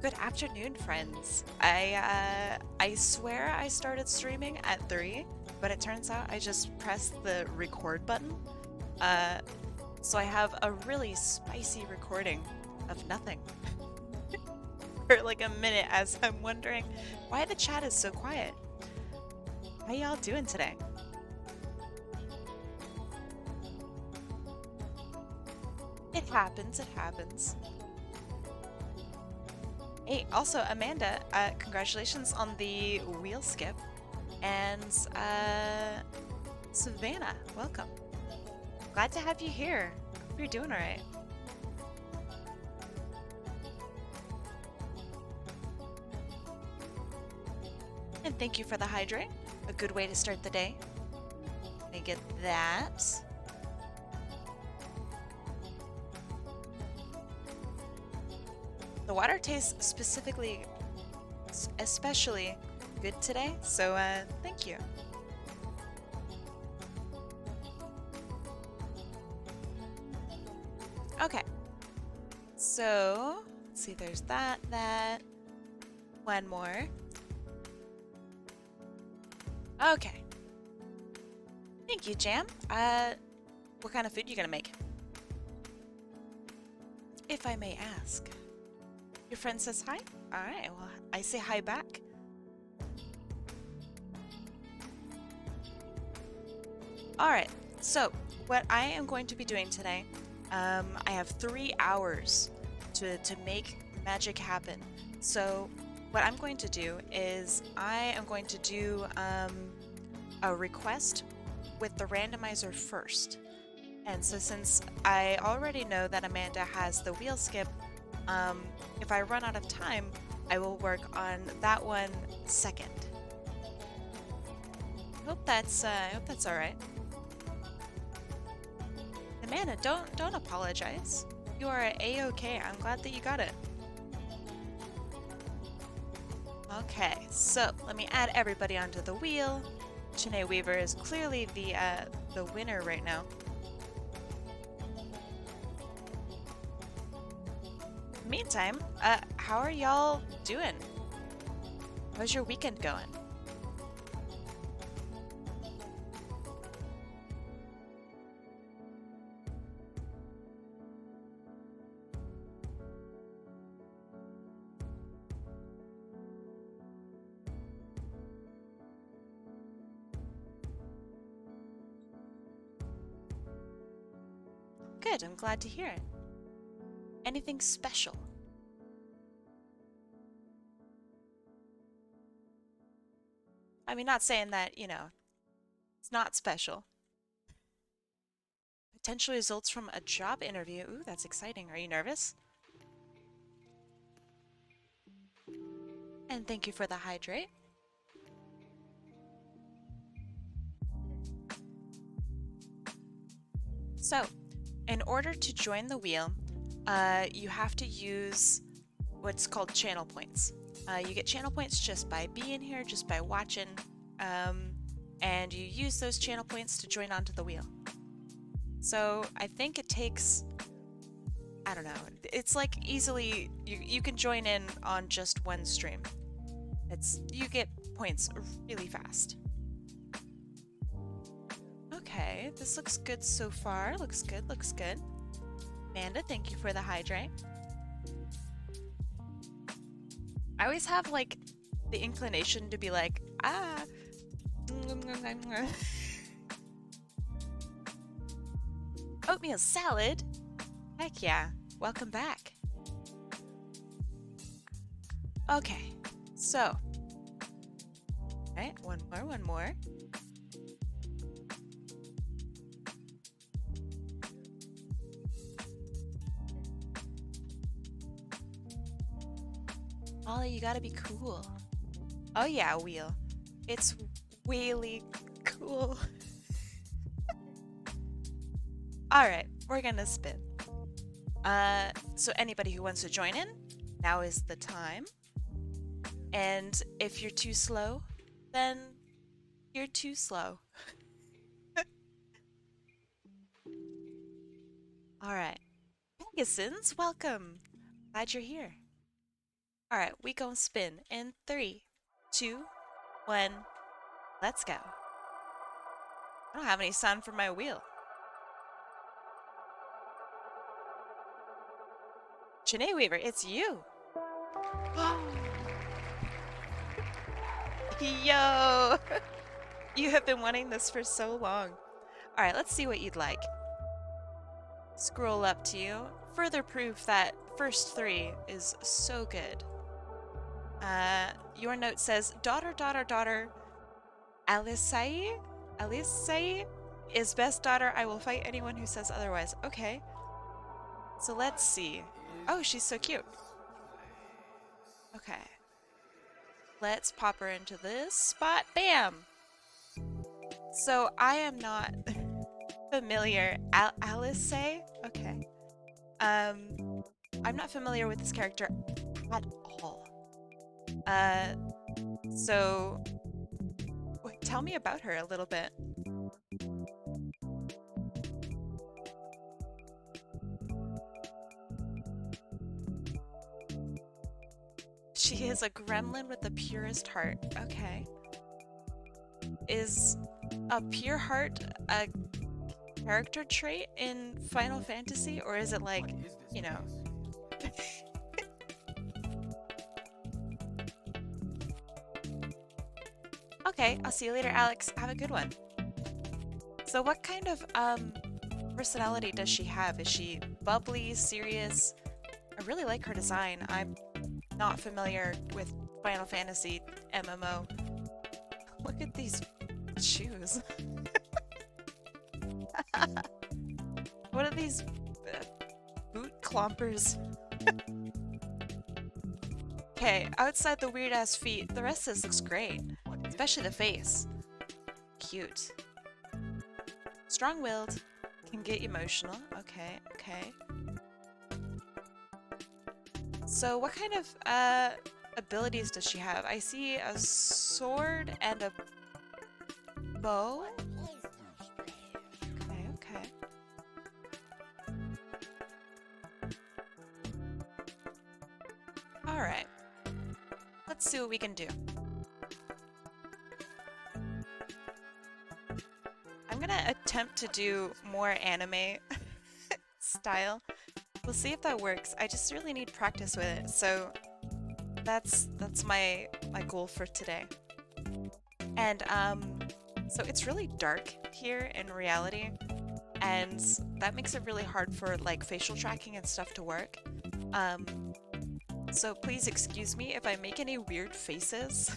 Good afternoon, friends. I swear I started streaming at 3, but it turns out I just pressed the record button. Uh, so I have a really spicy recording of nothing for like a minute as I'm wondering why the chat is so quiet. How y'all doing today? It happens, it happens. Hey, also Amanda, congratulations on the wheel skip. And Savannah, welcome. Glad to have you here. Hope you're doing all right. And thank you for the hydrate. A good way to start the day. Let me get that. The water tastes especially good today, so thank you. Okay, so let's see, there's that. One more. Okay. Thank you, Jam. What kind of food you gonna make? If I may ask. Your friend says hi? Alright, well, I say hi back. Alright, so what I am going to be doing today, I have 3 hours to make magic happen. So what I'm going to do is I am going to do a request with the randomizer first. And so since I already know that Amanda has the wheel skip, if I run out of time, I will work on that one second. I hope that's all right. Amanda, don't apologize. You are a-okay. I'm glad that you got it. Okay, so let me add everybody onto the wheel. Chene Weaver is clearly the winner right now. Meantime, how are y'all doing? How's your weekend going? Good, I'm glad to hear it. Anything special? I mean, not saying that, you know, it's not special. Potential results from a job interview. Ooh, that's exciting. Are you nervous? And thank you for the hydrate. So, in order to join the wheel, you have to use what's called channel points. You get channel points just by being here, just by watching, and you use those channel points to join onto the wheel. So I think it takes, I don't know, it's like easily, you can join in on just one stream. You get points really fast. Okay, this looks good so far. Looks good, looks good. Amanda, thank you for the hydrate. I always have like the inclination to be like, ah. Oatmeal salad? Heck yeah. Welcome back. Okay, so. Alright, one more. Ollie, you gotta be cool. Oh yeah, wheel. It's really cool. Alright, we're gonna spin. So anybody who wants to join in, now is the time. And if you're too slow, then you're too slow. Alright. Pegasons, welcome. Glad you're here. All right, we gonna spin in 3, 2, 1. Let's go. I don't have any sound for my wheel. Janae Weaver, it's you. Yo! You have been wanting this for so long. All right, let's see what you'd like. Scroll up to you. Further proof that first 3 is so good. Your note says, daughter, Alisai is best daughter. I will fight anyone who says otherwise. Okay. So let's see. Oh, she's so cute. Okay. Let's pop her into this spot. Bam! So I am not familiar. Alisai? Okay. I'm not familiar with this character at all. So wait, tell me about her a little bit. She is a gremlin with the purest heart. Okay. Is a pure heart a character trait in Final Fantasy, or is it like, you know? Okay, I'll see you later, Alex. Have a good one. So what kind of personality does she have? Is she bubbly, serious? I really like her design. I'm not familiar with Final Fantasy MMO. Look at these shoes. What are these boot clompers? Okay, outside the weird ass feet, the rest of this looks great. Especially the face. Cute. Strong-willed. Can get emotional. Okay, okay. So what kind of abilities does she have? I see a sword and a bow. Okay, okay. Alright. Let's see what we can do. I'm gonna attempt to do more anime style. We'll see if that works. I just really need practice with it, so that's my goal for today. And so it's really dark here in reality, and that makes it really hard for like facial tracking and stuff to work. So please excuse me if I make any weird faces.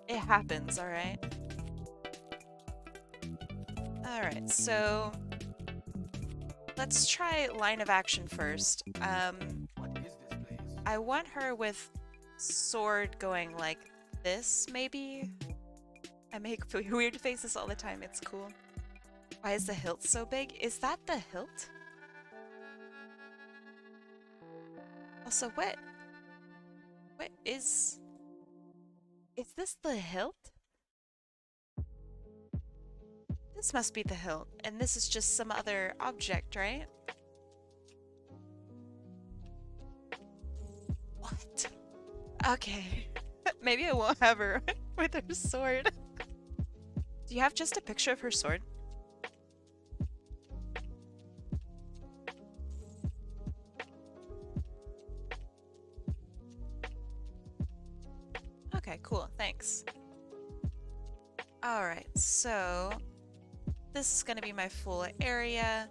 It happens, alright? Alright, so let's try line of action first. I want her with sword going like this, maybe? I make weird faces all the time, it's cool. Why is the hilt so big? Is that the hilt? Also, what is this the hilt? This must be the hilt, and this is just some other object, right? What? Okay. Maybe I won't have her with her sword. Do you have just a picture of her sword? Okay, cool, thanks. Alright, so this is gonna be my full area.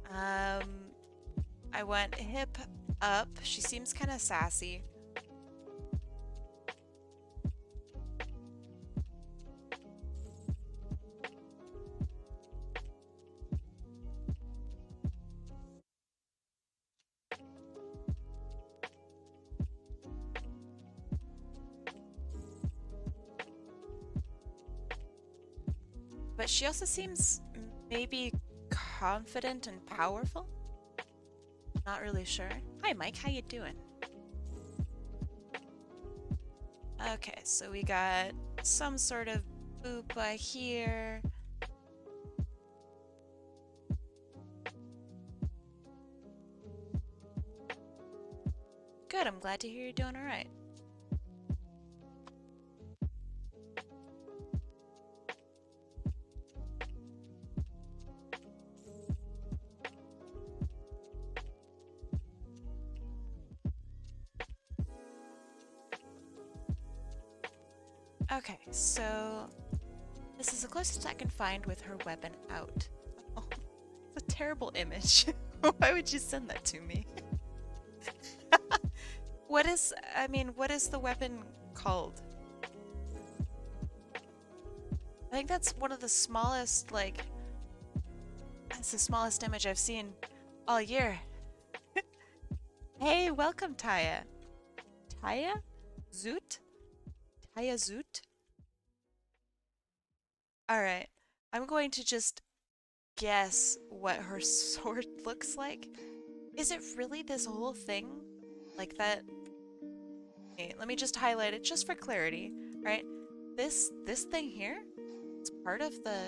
I went hip up. She seems kind of sassy. But she also seems maybe confident and powerful? Not really sure. Hi Mike, how you doing? Okay, so we got some sort of boopa here. Good, I'm glad to hear you're doing alright. Okay, so this is the closest I can find with her weapon out. Oh, it's a terrible image. Why would you send that to me? What is the weapon called? I think that's one of the smallest, like, that's the smallest image I've seen all year. Hey, welcome, Taya. Taya? Zoot? Taya Zoot? Alright, I'm going to just guess what her sword looks like. Is it really this whole thing? Like that? Okay, let me just highlight it just for clarity, right? This thing here? It's part of the...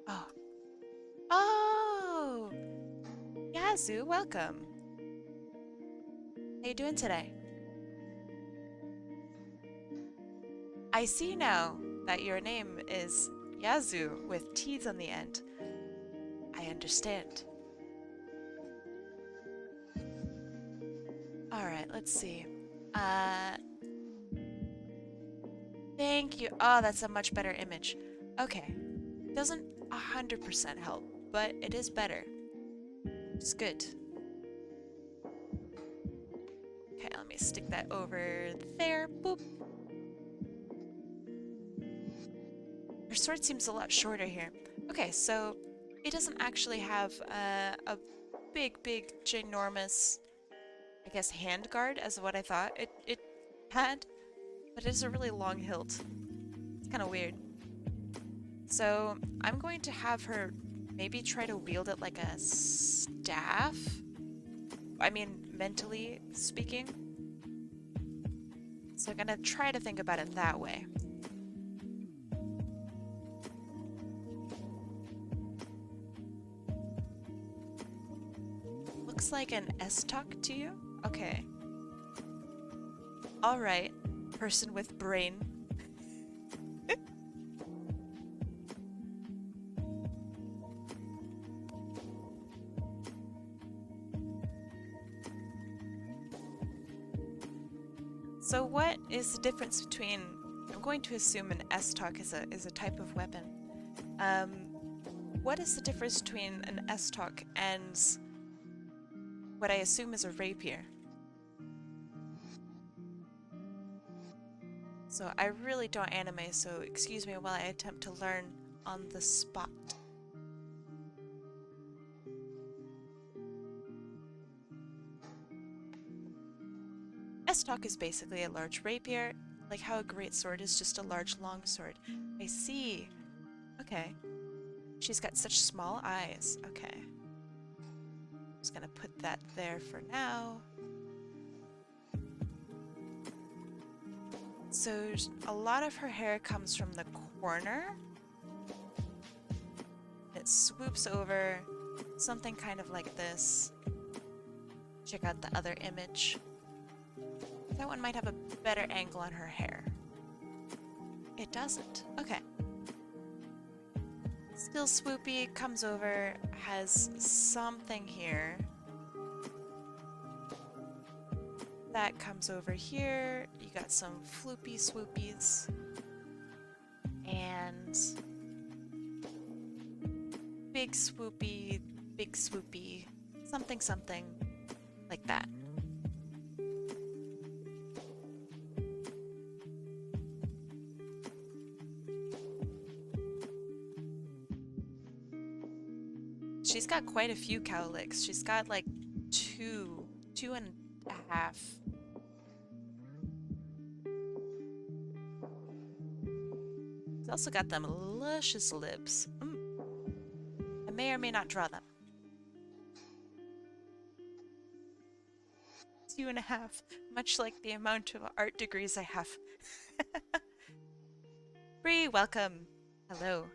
Oh. Oh! Yazoo, welcome. How you doing today? I see now that your name is Yazoo with T's on the end. I understand. Alright, let's see. Thank you. Oh, that's a much better image. Okay. Doesn't 100% help, but it is better. It's good. Okay, let me stick that over there. Boop. Her sword seems a lot shorter here. Okay, so it doesn't actually have a big, ginormous, I guess, hand guard as what I thought it had, but it is a really long hilt. It's kind of weird. So I'm going to have her maybe try to wield it like a staff. I mean, mentally speaking. So I'm gonna try to think about it that way. Looks like an S-talk to you? Okay. Alright, person with brain. So what is the difference between, I'm going to assume an S-talk is a type of weapon. What is the difference between an S-talk and what I assume is a rapier? So I really don't anime, so excuse me while I attempt to learn on the spot. S-talk is basically a large rapier, like how a great sword is just a large long sword. I see. Okay. She's got such small eyes. Okay. Just gonna put that there for now. So a lot of her hair comes from the corner. It swoops over something kind of like this. Check out the other image. That one might have a better angle on her hair. It doesn't. Okay. Still swoopy, comes over, has something here. That comes over here. You got some floopy swoopies. And big swoopy, something like that. She's got quite a few cowlicks. She's got like two and a half. She's also got them luscious lips. I may or may not draw them. 2.5, much like the amount of art degrees I have. Bree, welcome. Hello.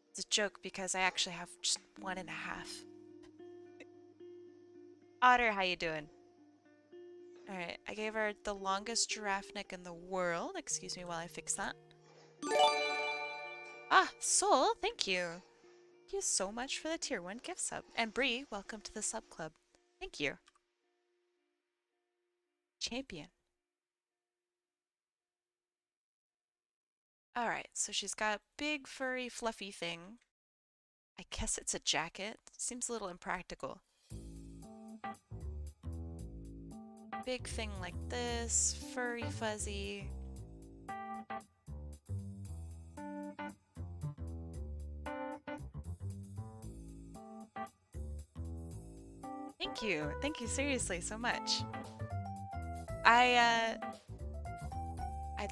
It's a joke because I actually have just 1.5. Otter, how you doing? Alright, I gave her the longest giraffe neck in the world. Excuse me while I fix that. Ah, Soul, thank you. Thank you so much for the tier 1 gift sub. And Bree, welcome to the sub club. Thank you. Champion. Alright, so she's got a big, furry, fluffy thing. I guess it's a jacket. Seems a little impractical. Big thing like this, furry, fuzzy. Thank you. Thank you seriously so much. I'd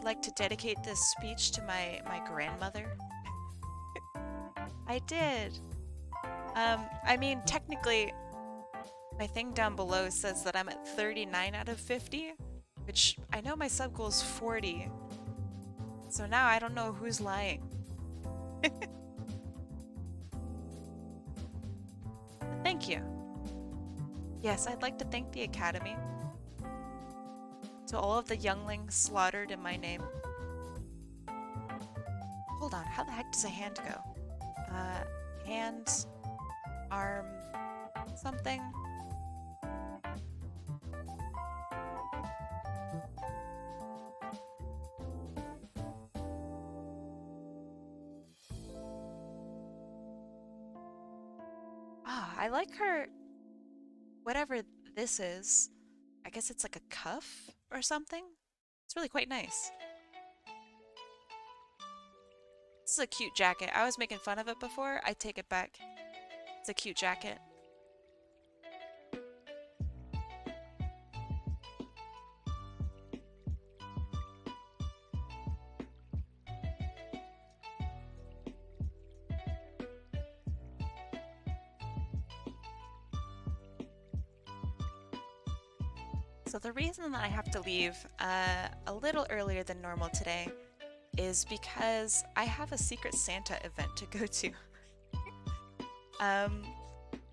like to dedicate this speech to my grandmother. I did. I mean, technically, my thing down below says that I'm at 39 out of 50, which I know my sub goal is 40. So now I don't know who's lying. Thank you. Yes, I'd like to thank the Academy. To all of the younglings slaughtered in my name. Hold on, how the heck does a hand go? Hand, arm, something. Ah, I like her, whatever this is. I guess it's like a cuff or something. It's really quite nice. This is a cute jacket. I was making fun of it before. I take it back. It's a cute jacket. So the reason that I have to leave a little earlier than normal today is because I have a Secret Santa event to go to.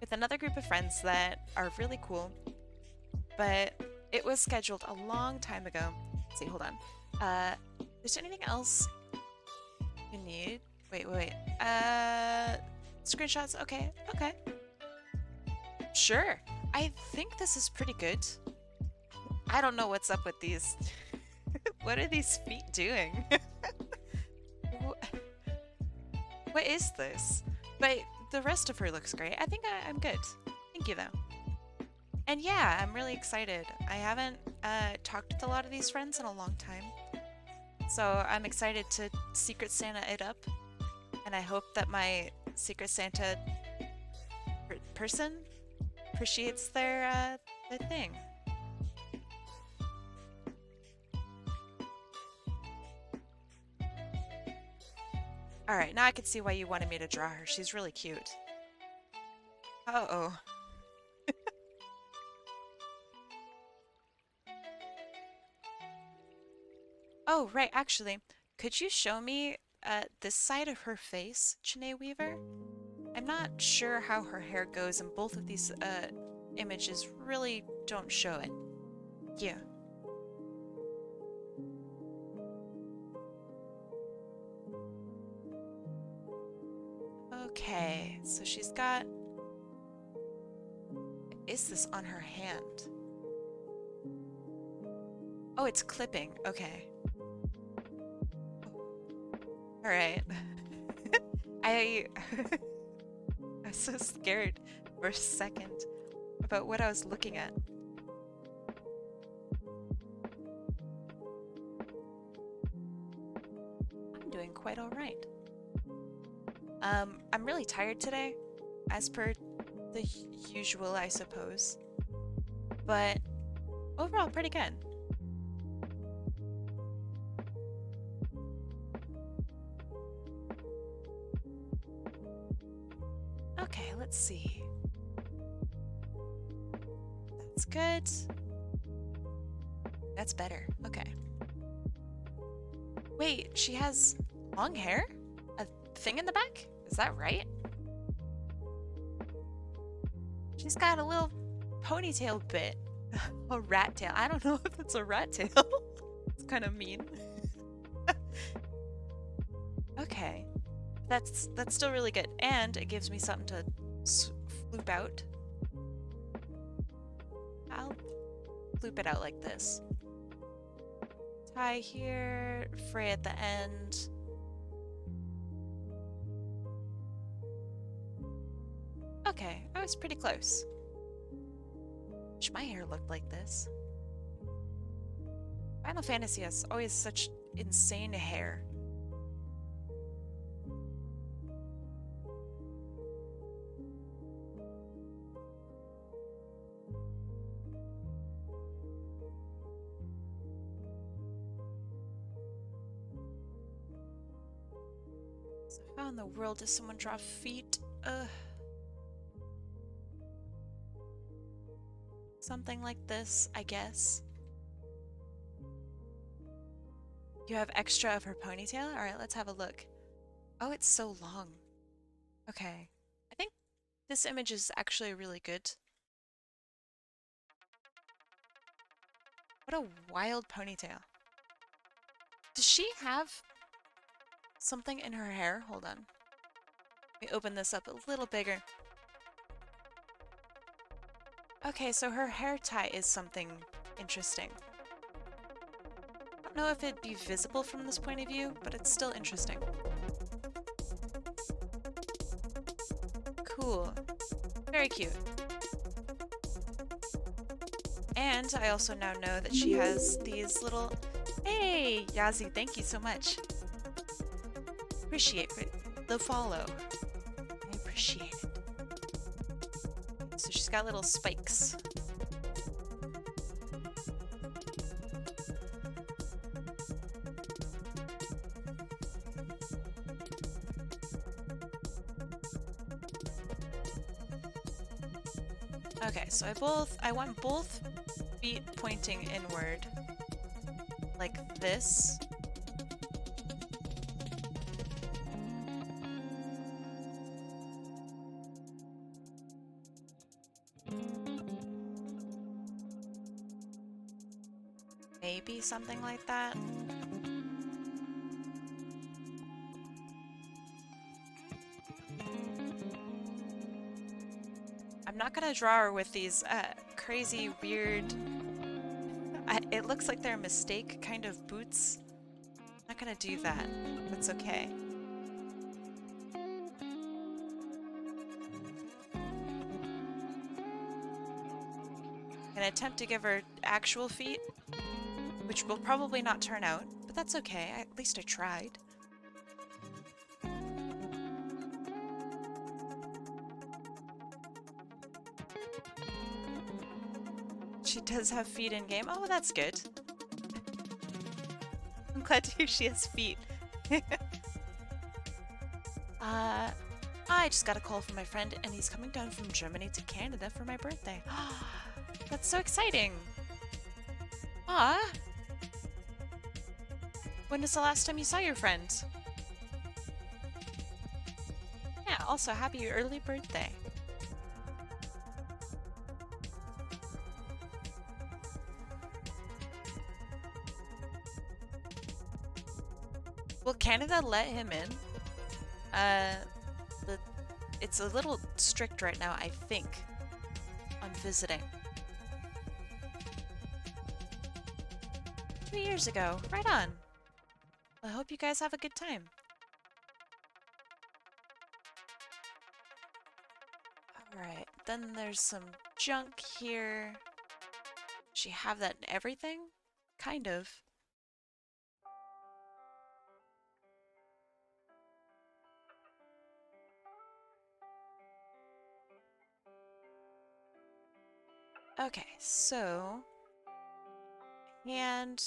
With another group of friends that are really cool, but it was scheduled a long time ago. Let's see, hold on. Is there anything else you need? Wait. Screenshots, okay. Sure. I think this is pretty good. I don't know what's up with these. What are these feet doing? What is this? But the rest of her looks great. I think I'm good. Thank you, though. And yeah, I'm really excited. I haven't talked with a lot of these friends in a long time. So I'm excited to Secret Santa it up. And I hope that my Secret Santa person appreciates their thing. Alright, now I can see why you wanted me to draw her. She's really cute. Uh-oh. Oh, right, actually, could you show me this side of her face, Chine Weaver? I'm not sure how her hair goes, and both of these images really don't show it. Yeah. Okay, so she's got... What is this on her hand? Oh, it's clipping. Okay. Alright. I was so scared for a second about what I was looking at. I'm doing quite alright. I'm really tired today, as per the usual, I suppose. But overall, pretty good. Okay, let's see. That's good. That's better. Okay. Wait, she has long hair? A thing in the back? Is that right? She's got a little ponytail bit. A rat tail. I don't know if it's a rat tail. It's kind of mean. Okay. That's still really good. And it gives me something to floop out. I'll loop it out like this. Tie here, fray at the end. Okay, I was pretty close. Wish my hair looked like this. Final Fantasy has always such insane hair. So how in the world does someone draw feet? Ugh. Something like this, I guess. You have extra of her ponytail? Alright, let's have a look. Oh, it's so long. Okay. I think this image is actually really good. What a wild ponytail. Does she have something in her hair? Hold on. Let me open this up a little bigger. Okay, so her hair tie is something interesting. I don't know if it'd be visible from this point of view, but it's still interesting. Cool. Very cute. And I also now know that she has these little... Hey, Yazi, thank you so much. Appreciate the follow. I appreciate it. So she's got little spikes. Okay, so I want both feet pointing inward, like this. Maybe something like that. I'm not gonna draw her with these crazy, weird... it looks like they're mistake kind of boots. I'm not gonna do that. That's okay. I'm gonna attempt to give her actual feet, which will probably not turn out, but that's okay. At least I tried. She does have feet in game. Oh, that's good. I'm glad to hear she has feet. I just got a call from my friend and he's coming down from Germany to Canada for my birthday. That's so exciting. Ah. When was the last time you saw your friend? Yeah, also happy early birthday. Will Canada let him in? It's a little strict right now, I think, on visiting. 2 years ago. Right on. I hope you guys have a good time. Alright, then there's some junk here. Does she have that in everything? Kind of. Okay, so... And...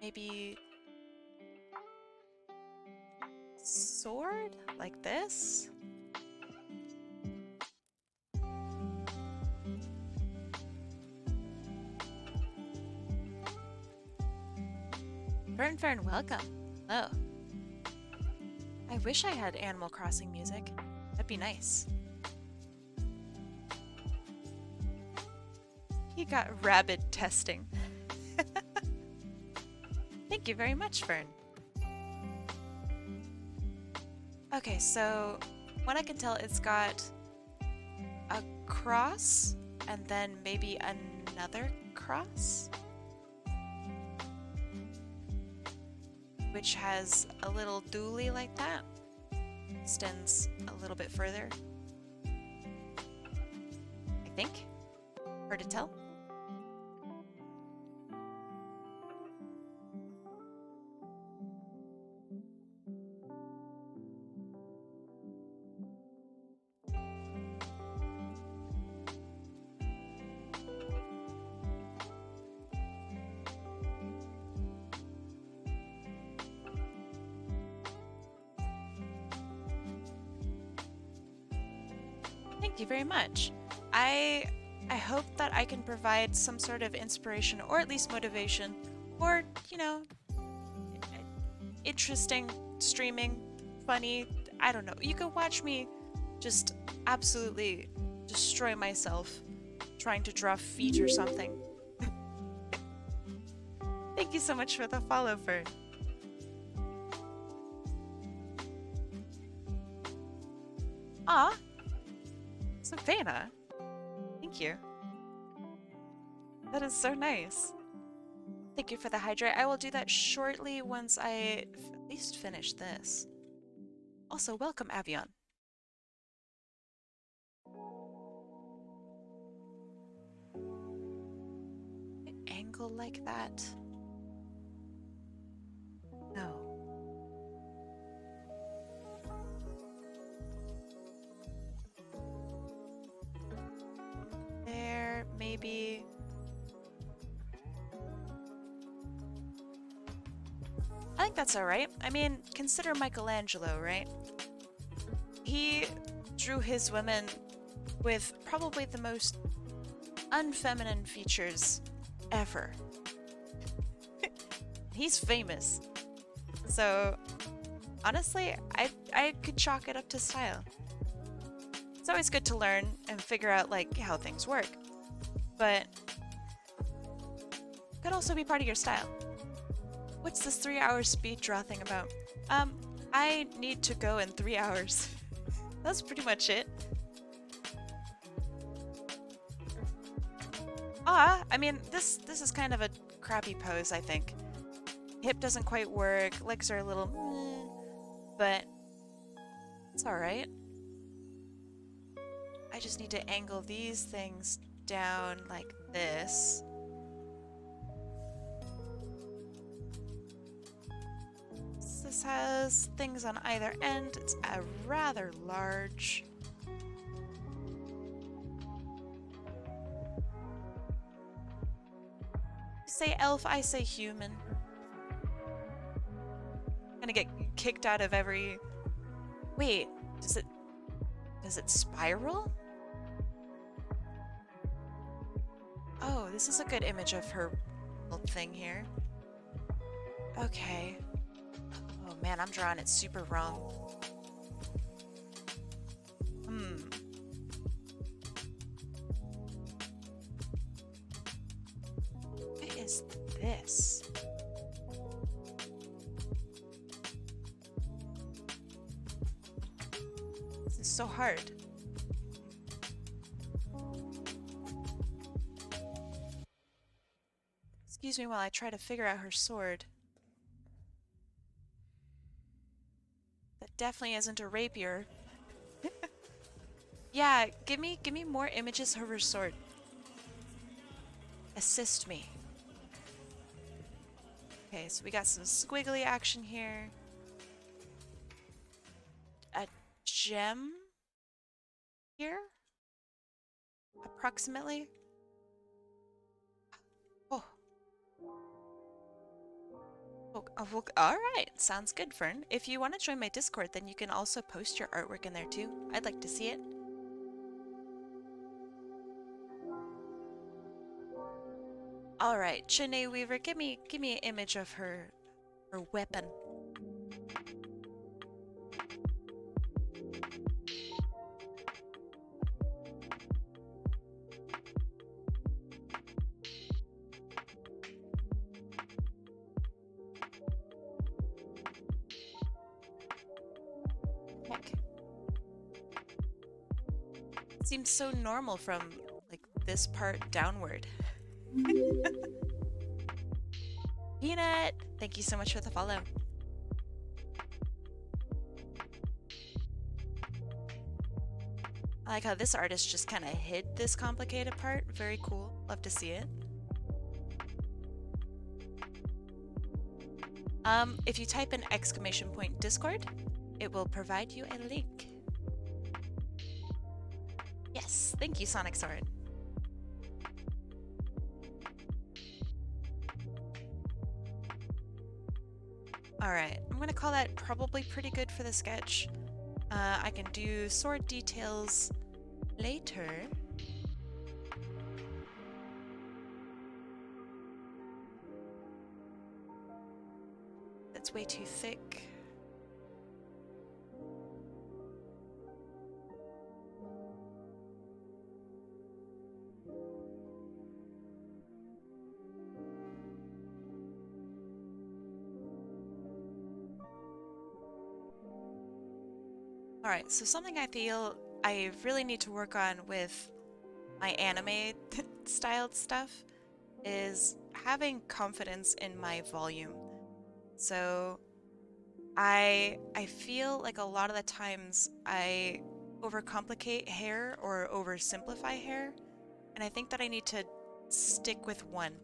maybe... sword? Like this? Fern, welcome. Oh. I wish I had Animal Crossing music. That'd be nice. He got rabid testing. Thank you very much, Fern. Okay, so what I can tell, it's got a cross and then maybe another cross, which has a little dually like that. Extends a little bit further. I think. Hard to tell. Thank you very much. I hope that I can provide some sort of inspiration or at least motivation or, you know, interesting streaming, funny, I don't know. You could watch me just absolutely destroy myself trying to draw feet or something. Thank you so much for the follow, Fern. Aw, Savannah. Thank you. That is so nice. Thank you for the hydrate. I will do that shortly once I at least finish this. Also, welcome, Avion. Angle like that? No. There, maybe. I think that's alright. I mean, consider Michelangelo, right? He drew his women with probably the most unfeminine features ever. He's famous. So, honestly, I could chalk it up to style. It's always good to learn and figure out, like, how things work. But it could also be part of your style. What's this 3-hour speed draw thing about? I need to go in 3 hours. That's pretty much it. I mean, this is kind of a crappy pose, I think. Hip doesn't quite work, legs are a little but it's alright. I just need to angle these things down like this. This has things on either end. It's a rather large. You say elf, I say human. I'm gonna get kicked out of every... Wait, does it spiral? Oh, this is a good image of her little thing here. Okay. Oh man, I'm drawing it super wrong. What is this? This is so hard. Excuse me while I try to figure out her sword. That definitely isn't a rapier. Yeah, give me more images of her sword. Assist me. Okay, so we got some squiggly action here. A gem here? Approximately? Alright, sounds good, Fern. If you want to join my Discord, then you can also post your artwork in there too. I'd like to see it. Alright, Chene Weaver, give me an image of her weapon. Seems so normal from like this part downward. Peanut, thank you so much for the follow. I like how this artist just kind of hid this complicated part. Very cool. Love to see it. If you type in !Discord, it will provide you a link. Yes, thank you, Sonic Sword. Alright, I'm gonna call that probably pretty good for the sketch. I can do sword details later. That's way too thick. Alright, so something I feel I really need to work on with my anime styled stuff is having confidence in my volume. So I feel like a lot of the times I overcomplicate hair or oversimplify hair, and I think that I need to stick with one.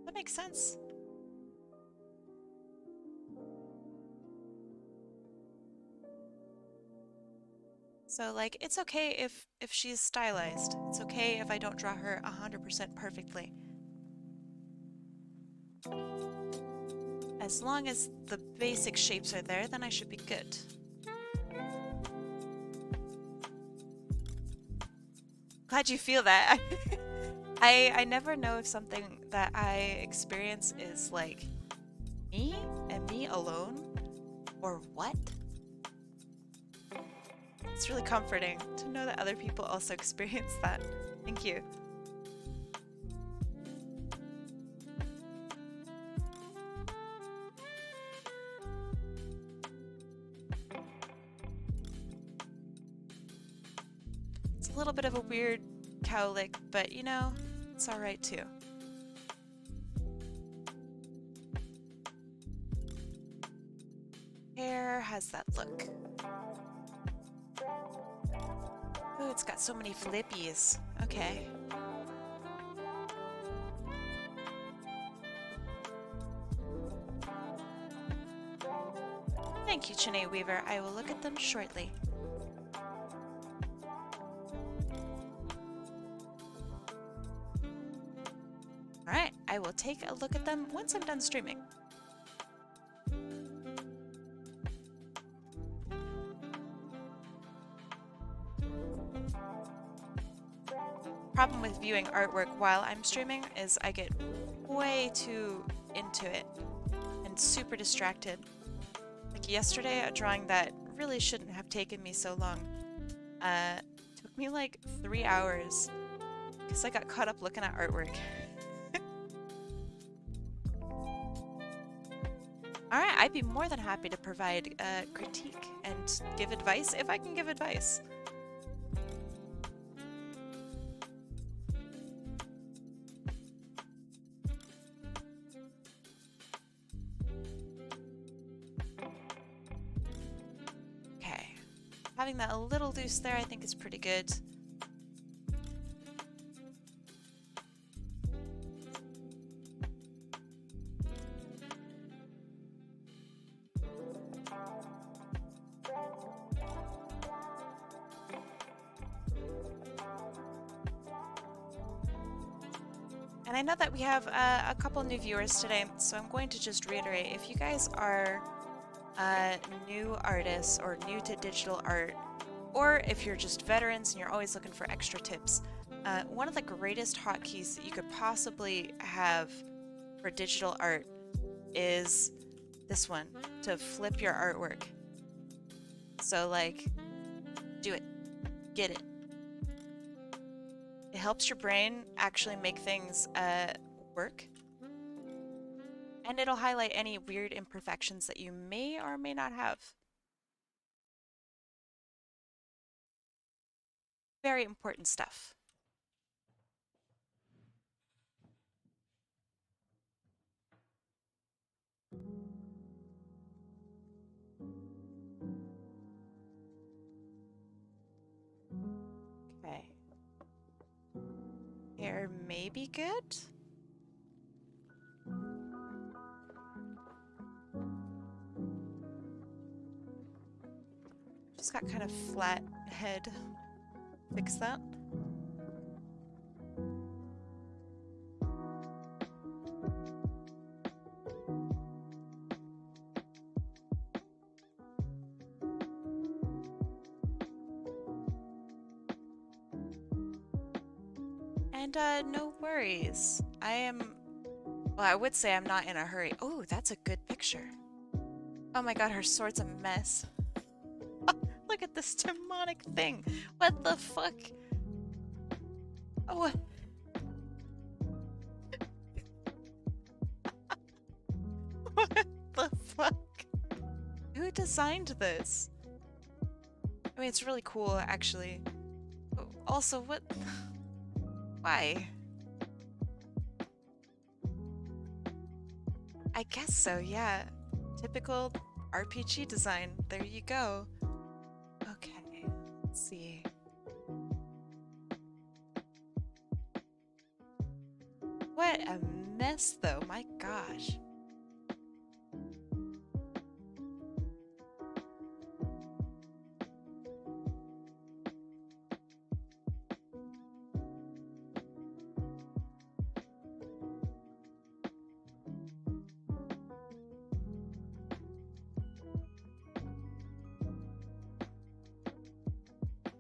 That makes sense. So like it's okay if she's stylized. It's okay if I don't draw her 100% perfectly. As long as the basic shapes are there, then I should be good. Glad you feel that. I never know if something that I experience is like me and me alone, or what? It's really comforting to know that other people also experience that. Thank you. It's a little bit of a weird cowlick, but you know, it's alright too. Hair has that look. Oh, it's got so many flippies. Okay. Thank you, Chene Weaver. I will look at them shortly. Alright, I will take a look at them once I'm done streaming. Problem with viewing artwork while I'm streaming is I get way too into it and super distracted. Like yesterday, a drawing that really shouldn't have taken me so long took me like 3 hours because I got caught up looking at artwork. Alright, I'd be more than happy to provide critique and give advice if I can give advice. Okay, having that a little loose there I think is pretty good. And I know that we have a couple new viewers today, so I'm going to just reiterate, if you guys are new artists or new to digital art, or if you're just veterans and you're always looking for extra tips, one of the greatest hotkeys that you could possibly have for digital art is this one, to flip your artwork. So like, do it, get it. It helps your brain actually make things work. And it'll highlight any weird imperfections that you may or may not have. Very important stuff. Okay. Air may be good. Just got kind of flat head. Fix that. And no worries. Well, I would say I'm not in a hurry. Oh, that's a good picture. Oh my god, her sword's a mess. Look at this demonic thing. What the fuck? Oh, what the fuck? Who designed this? I mean, it's really cool, actually. Also, what? Why? I guess so, yeah. Typical RPG design. There you go. Okay, let's see. What a mess, though. My gosh.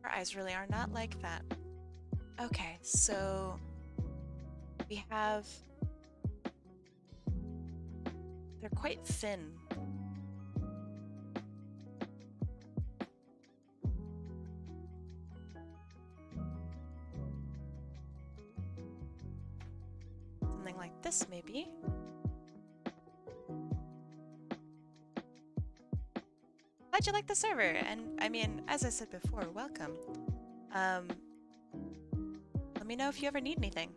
Our eyes really are not like that. Okay, so we have... They're quite thin. Something like this, maybe. Glad you like the server, and I mean, as I said before, welcome. Let me know if you ever need anything.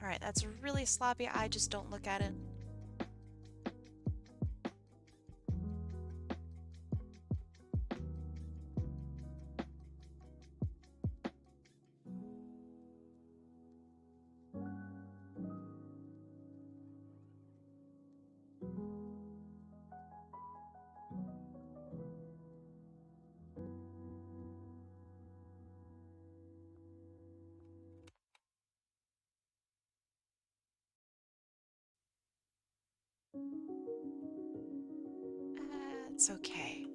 Alright, that's really sloppy. I just don't look at it. It's okay.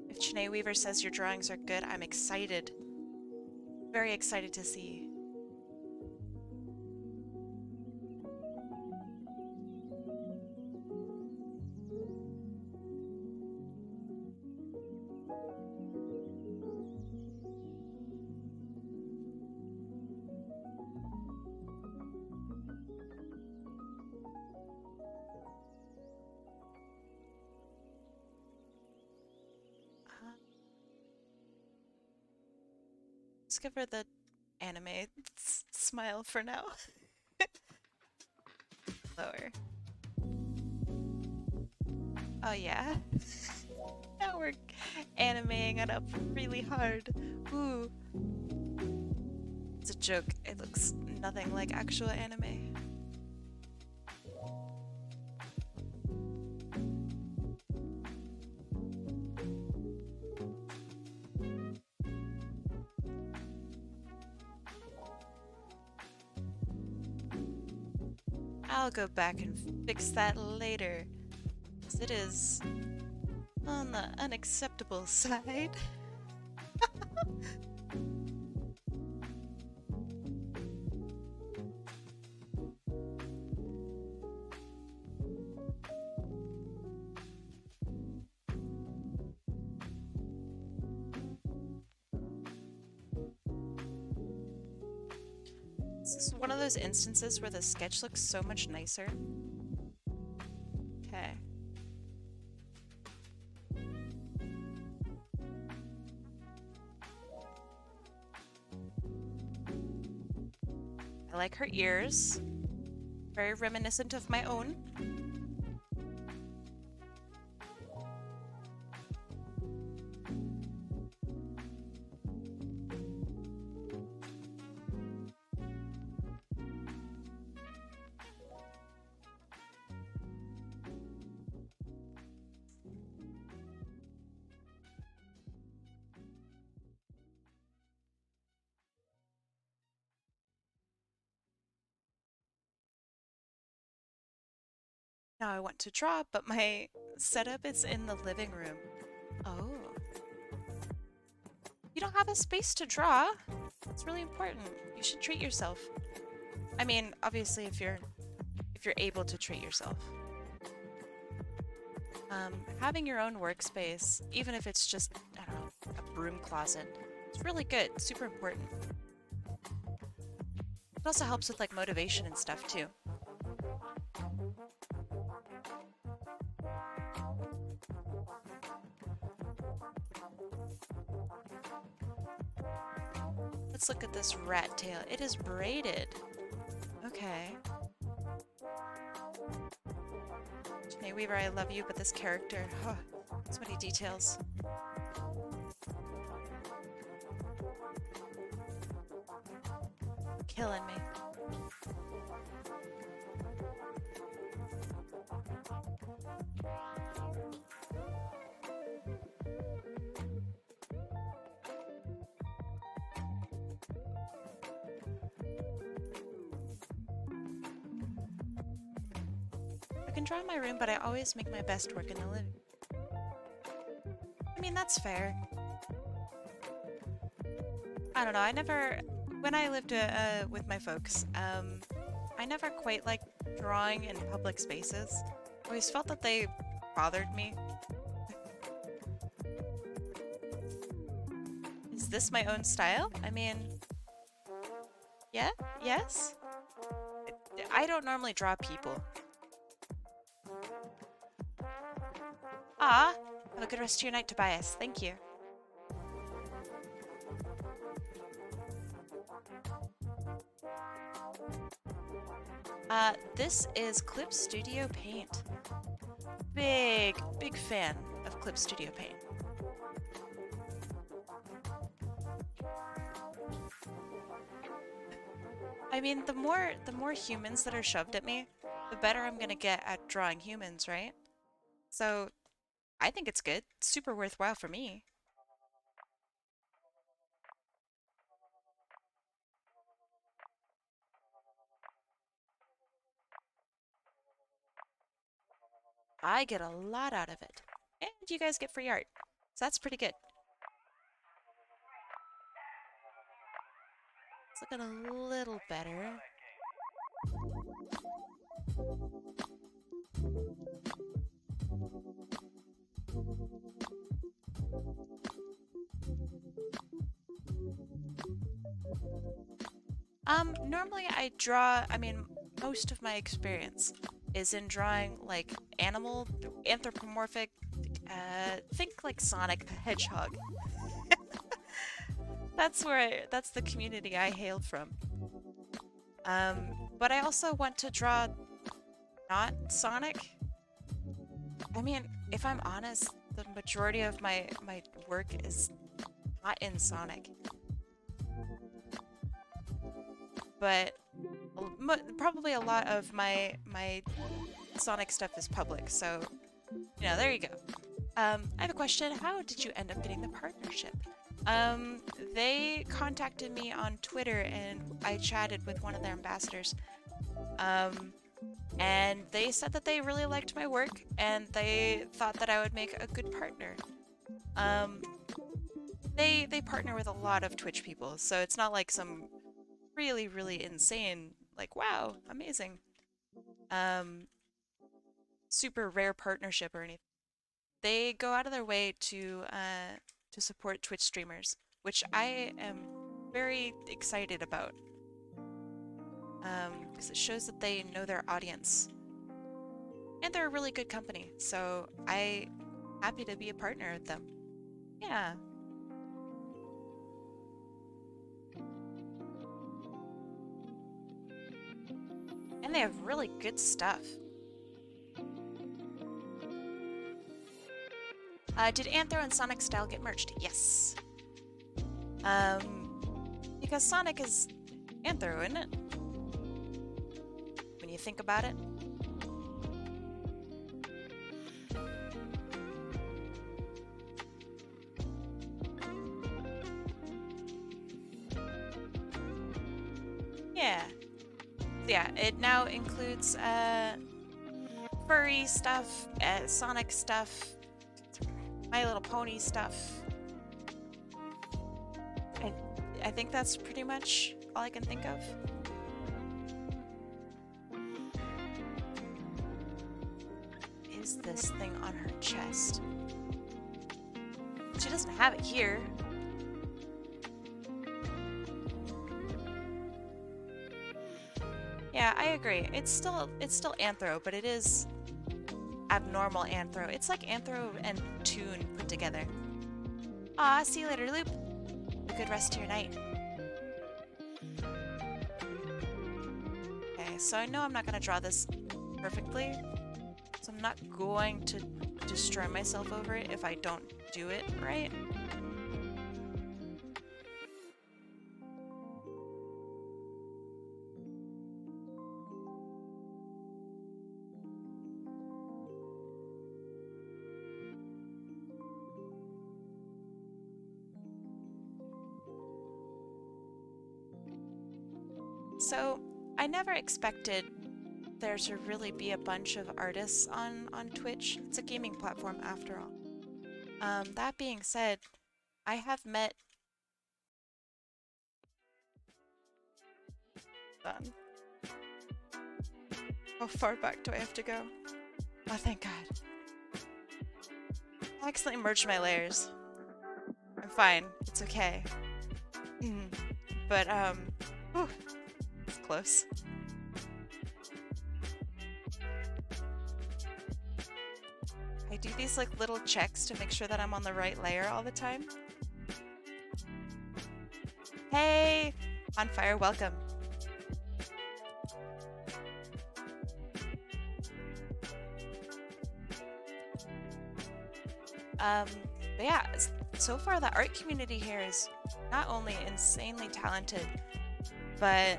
If Chene Weaver says your drawings are good, I'm excited. Very excited to see. Let's give her the anime smile for now. Lower. Oh yeah. Now we're animating it up really hard. Ooh. It's a joke. It looks nothing like actual anime. I'll go back and fix that later, because it is on the unacceptable side. This is one of those instances where the sketch looks so much nicer. Okay. I like her ears. Very reminiscent of my own. Now I want to draw, but my setup is in the living room. Oh. You don't have a space to draw. It's really important. You should treat yourself. I mean, obviously if you're able to treat yourself. Having your own workspace, even if it's just, I don't know, a broom closet, it's really good. It's super important. It also helps with like motivation and stuff too. Let's look at this rat tail. It is braided. Okay. Janae Weaver, I love you, but this character, oh, so many details. Killing me. I can draw in my room, but I always make my best work in the living. I mean, that's fair. I don't know, when I lived with my folks, I never quite liked drawing in public spaces. I always felt that they bothered me. Is this my own style? I mean, yeah, yes? I don't normally draw people. Ah, have a good rest of your night, Tobias. Thank you. This is Clip Studio Paint. Big fan of Clip Studio Paint. I mean, the more humans that are shoved at me, the better I'm gonna get at drawing humans, right? So, I think it's good. It's super worthwhile for me. I get a lot out of it. And you guys get free art. So that's pretty good. It's looking a little better. Normally I draw, I mean, most of my experience is in drawing like animal, anthropomorphic, think like Sonic the Hedgehog. That's the community I hailed from. But I also want to draw not Sonic. I mean, if I'm honest, the majority of my work is not in Sonic. But probably a lot of my Sonic stuff is public, so, you know, there you go. I have a question. How did you end up getting the partnership? They contacted me on Twitter and I chatted with one of their ambassadors. And they said that they really liked my work and they thought that I would make a good partner. They partner with a lot of Twitch people, so it's not like some really insane, like, wow, amazing, super rare partnership or anything. They go out of their way to support Twitch streamers, which I am very excited about. because it shows that they know their audience. And they're a really good company, so I'm happy to be a partner with them. Yeah. And they have really good stuff. Did Anthro and Sonic Style get merged? Yes. Because Sonic is Anthro, isn't it? When you think about it. Yeah. Yeah, it now includes furry stuff, Sonic stuff, My Little Pony stuff. I think that's pretty much all I can think of. Is this thing on her chest? She doesn't have it here. Yeah, I agree. It's still Anthro, but it is abnormal Anthro. It's like Anthro and Toon put together. Ah, see you later, Loop. A good rest to your night. Okay, so I know I'm not gonna draw this perfectly, so I'm not going to destroy myself over it if I don't do it right. So, I never expected there to really be a bunch of artists on Twitch. It's a gaming platform after all. That being said, I have met... Done. How far back do I have to go? Oh, thank God. I accidentally merged my layers. I'm fine. It's okay. But, whew, it's close. I do these like little checks to make sure that I'm on the right layer all the time. Hey! On Fire, welcome. But yeah, so far the art community here is not only insanely talented, but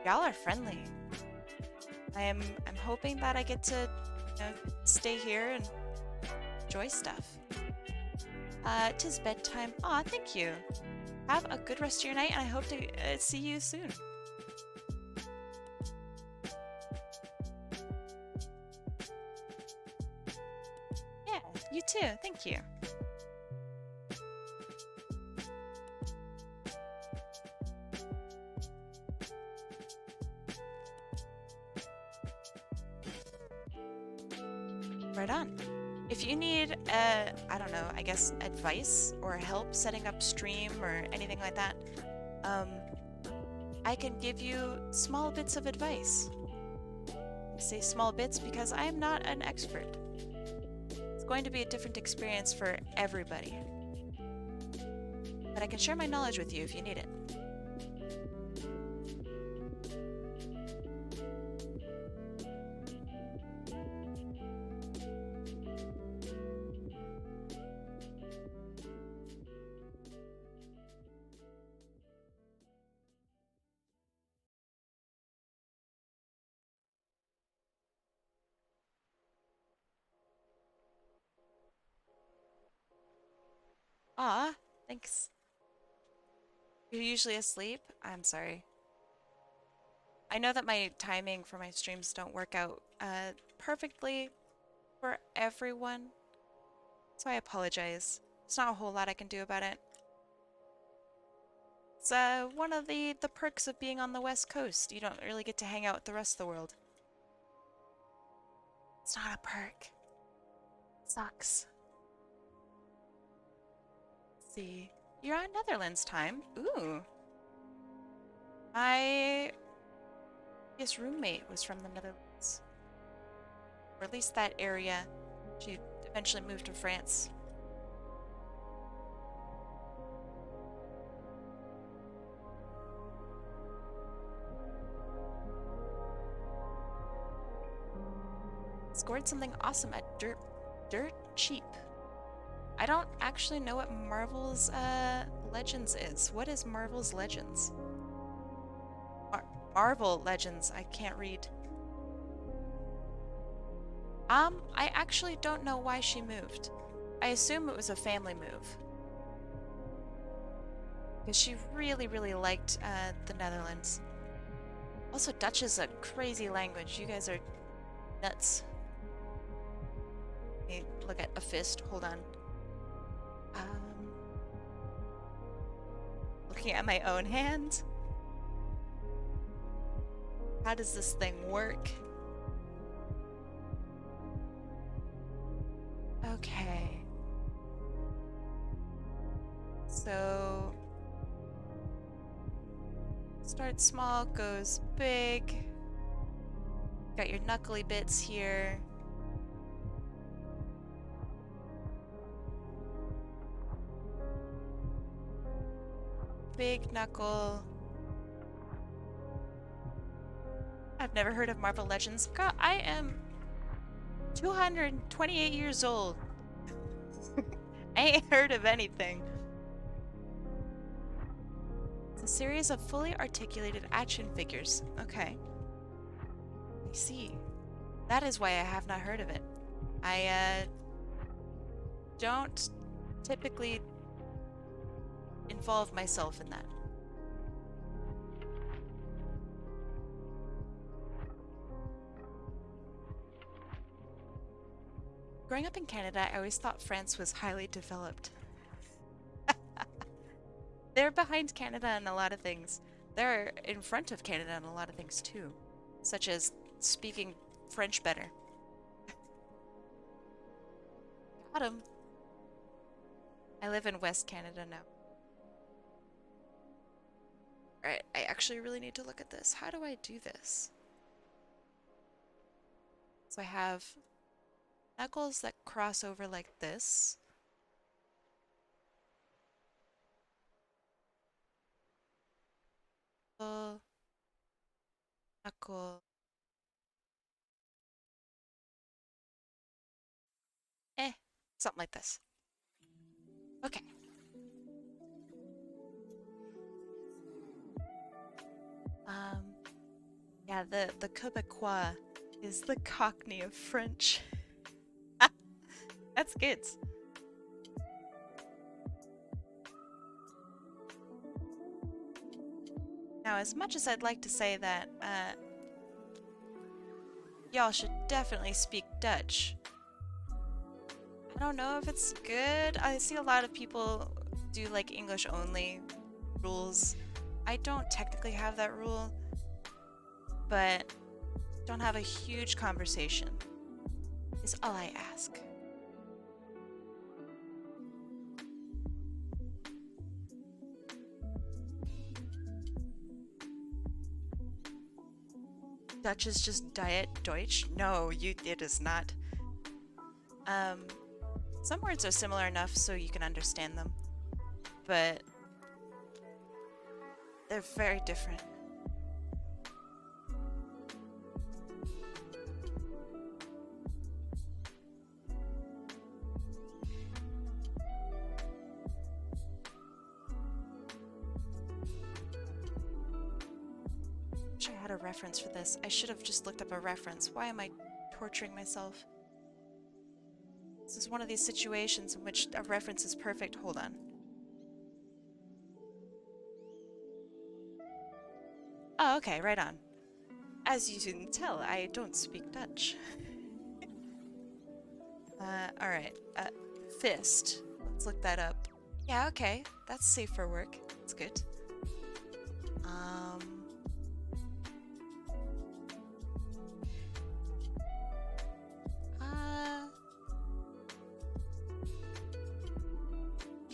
y'all are friendly. I'm hoping that I get to, you know, stay here and enjoy stuff. 'Tis bedtime. Aw, thank you. Have a good rest of your night, and I hope to see you soon. Yeah, you too. Thank you. Right on. If you need, I don't know, I guess advice or help setting up stream or anything like that, I can give you small bits of advice. I say small bits because I am not an expert. It's going to be a different experience for everybody. But I can share my knowledge with you if you need it. Aw, thanks. You're usually asleep? I'm sorry. I know that my timing for my streams don't work out perfectly for everyone, so I apologize. There's not a whole lot I can do about it. It's one of the perks of being on the West Coast. You don't really get to hang out with the rest of the world. It's not a perk. It sucks. Let's see. You're on Netherlands time. Ooh. previous roommate was from the Netherlands. Or at least that area. She eventually moved to France. Scored something awesome at Dirt Cheap. I don't actually know what Marvel's Legends is. What is Marvel's Legends? Marvel Legends. I can't read. I actually don't know why she moved. I assume it was a family move. Because she really, really liked the Netherlands. Also, Dutch is a crazy language. You guys are nuts. Let me look at a fist. Hold on. Looking at my own hand. How does this thing work? Okay. So start small, goes big. Got your knuckly bits here. Big knuckle. I've never heard of Marvel Legends. God, I am 228 years old. I ain't heard of anything. It's a series of fully articulated action figures. Okay. I see. That is why I have not heard of it. I don't typically involve myself in that. Growing up in Canada, I always thought France was highly developed. They're behind Canada in a lot of things. They're in front of Canada in a lot of things too, such as speaking French better. Got him. I live in West Canada now. Alright, I actually really need to look at this. How do I do this? So I have knuckles that cross over like this. Knuckle. Something like this. Okay. Yeah, the Quebecois is the Cockney of French. That's good. Now, as much as I'd like to say that, y'all should definitely speak Dutch, I don't know if it's good. I see a lot of people do like English only rules. I don't technically have that rule, but don't have a huge conversation is all I ask. Dutch is just Diet Deutsch? No, it is not. Some words are similar enough so you can understand them, but they're very different. Wish I had a reference for this. I should have just looked up a reference. Why am I torturing myself? This is one of these situations in which a reference is perfect. Hold on. Oh, okay, right on. As you can tell, I don't speak Dutch. Alright. Fist. Let's look that up. Yeah, okay. That's safe for work. That's good.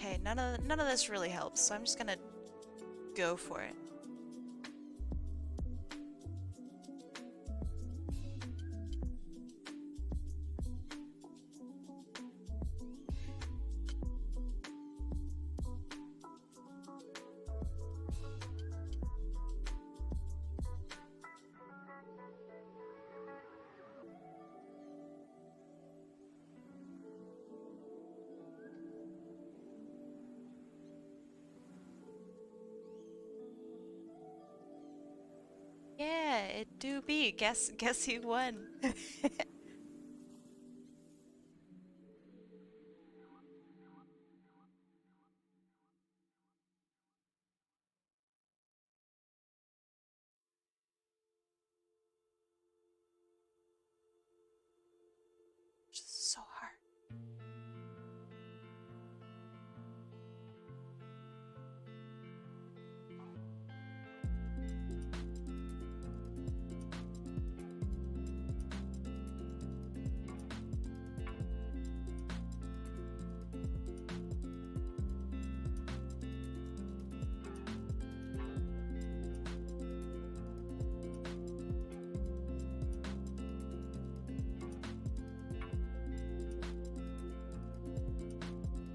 Okay, none of this really helps, so I'm just gonna go for it. do be. Guess who won? Which is so hard.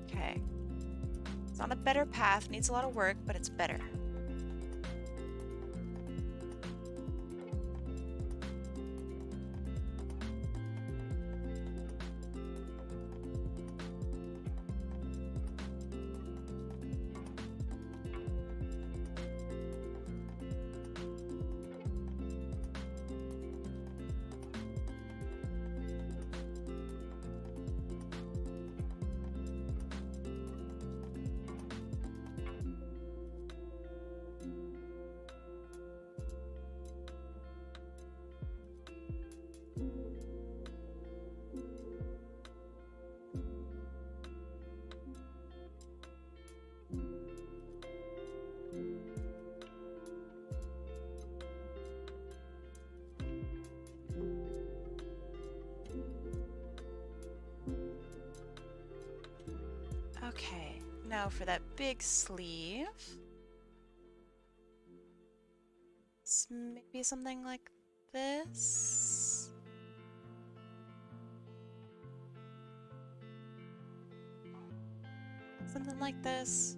Okay. It's on a better path, needs a lot of work, but it's better. Okay, now for that big sleeve. Maybe something like this. Something like this.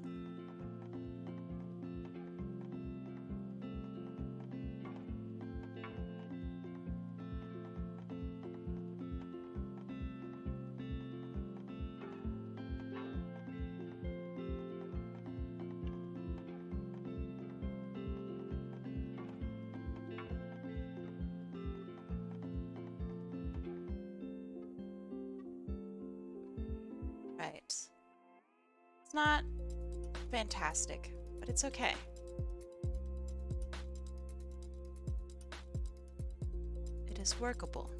Right. It's not fantastic, but it's okay. It is workable.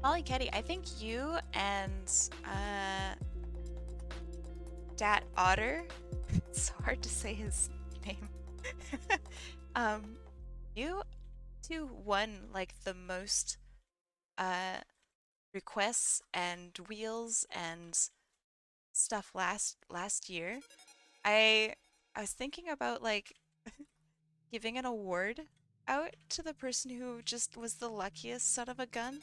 Molly Ketty, I think you and Dat Otter, it's hard to say his name. You two won like the most requests and wheels and stuff last year. I was thinking about like giving an award out to the person who just was the luckiest son of a gun.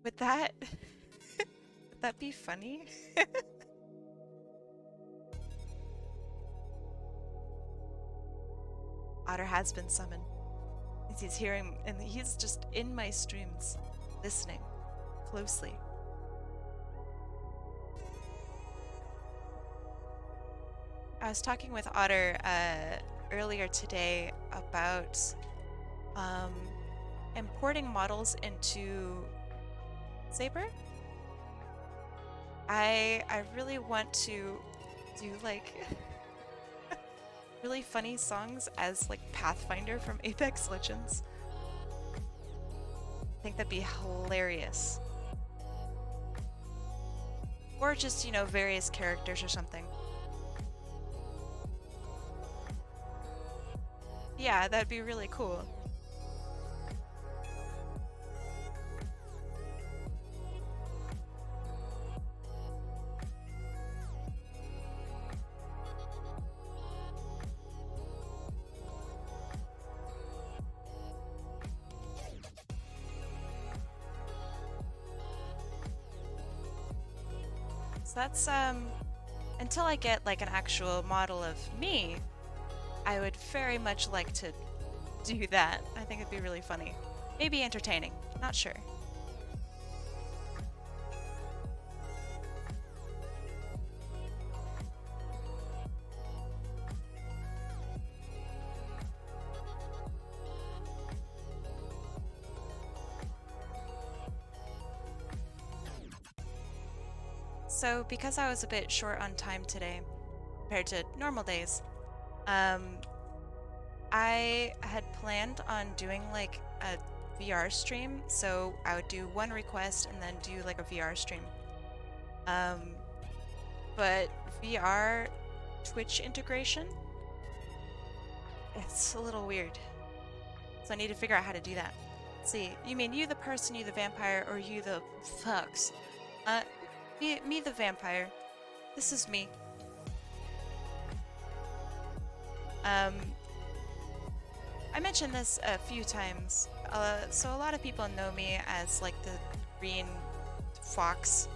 Would that would that be funny? Otter has been summoned. He's hearing, and he's just in my streams, listening closely. I was talking with Otter earlier today about importing models into Saber. I really want to do like really funny songs as like Pathfinder from Apex Legends. I think that'd be hilarious. Or just, you know, various characters or something. Yeah, that'd be really cool. So that's until I get like an actual model of me, I would very much like to do that. I think it'd be really funny. Maybe entertaining. Not sure. So because I was a bit short on time today compared to normal days, um, I had planned on doing like a VR stream. So I would do one request and then do like a VR stream. Um, but VR Twitch integration, it's a little weird. So I need to figure out how to do that. Let's see, you mean you the person, you the vampire, or you the fucks? Me the vampire. This is me. Um, I mentioned this a few times. So a lot of people know me as like the green fox.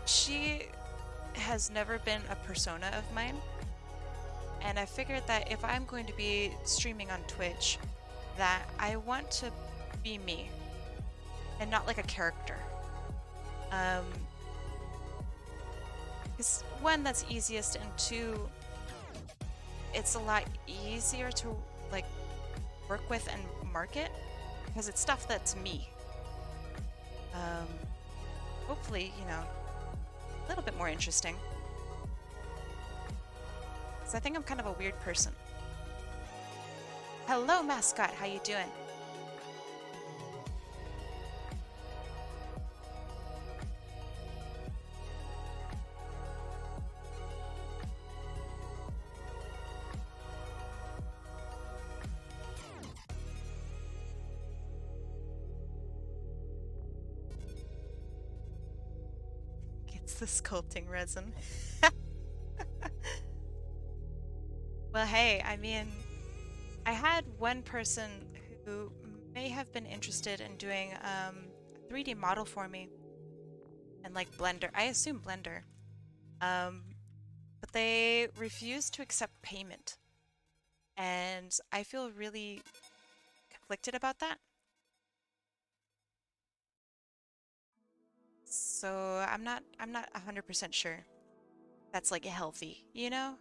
She has never been a persona of mine. And I figured that if I'm going to be streaming on Twitch, that I want to be me and not like a character. Because one, that's easiest, and two, it's a lot easier to like work with and market because it's stuff that's me. Hopefully, you know, a little bit more interesting. Because I think I'm kind of a weird person. Hello, mascot. How you doing? Gets the sculpting resin. Well, hey, I mean, I had one person who may have been interested in doing a 3D model for me and like Blender. I assume Blender. But they refused to accept payment. And I feel really conflicted about that. So I'm not 100% sure that's like healthy, you know?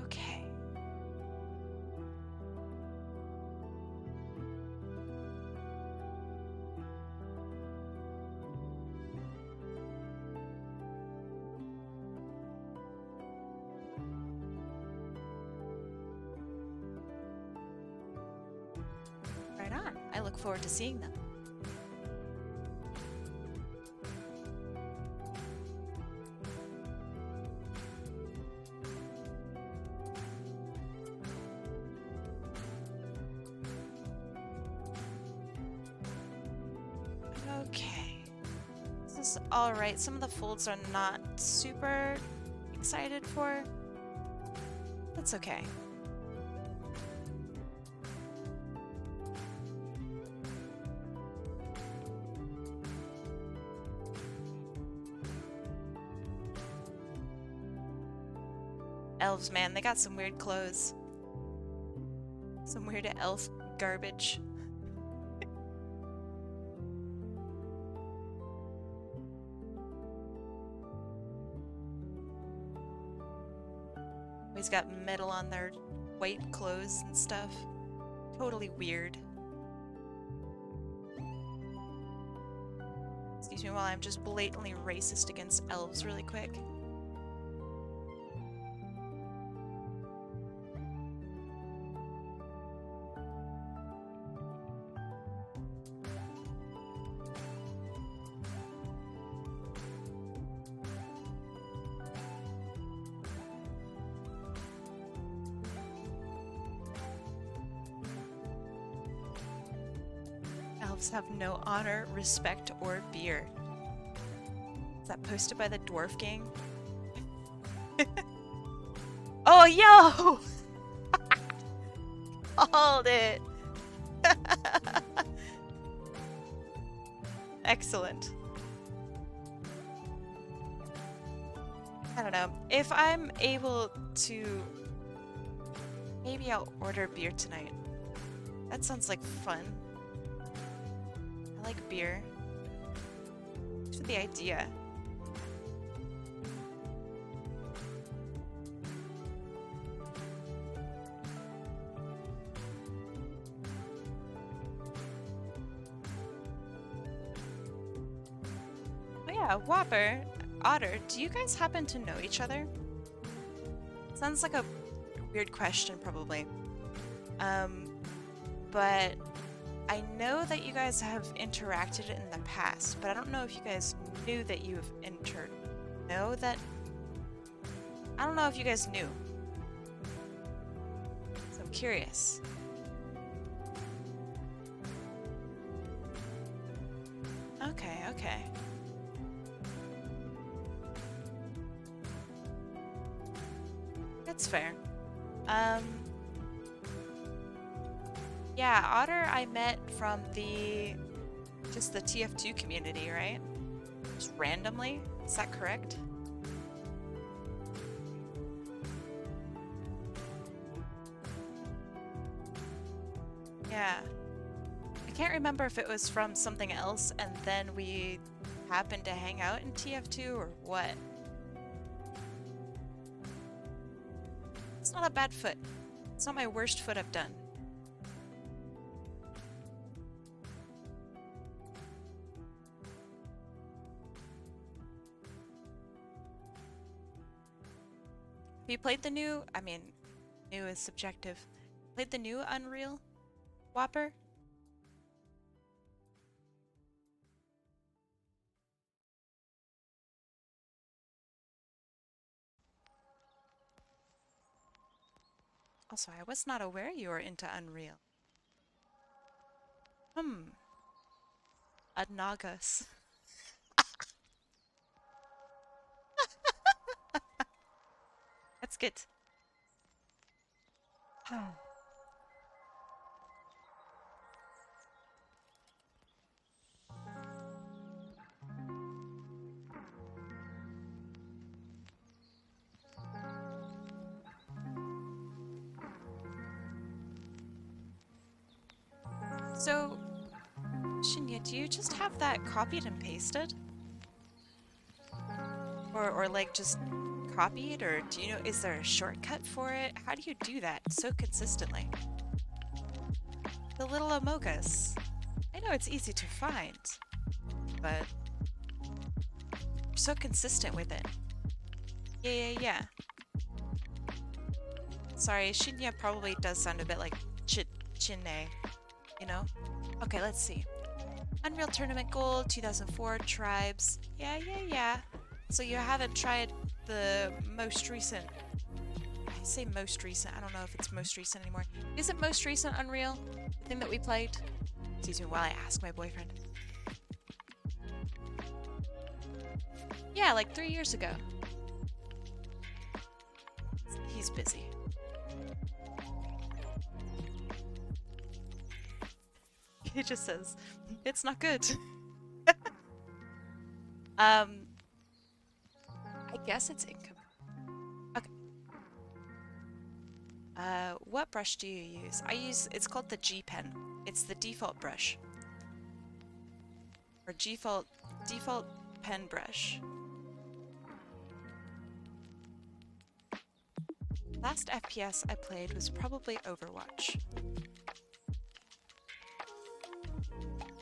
Okay. Right on. I look forward to seeing them. Okay. This is alright. Some of the folds are not super excited for. That's okay. Elves, man, they got some weird clothes. Some weird elf garbage. He's got metal on their white clothes and stuff. Totally weird. Excuse me while I'm just blatantly racist against elves really quick. Elves have no honor, respect, or beer. that posted by the Dwarf Gang? Oh, yo! Called it! Excellent. I don't know. If I'm able to... Maybe I'll order beer tonight. That sounds like fun. I like beer. Thanks for the idea. Oh yeah, Whopper, Otter, do you guys happen to know each other? Sounds like a weird question, probably. But I know that you guys have interacted in the past, but I don't know if you guys knew that you have I don't know if you guys knew. So I'm curious. Okay. That's fair. Yeah, Otter I met from just the TF2 community, right? Just randomly? Is that correct? Yeah. I can't remember if it was from something else and then we happened to hang out in TF2 or what. It's not a bad foot. It's not my worst foot I've done. Have you played the new, I mean, new is subjective. Played the new Unreal, Whopper? Also, I was not aware you were into Unreal. Adnagus. That's good. So, Shinya, do you just have that copied and pasted? Or like just copied? Or do you know, is there a shortcut for it? How do you do that so consistently? The little Amogus. I know it's easy to find, but you're so consistent with it. Yeah. Sorry, Shinya probably does sound a bit like Chinne, you know? Okay, let's see. Unreal Tournament Gold, 2004, Tribes. Yeah. So you haven't tried the most recent... I say most recent, I don't know if it's most recent anymore. Is it most recent Unreal? The thing that we played? Excuse me while I ask my boyfriend. Yeah, like 3 years ago. He's busy. He just says, it's not good. I guess it's incomplete. Okay. What brush do you use? It's called the G pen. It's the default brush. Or default pen brush. Last FPS I played was probably Overwatch.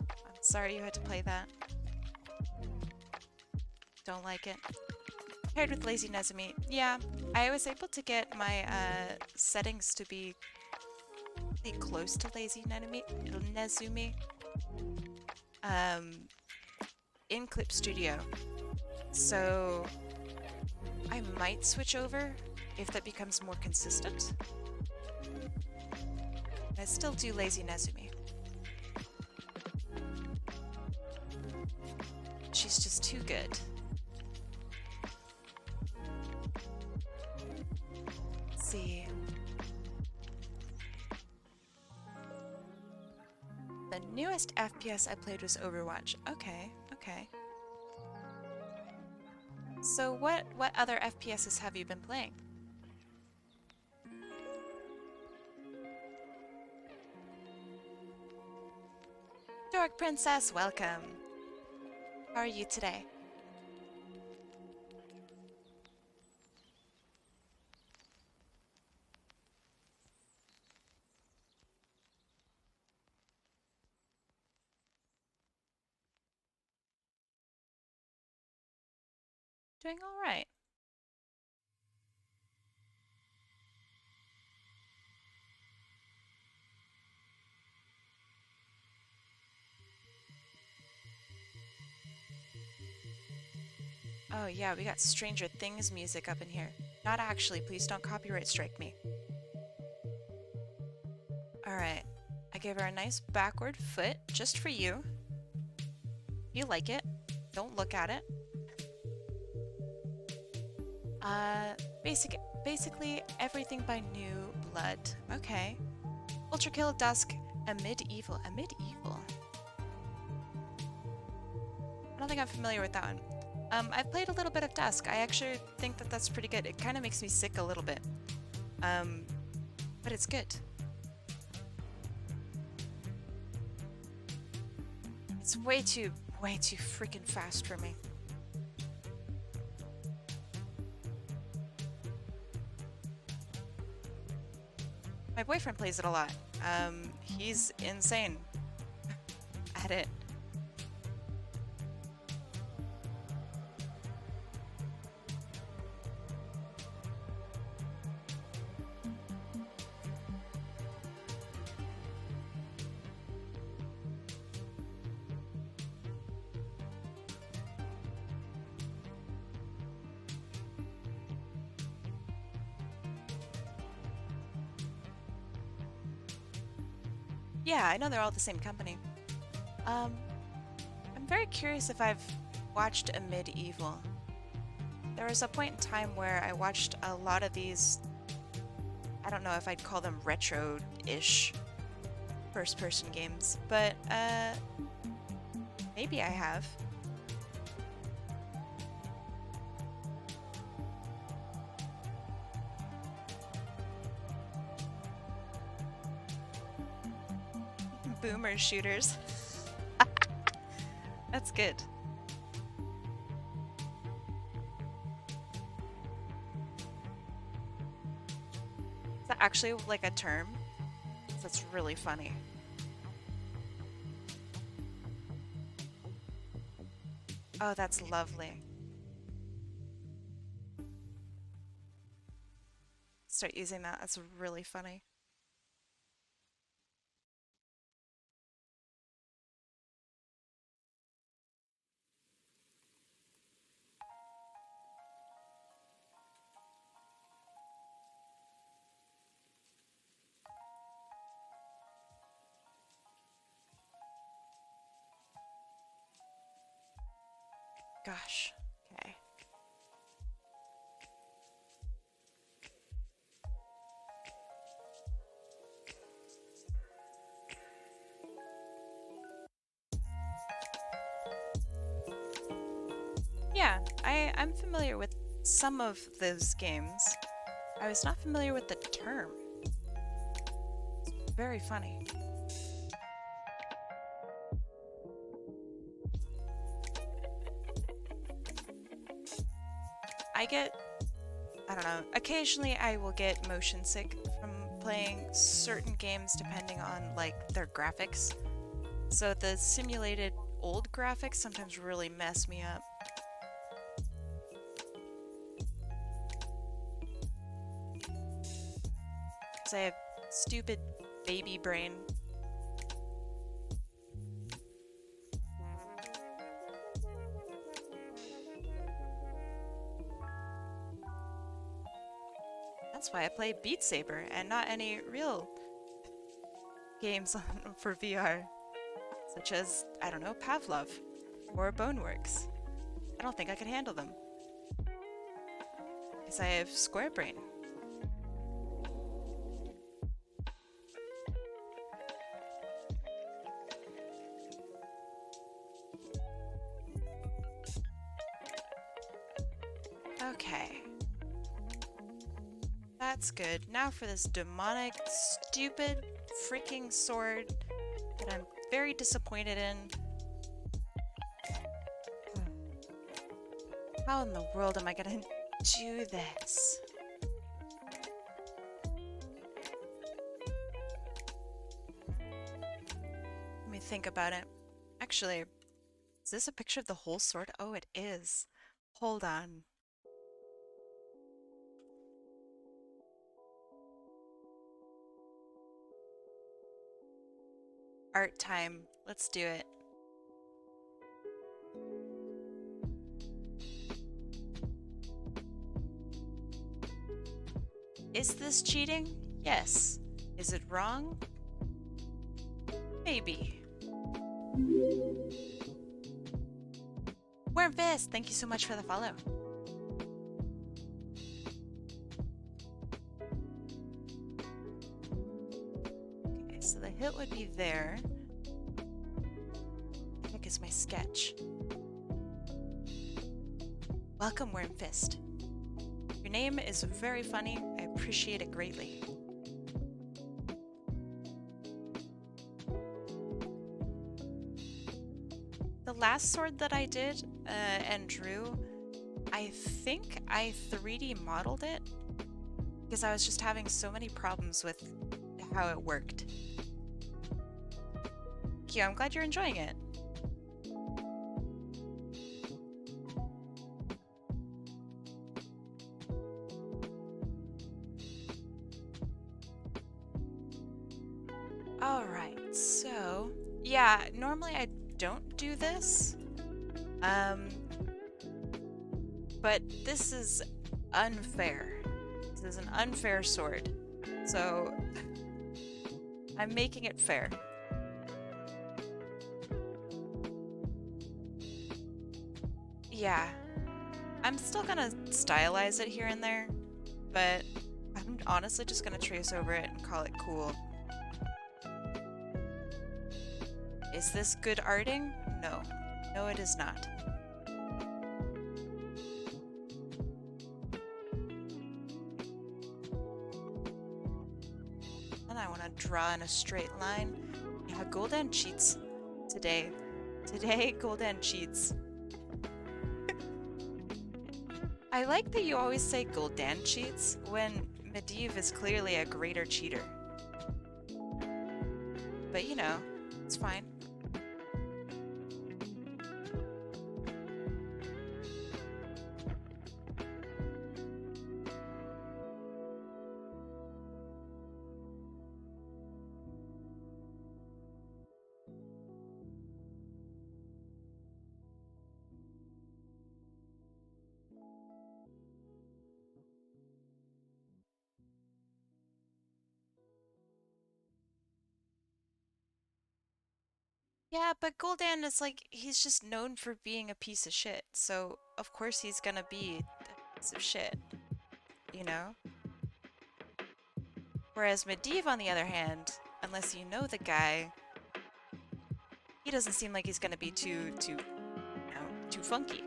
I'm sorry you had to play that. Don't like it. Paired with Lazy Nezumi. Yeah, I was able to get my settings to be really close to Lazy Nezumi in Clip Studio. So I might switch over if that becomes more consistent. I still do Lazy Nezumi. She's just too good. see. The newest FPS I played was Overwatch. Okay, okay. So what other FPSs have you been playing? Dork Princess, welcome. How are you today? Doing all right. Oh yeah, we got Stranger Things music up in here. Not actually, please don't copyright strike me. Alright, I gave her a nice backward foot just for you. You like it. Don't look at it. Basically everything by New Blood. Okay. Ultra Kill Dusk, a medieval. A medieval? I don't think I'm familiar with that one. I've played a little bit of Dusk. I actually think that that's pretty good. It kind of makes me sick a little bit. But it's good. It's way too freaking fast for me. My boyfriend plays it a lot. He's insane at it. Yeah, I know they're all the same company. I'm very curious if I've watched a medieval. There was a point in time where I watched a lot of these, I don't know if I'd call them retro-ish first-person games, but maybe I have. Boomer shooters. That's good. Is that actually like a term? That's really funny. Oh, that's lovely. Start using that. That's really funny. Gosh. Okay. Yeah, I'm familiar with some of those games. I was not familiar with the term. It's very funny. I don't know, occasionally I will get motion sick from playing certain games depending on, like, their graphics. So the simulated old graphics sometimes really mess me up. Because I have stupid baby brain. That's why I play Beat Saber and not any real games for VR. Such as, I don't know, Pavlov or Boneworks. I don't think I could handle them. Because I have square brain. Okay. That's good. Now for this demonic, stupid, freaking sword that I'm very disappointed in. How in the world am I gonna do this? Let me think about it. Actually, is this a picture of the whole sword? Oh, it is. Hold on. Art time. Let's do it. Is this cheating? Yes. Is it wrong? Maybe. Wormfist, thank you so much for the follow. Okay, so the hit would be there. I think it's my sketch. Welcome, Wormfist. Your name is very funny. I appreciate it greatly. The last sword that I did and drew, I think I 3D modeled it because I was just having so many problems with how it worked. Thank you, I'm glad you're enjoying it. Alright, so yeah, normally I don't do this. But this is unfair. This is an unfair sword. So I'm making it fair. Yeah. I'm still gonna stylize it here and there, but I'm honestly just gonna trace over it and call it cool. Is this good arting? No. No, it is not. And I want to draw in a straight line. Yeah, Gul'dan cheats today. Today, Gul'dan cheats. I like that you always say Gul'dan cheats when Medivh is clearly a greater cheater. But you know, it's fine. Yeah, but Gul'dan is like, he's just known for being a piece of shit, so of course he's gonna be a piece of shit, you know? Whereas Medivh, on the other hand, unless you know the guy, he doesn't seem like he's gonna be too funky.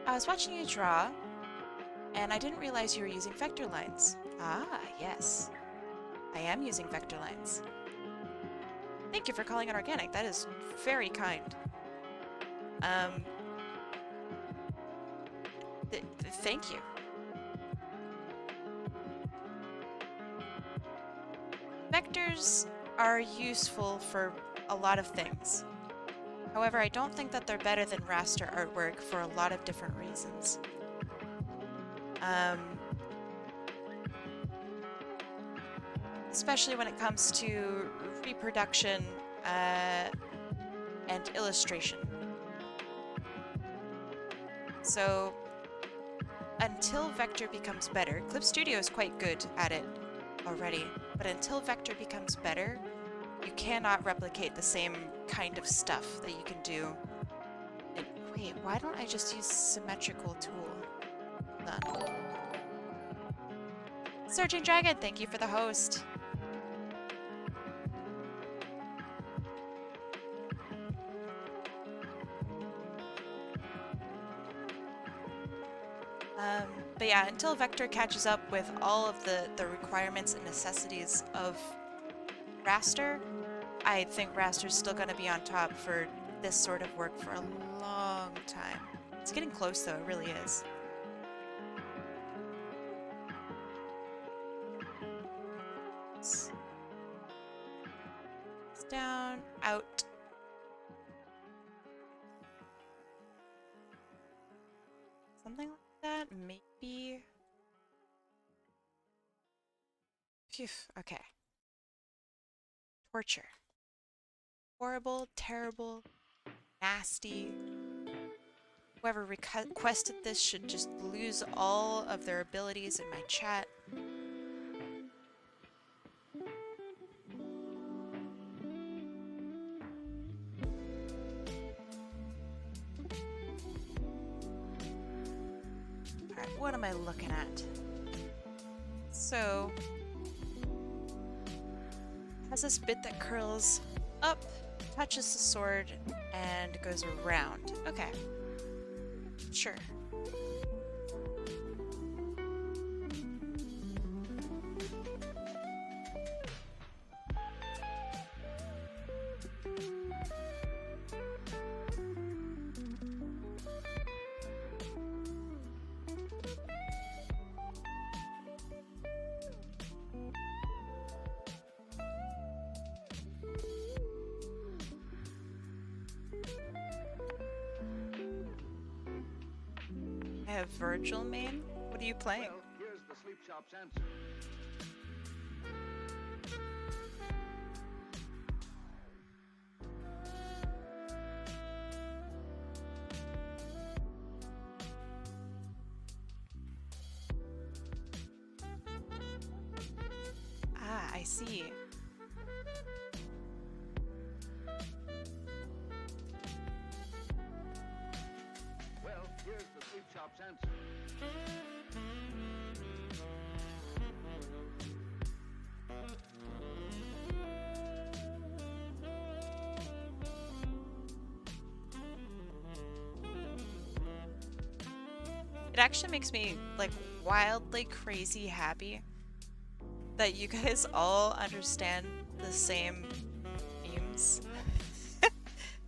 I was watching you draw, and I didn't realize you were using vector lines. Ah, yes. I am using vector lines. Thank you for calling it organic. That is very kind. Thank you. Vectors are useful for a lot of things. However, I don't think that they're better than raster artwork for a lot of different reasons. Especially when it comes to reproduction and illustration. So until Vector becomes better, Clip Studio is quite good at it already, but until Vector becomes better, you cannot replicate the same kind of stuff that you can do. And wait, why don't I just use symmetrical tool? Hold on. Surging Dragon, thank you for the host. But yeah, until Vector catches up with all of the requirements and necessities of Raster, I think Raster's still going to be on top for this sort of work for a long time. It's getting close though, it really is. It's down, out. Something like that, maybe. Phew, okay. Torture. Horrible, terrible, nasty. Whoever requested this should just lose all of their abilities in my chat. Alright, what am I looking at? So, has this bit that curls up, touches the sword, and goes around. Okay. Sure. I have Virgil main. What are you playing? Well, here's the sleep shop's answer. Ah, I see. Well, here's the sleep shop's answer. It actually makes me like wildly crazy happy that you guys all understand the same themes.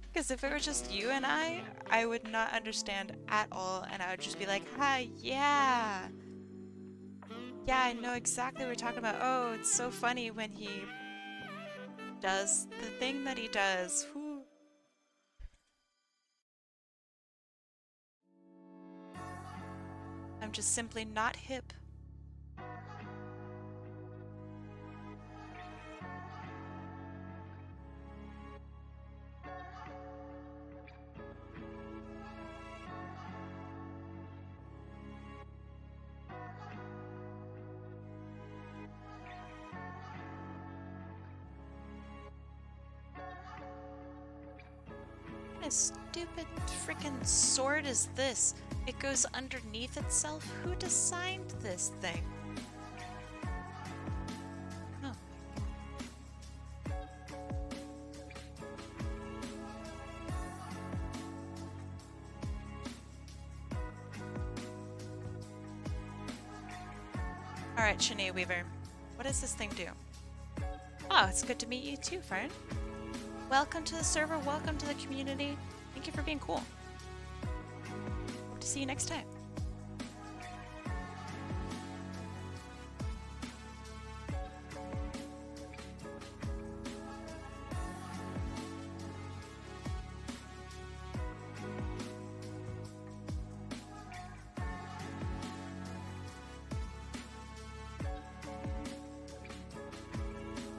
Because if it were just you and I would not understand at all, and I would just be like, hi, yeah. Yeah, I know exactly what we're talking about. Oh, it's so funny when he does the thing that he does. Whew. I'm just simply not hip. What kind of stupid freaking sword is this? It goes underneath itself? Who designed this thing? Oh. Alright, Shanae Weaver. What does this thing do? Oh, it's good to meet you too, friend. Welcome to the server, welcome to the community. Thank you for being cool. Hope to see you next time.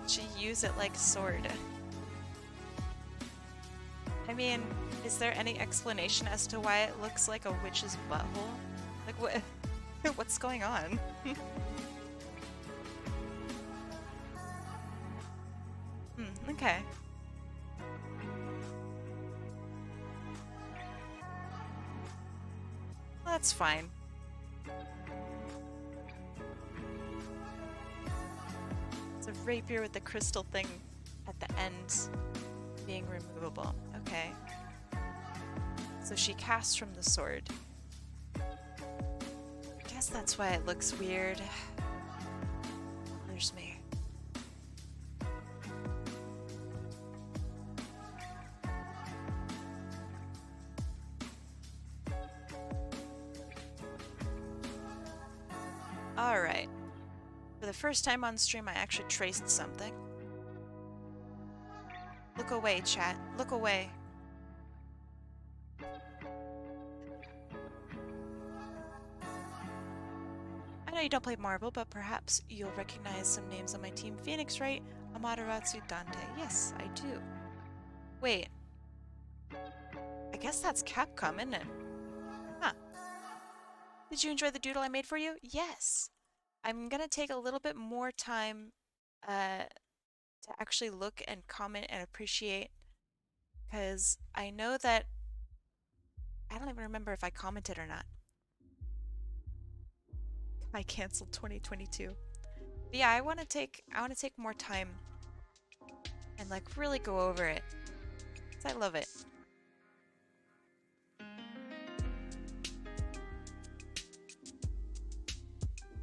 Should use it like sword. I mean, is there any explanation as to why it looks like a witch's butthole? Like what? What's going on? Okay. Well, that's fine. It's a rapier with the crystal thing at the end being removable. Okay. So she casts from the sword. that's why it looks weird. There's me. Alright. For the first time on stream, I actually traced something. Look away, chat. Look away. I know you don't play Marvel, but perhaps you'll recognize some names on my team. Phoenix Wright, Amaterasu, Dante. Yes, I do. Wait. I guess that's Capcom, isn't it? Huh. Did you enjoy the doodle I made for you? Yes. I'm gonna take a little bit more time to actually look and comment and appreciate, because I know that I don't even remember if I commented or not. I canceled 2022. But yeah, I want to take more time and like really go over it, 'cause I love it.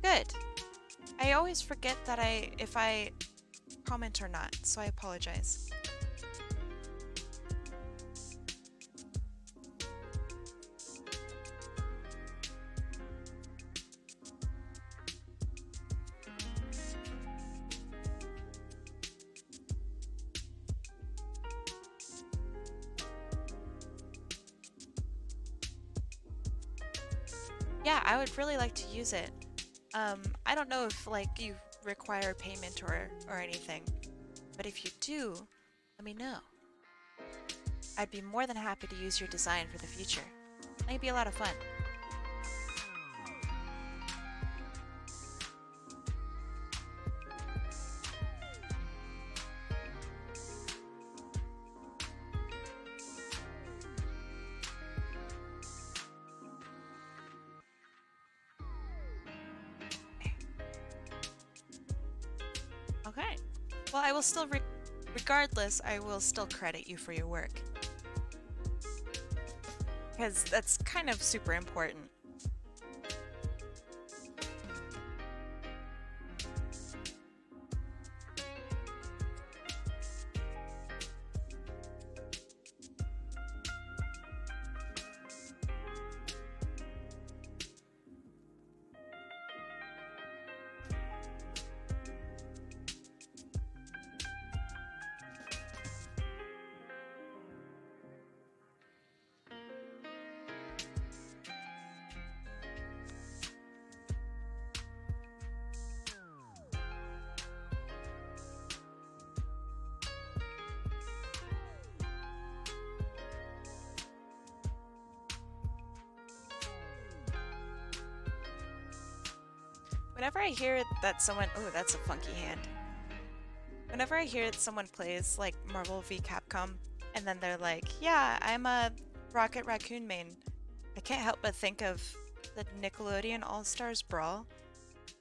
Good. I always forget that if I comment or not, so I apologize. Yeah, I would really like to use it. I don't know if like you require payment or anything, but if you do, let me know. I'd be more than happy to use your design for the future. I think it'd be a lot of fun. Okay. Well, I will still, regardless, I will still credit you for your work. Because that's kind of super important. Whenever I hear that someone, oh, that's a funky hand. Whenever I hear that someone plays like Marvel v Capcom, and then they're like, yeah, I'm a Rocket Raccoon main, I can't help but think of the Nickelodeon All-Stars Brawl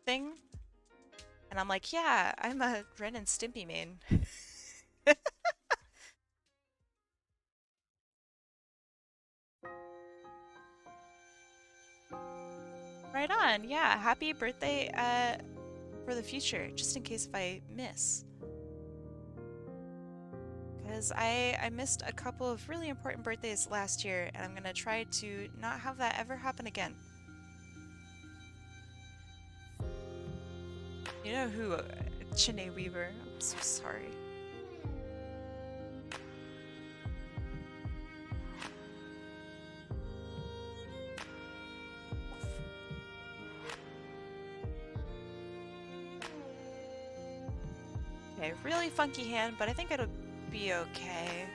thing. And I'm like, yeah, I'm a Ren and Stimpy main. Right on, yeah, happy birthday for the future, just in case if I miss. Because I missed a couple of really important birthdays last year, and I'm gonna try to not have that ever happen again. You know who, Chine Weaver, I'm so sorry. Okay, really funky hand, but I think it'll be okay.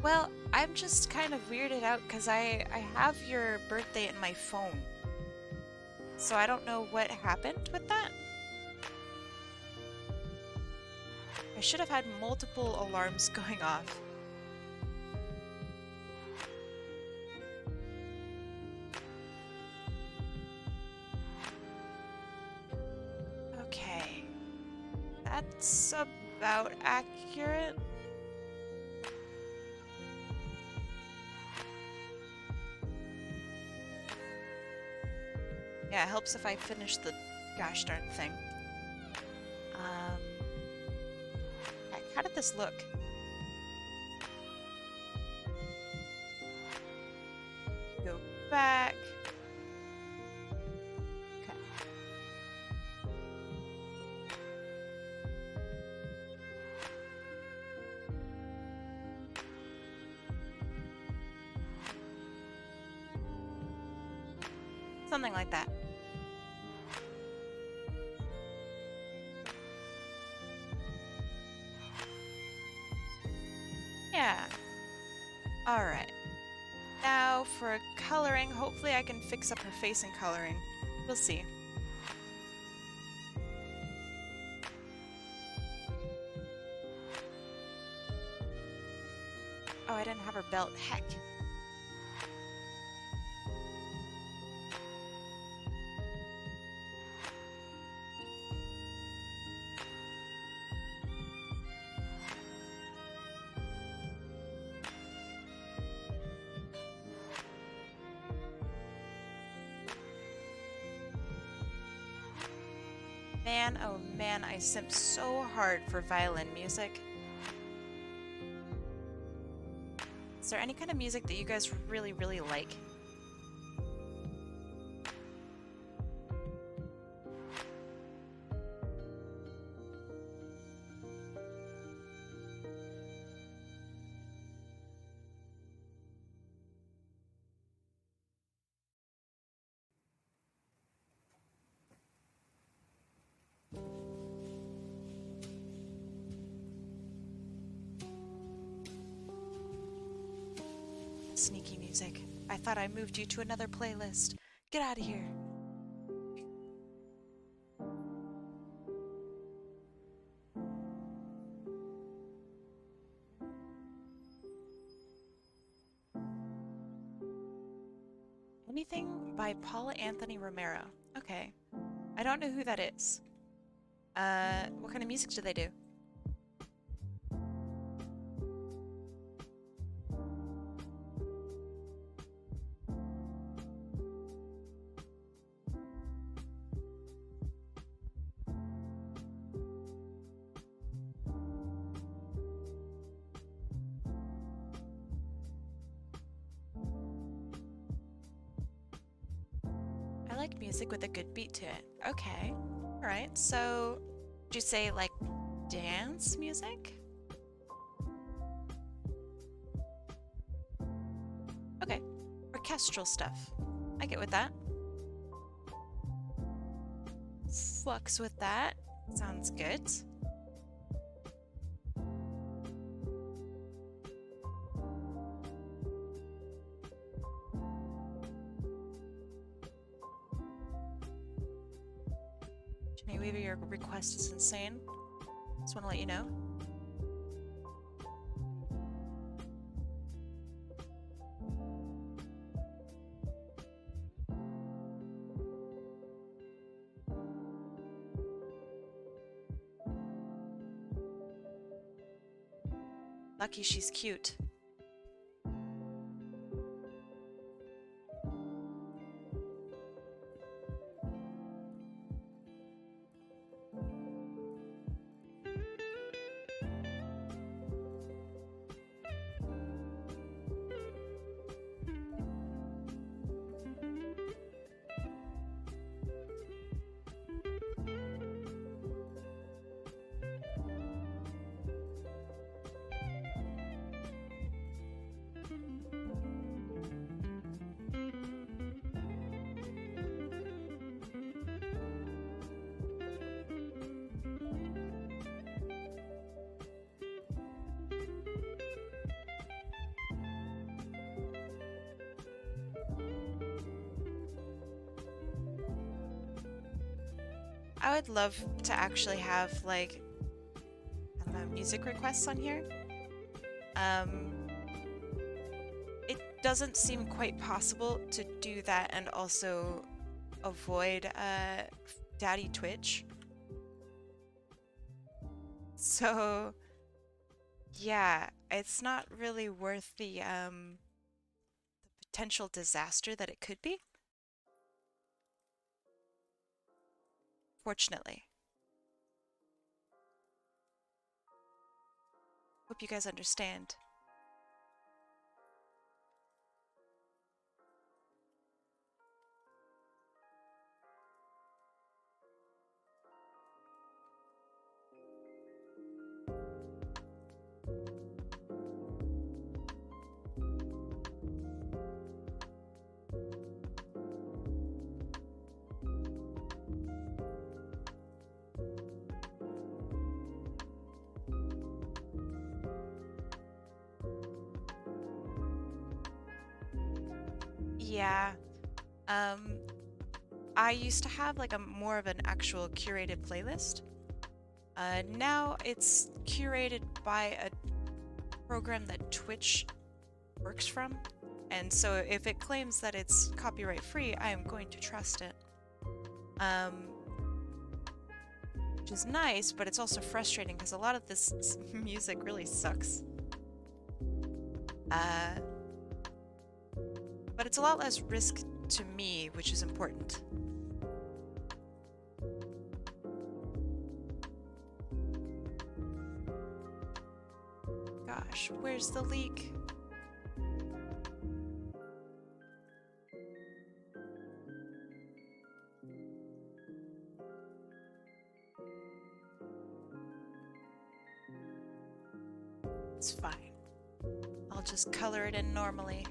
Well, I'm just kind of weirded out because I have your birthday in my phone. So I don't know what happened with that. I should have had multiple alarms going off. Okay. That's about accurate. Yeah, it helps if I finish the gosh darn thing. Heck, how did this look? Go back. Okay. Something like that. Yeah. Alright. Now for coloring, hopefully I can fix up her face in coloring. We'll see. Oh, I didn't have her belt. Heck. Man, oh man, I simp so hard for violin music. Is there any kind of music that you guys really, really like? Sneaky music. I thought I moved you to another playlist. Get out of here. Anything by Paula Anthony Romero. Okay. I don't know who that is. What kind of music do they do? I like music with a good beat to it. Okay. Alright, so would you say like dance music? Okay. Orchestral stuff. I get with that. Flux with that. Sounds good. Jenny Weaver, your request is insane. Just want to let you know. Lucky she's cute. I would love to actually have, like, I don't know, music requests on here. It doesn't seem quite possible to do that and also avoid Daddy Twitch. So, yeah, it's not really worth the potential disaster that it could be. unfortunately. Hope you guys understand. Yeah. Um, I used to have like a more of an actual curated playlist. Now it's curated by a program that Twitch works from. And so if it claims that it's copyright free, I am going to trust it. Which is nice, but it's also frustrating because a lot of this music really sucks. But it's a lot less risk to me, which is important. Gosh, where's the leak? It's fine. I'll just color it in normally.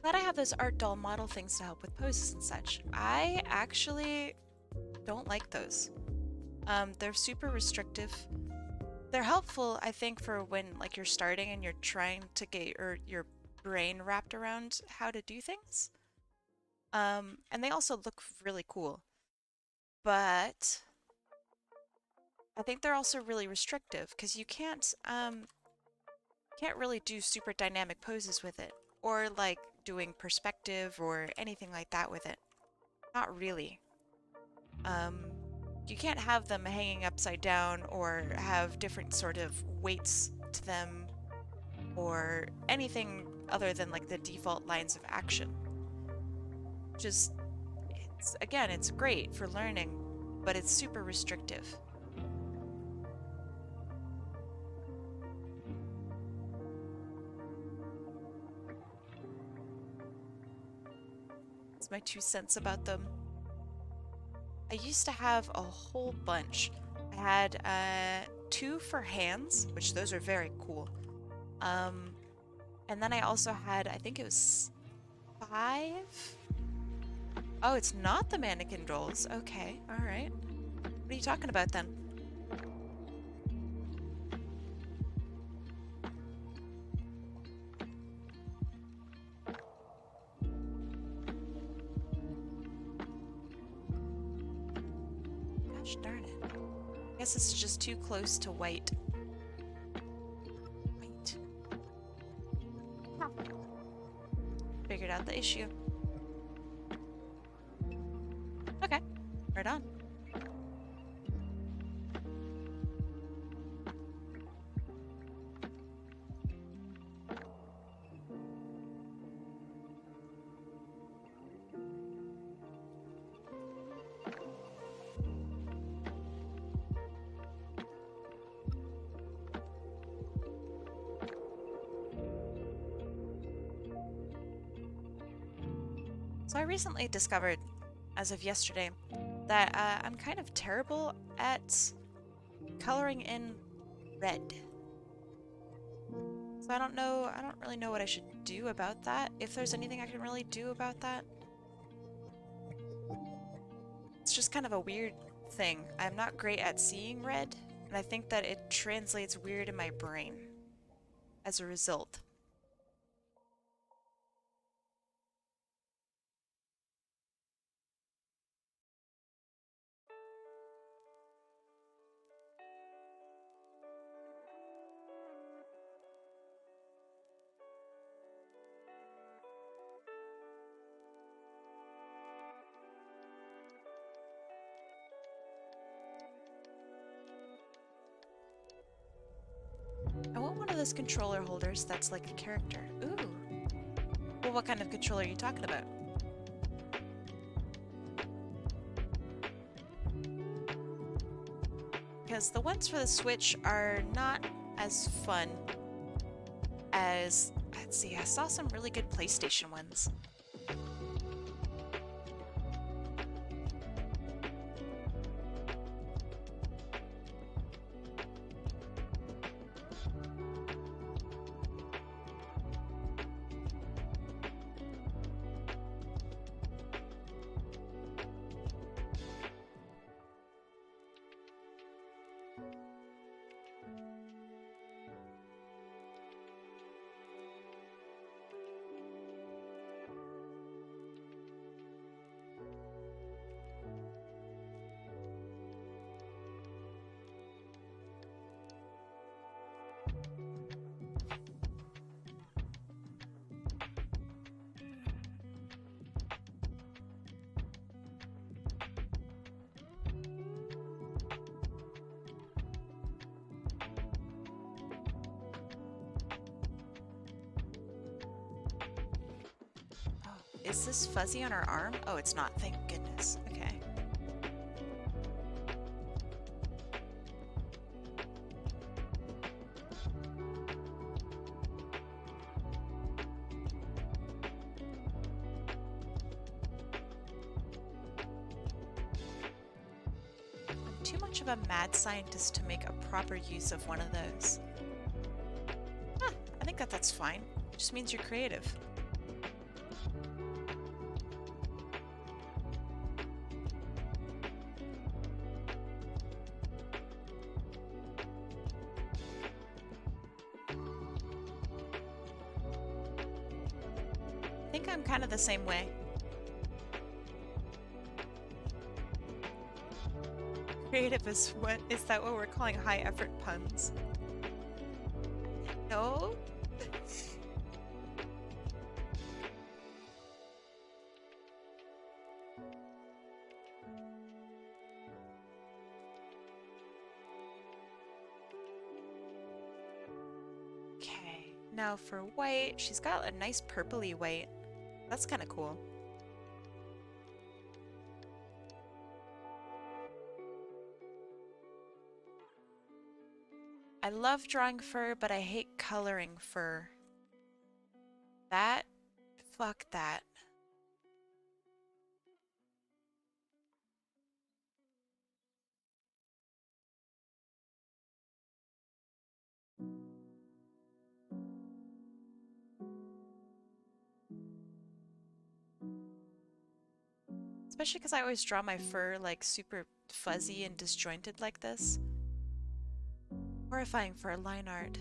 Glad I have those art doll model things to help with poses and such. I actually don't like those. They're super restrictive. They're helpful, I think, for when like you're starting and you're trying to get your brain wrapped around how to do things. And they also look really cool. But I think they're also really restrictive because you can't really do super dynamic poses with it, or like doing perspective or anything like that with it. Not really. You can't have them hanging upside down or have different sort of weights to them or anything other than like the default lines of action. Just, again, it's great for learning, but it's super restrictive. That's my 2 cents about them. I used to have a whole bunch. I had 2 for hands, which those are very cool. And then I also had, I think it was 5. Oh, it's not the mannequin dolls. Okay, all right. What are you talking about then? Gosh darn it. I guess this is just too close to white. White. Figured out the issue. Okay, right on. So I recently discovered, as of yesterday, that I'm kind of terrible at coloring in red. So I don't really know what I should do about that. If there's anything I can really do about that. It's just kind of a weird thing. I'm not great at seeing red, and I think that it translates weird in my brain as a result. I want one of wireless controller holders that's like a character. Ooh. Well, what kind of controller are you talking about? Because the ones for the Switch are not as fun as, let's see, I saw some really good PlayStation ones. Is this fuzzy on our arm? Oh, it's not. Thank goodness. Okay. I'm too much of a mad scientist to make a proper use of one of those. Huh, I think that's fine. It just means you're creative. I think I'm kind of the same way. Creative is what? Is that what we're calling high effort puns? No? Okay, now for white, she's got a nice purpley white. That's kind of cool. I love drawing fur, but I hate coloring fur. That? Fuck that. Especially because I always draw my fur like super fuzzy and disjointed like this. Horrifying for a line art.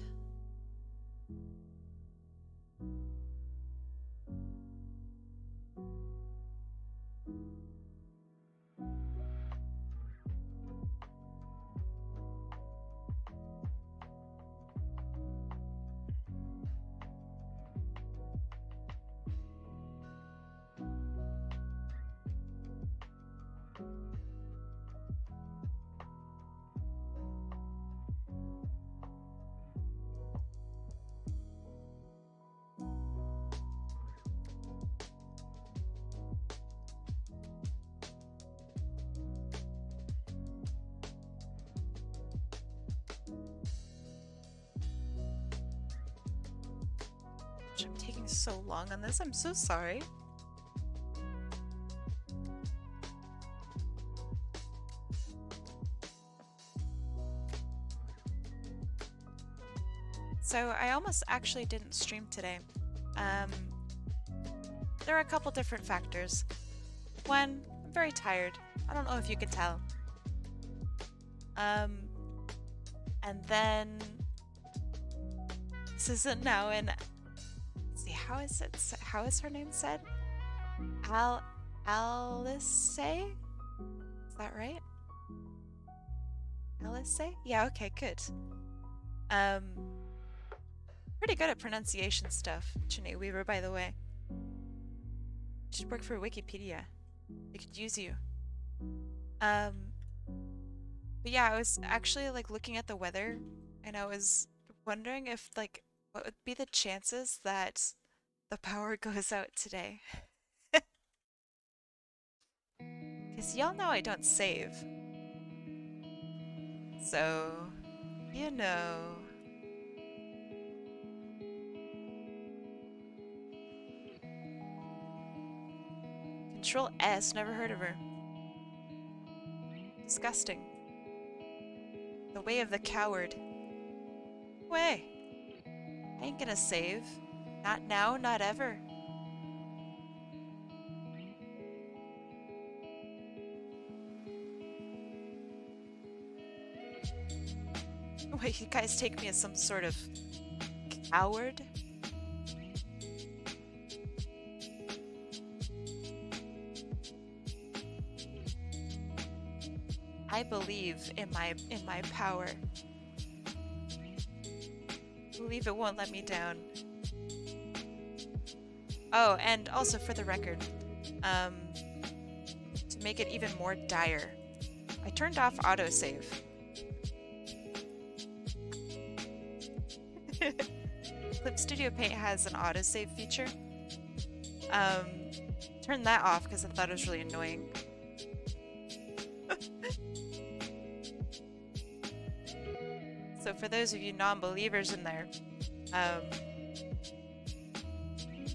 I'm taking so long on this. I'm so sorry. So I almost actually didn't stream today. There are a couple different factors. One, I'm very tired. I don't know if you can tell. And then this isn't now in. Let's see, how is it? How is her name said? Alice? Is that right? Alice? Yeah. Okay. Good. Pretty good at pronunciation stuff. Janae Weaver, by the way. You should work for Wikipedia. They could use you. But yeah, I was actually like looking at the weather, and I was wondering if, like, what would be the chances that the power goes out today? Because y'all know I don't save. So, you know. Control S, never heard of her. Disgusting. The way of the coward. Way. I ain't gonna save. Not now, not ever. Wait, you guys take me as some sort of coward? I believe in my power. I believe it won't let me down. Oh, and also for the record, to make it even more dire, I turned off autosave. Clip Studio Paint has an autosave feature. Turned that off because I thought it was really annoying. So for those of you non-believers in there,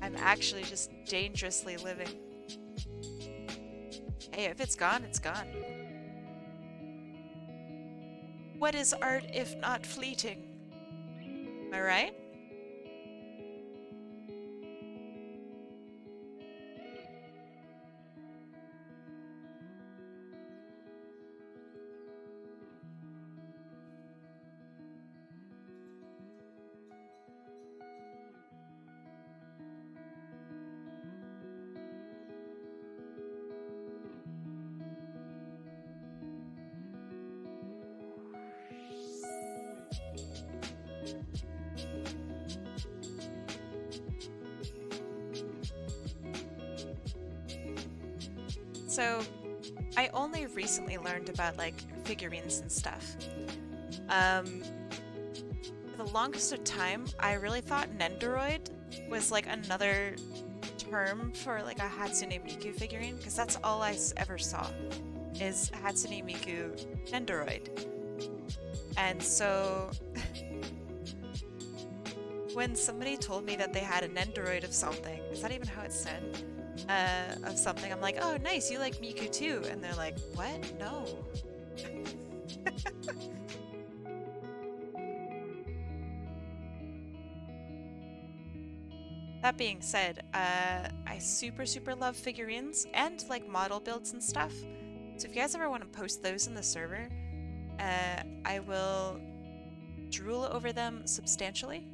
I'm actually just dangerously living. Hey, if it's gone, it's gone. What is art if not fleeting? Am I right? So, I only recently learned about, like, figurines and stuff. For the longest of time, I really thought Nendoroid was, like, another term for, like, a Hatsune Miku figurine, because that's all I ever saw, is Hatsune Miku Nendoroid. And so, when somebody told me that they had a Nendoroid of something, is that even how it's said? Of something, I'm like, oh, nice, you like Miku too. And they're like, what? No. That being said, I super love figurines and like model builds and stuff. So if you guys ever want to post those in the server, I will drool over them substantially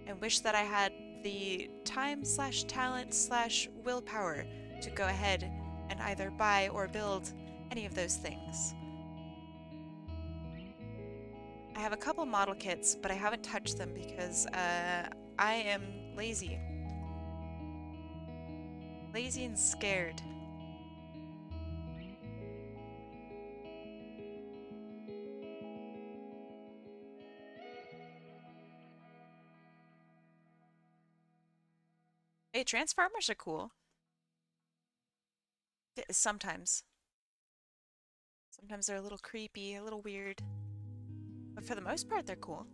and wish that I had the time/talent/willpower to go ahead and either buy or build any of those things. I have a couple model kits, but I haven't touched them because I am lazy. Lazy and scared. Hey, Transformers are cool. Sometimes. Sometimes they're a little creepy, a little weird. But for the most part, they're cool.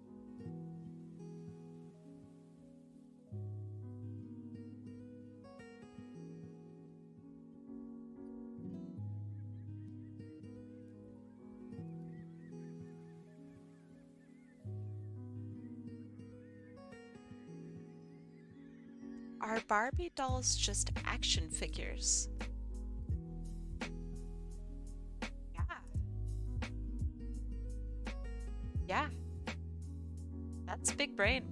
Are Barbie dolls just action figures? Yeah. Yeah. That's big brain.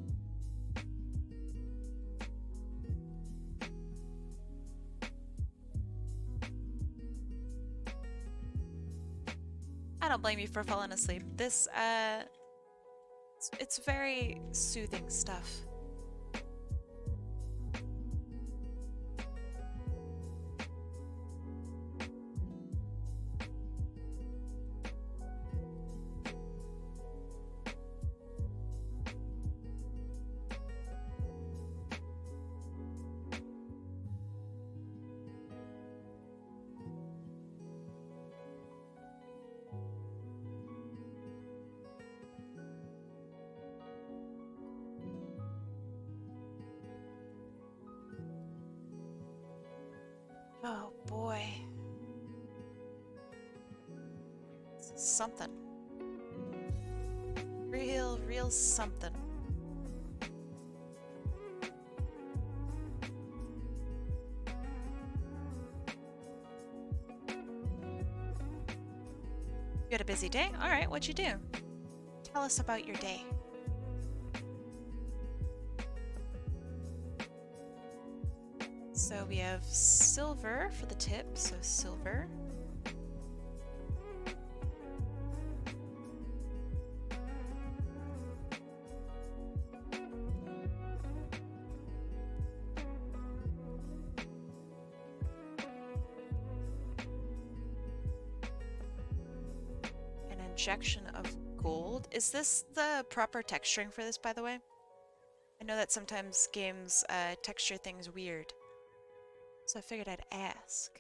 I don't blame you for falling asleep. This, it's very soothing stuff. Oh boy. This is something. Real something. You had a busy day? Alright, what'd you do? Tell us about your day. So we have silver for the tip, so silver. An injection of gold. Is this the proper texturing for this, by the way? I know that sometimes games texture things weird, so I figured I'd ask.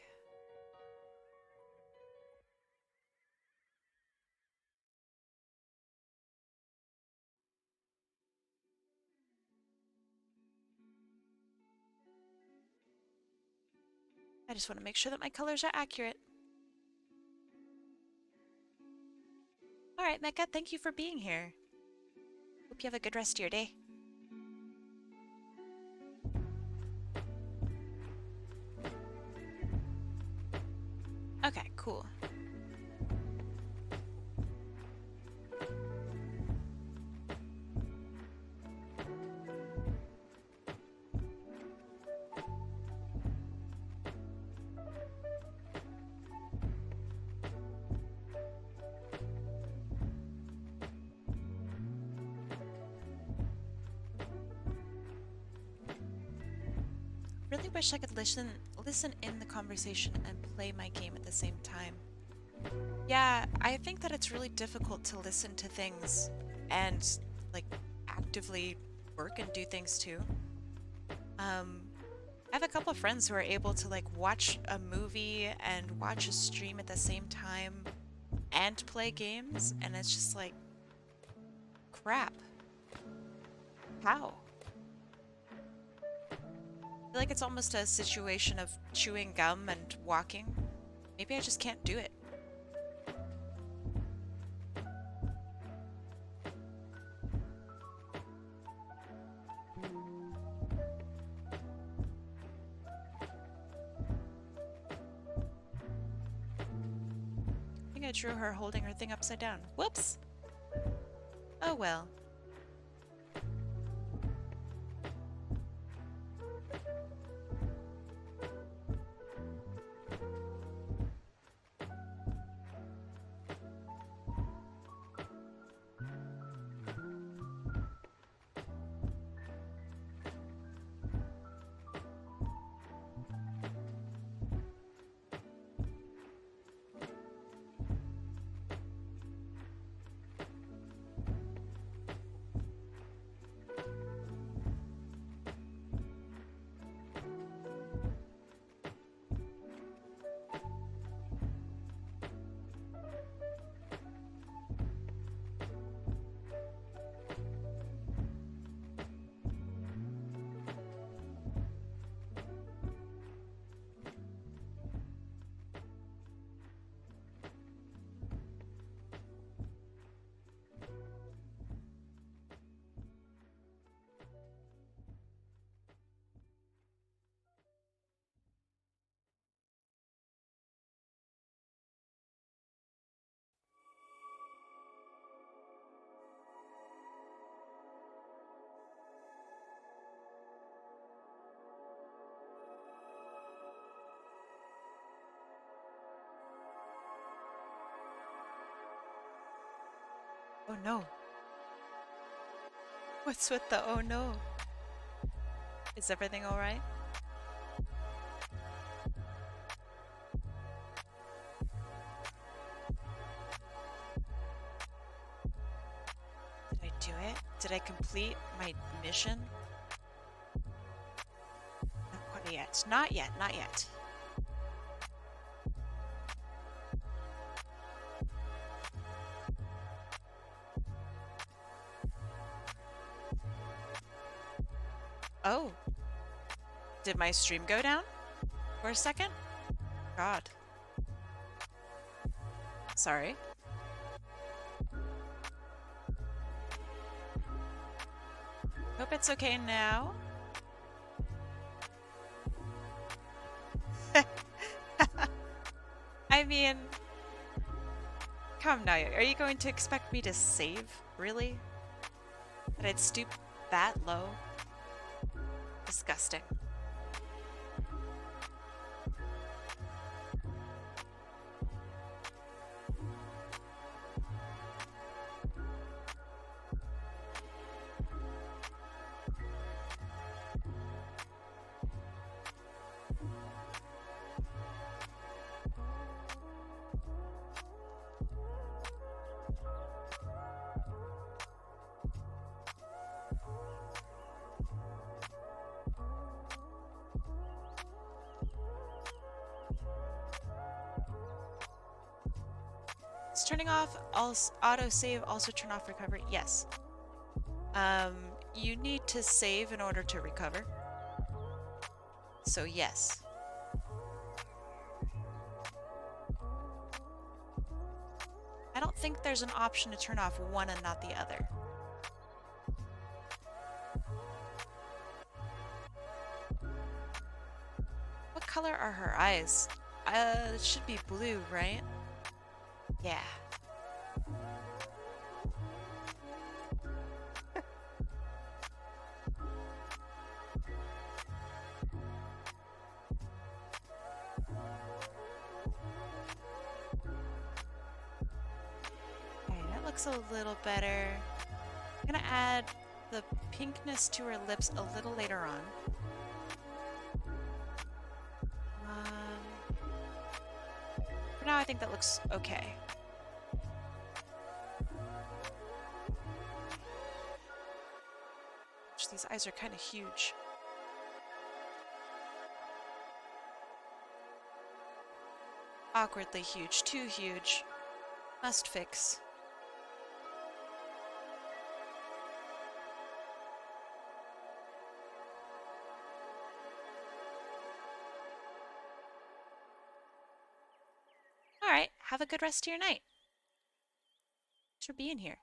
I just want to make sure that my colors are accurate. Alright, Mecca, thank you for being here. Hope you have a good rest of your day. Okay, cool. Really wish I could listen in the conversation and play my game at the same time. Yeah, I think that it's really difficult to listen to things and like actively work and do things too. I have a couple of friends who are able to like watch a movie and watch a stream at the same time and play games, and it's just like, crap. How? I feel like it's almost a situation of chewing gum and walking. Maybe I just can't do it. I think I drew her holding her thing upside down. Whoops! Oh well. Oh no. What's with the oh no? Is everything alright? Did I do it? Did I complete my mission? Not quite yet. Not yet, not yet. Oh. Did my stream go down for a second? God. Sorry. Hope it's okay now. I mean, come now. Are you going to expect me to save? Really? That I'd stoop that low? Disgusting. Is turning off auto save also turn off recovery? Yes. You need to save in order to recover. So yes. I don't think there's an option to turn off one and not the other. What color are her eyes? It should be blue, right? Yeah. Okay, that looks a little better. I'm gonna add the pinkness to her lips a little later on. For now, I think that looks okay. These eyes are kind of huge. Awkwardly huge. Too huge. Must fix. Alright, have a good rest of your night. Thanks for being here.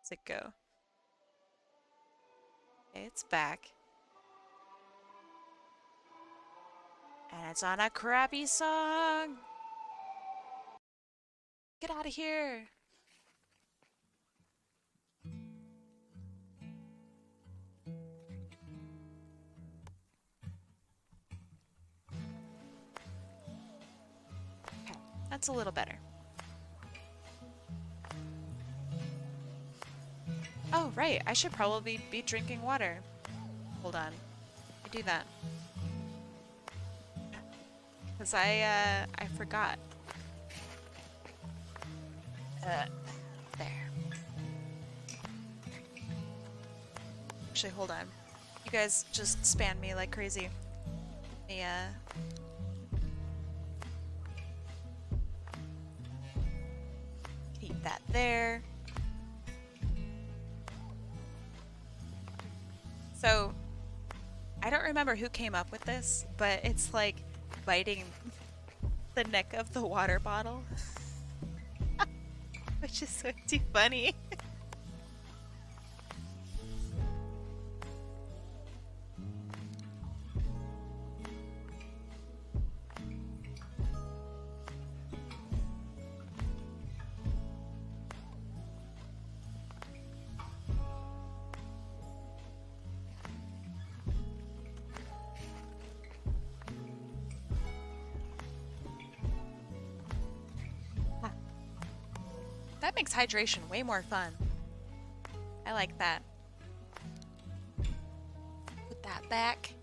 Does it go? Okay, it's back. And it's on a crappy song! Get out of here! Okay, that's a little better. Oh, right, I should probably be drinking water. Hold on. I do that. Because I forgot. There. Actually, hold on. You guys just spam me like crazy. Yeah. Keep that there. So, I don't remember who came up with this, but it's like biting the neck of the water bottle. Which is so too funny. That makes hydration way more fun. I like that. Put that back.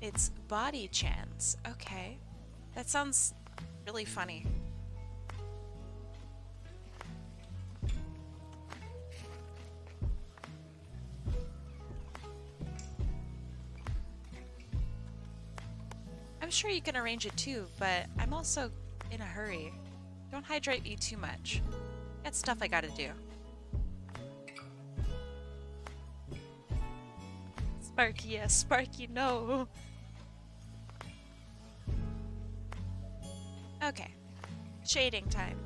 It's body chants. Okay. That sounds really funny. I'm sure you can arrange it too, but I'm also in a hurry. Don't hydrate me too much. Got stuff I gotta do. Sparky, yes. Sparky, no. Okay. Shading time.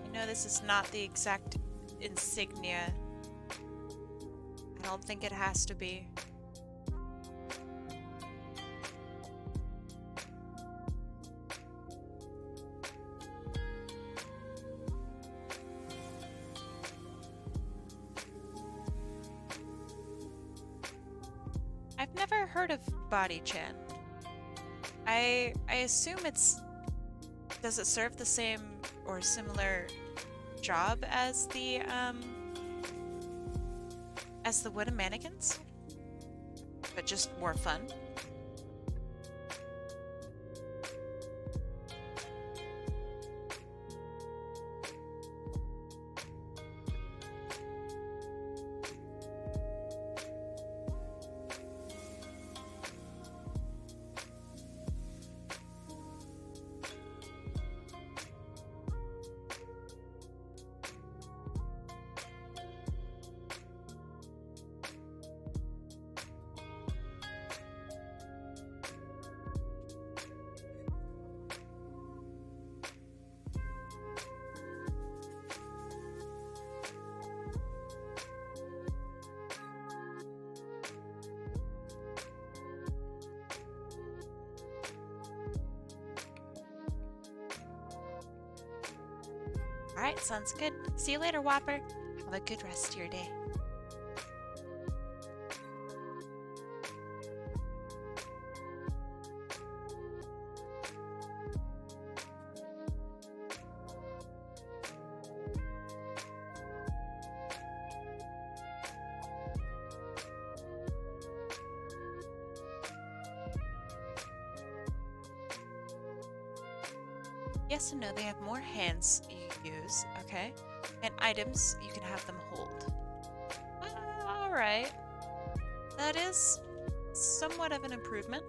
I know this is not the exact insignia. I don't think it has to be. I've never heard of body chan. I assume it's... Does it serve the same or similar job as the wooden mannequins? But just more fun? Alright, sounds good. See you later, Whopper. Have a good rest of your day. Yes and no, they have more hands you use, okay? And items, you can have them hold. Alright. That is somewhat of an improvement.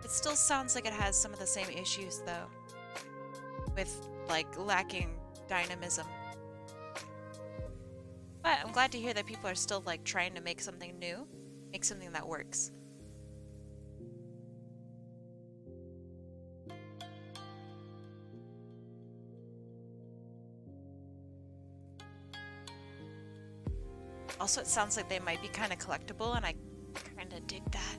It still sounds like it has some of the same issues, though. With, like, lacking dynamism. But I'm glad to hear that people are still, like, trying to make something new. Make something that works. Also, it sounds like they might be kind of collectible, and I kind of dig that.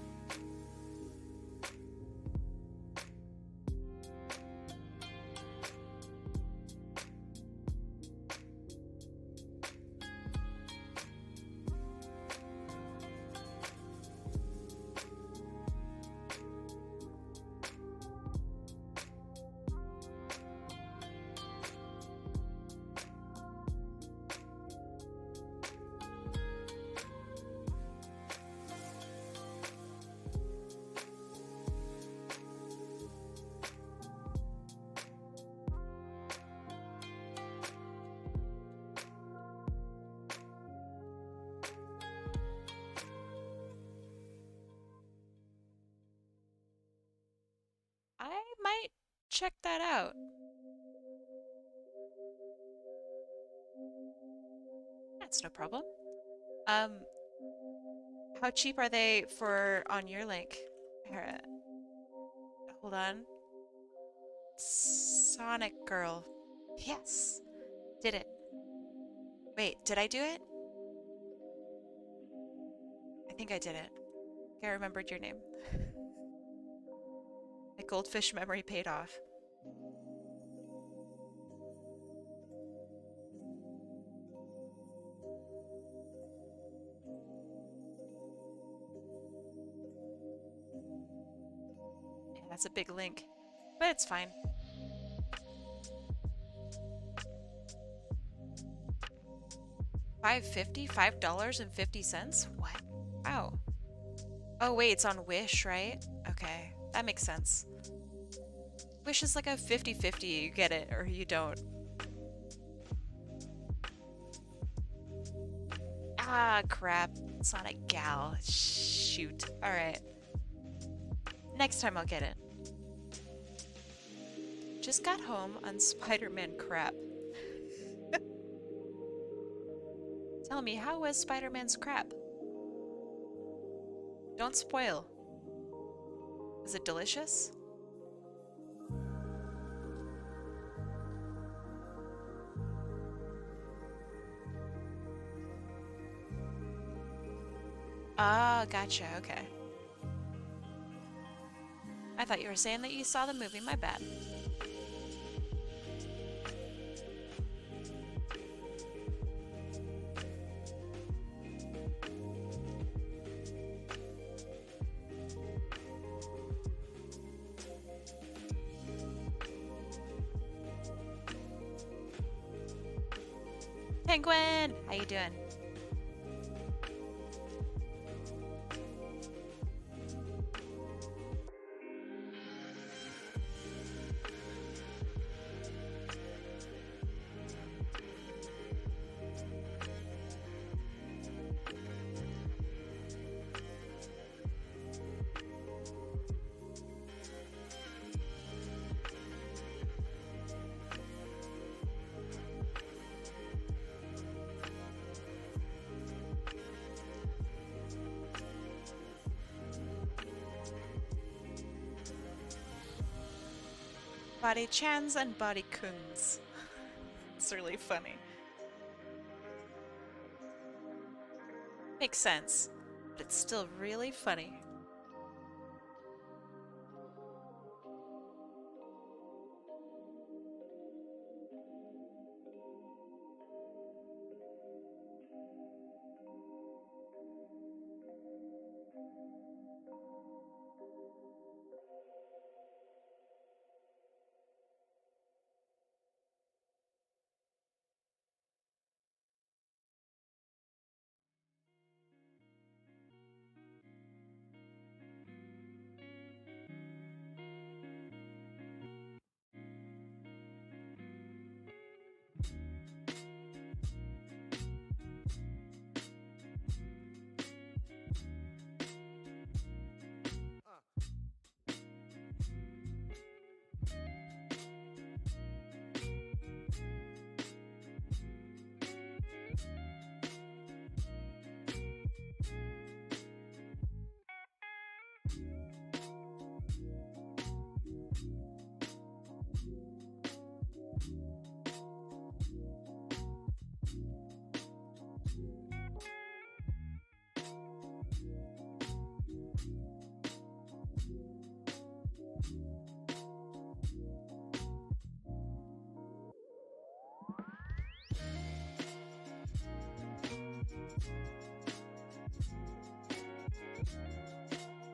check that out. That's no problem. Um, how cheap are they for on your link? Here, hold on. Sonic Girl. Yes, did it. Wait, did I do it? I think I did it. I remembered your name. My goldfish memory paid off. Yeah, that's a big link, but it's fine. $5.50? What? Wow. Oh wait, it's on Wish, right? Okay, that makes sense. Wish is like a 50-50, you get it or you don't. Ah, crap. It's not a gal. Shoot. Alright. Next time I'll get it. Just got home on Spider-Man crap. Tell me, how was Spider-Man's crap? Don't spoil. Is it delicious? Ah, gotcha, okay. I thought you were saying that you saw the movie, my bad. Penguin! How you doing? Body chans and body kuns. It's really funny. Makes sense, but it's still really funny.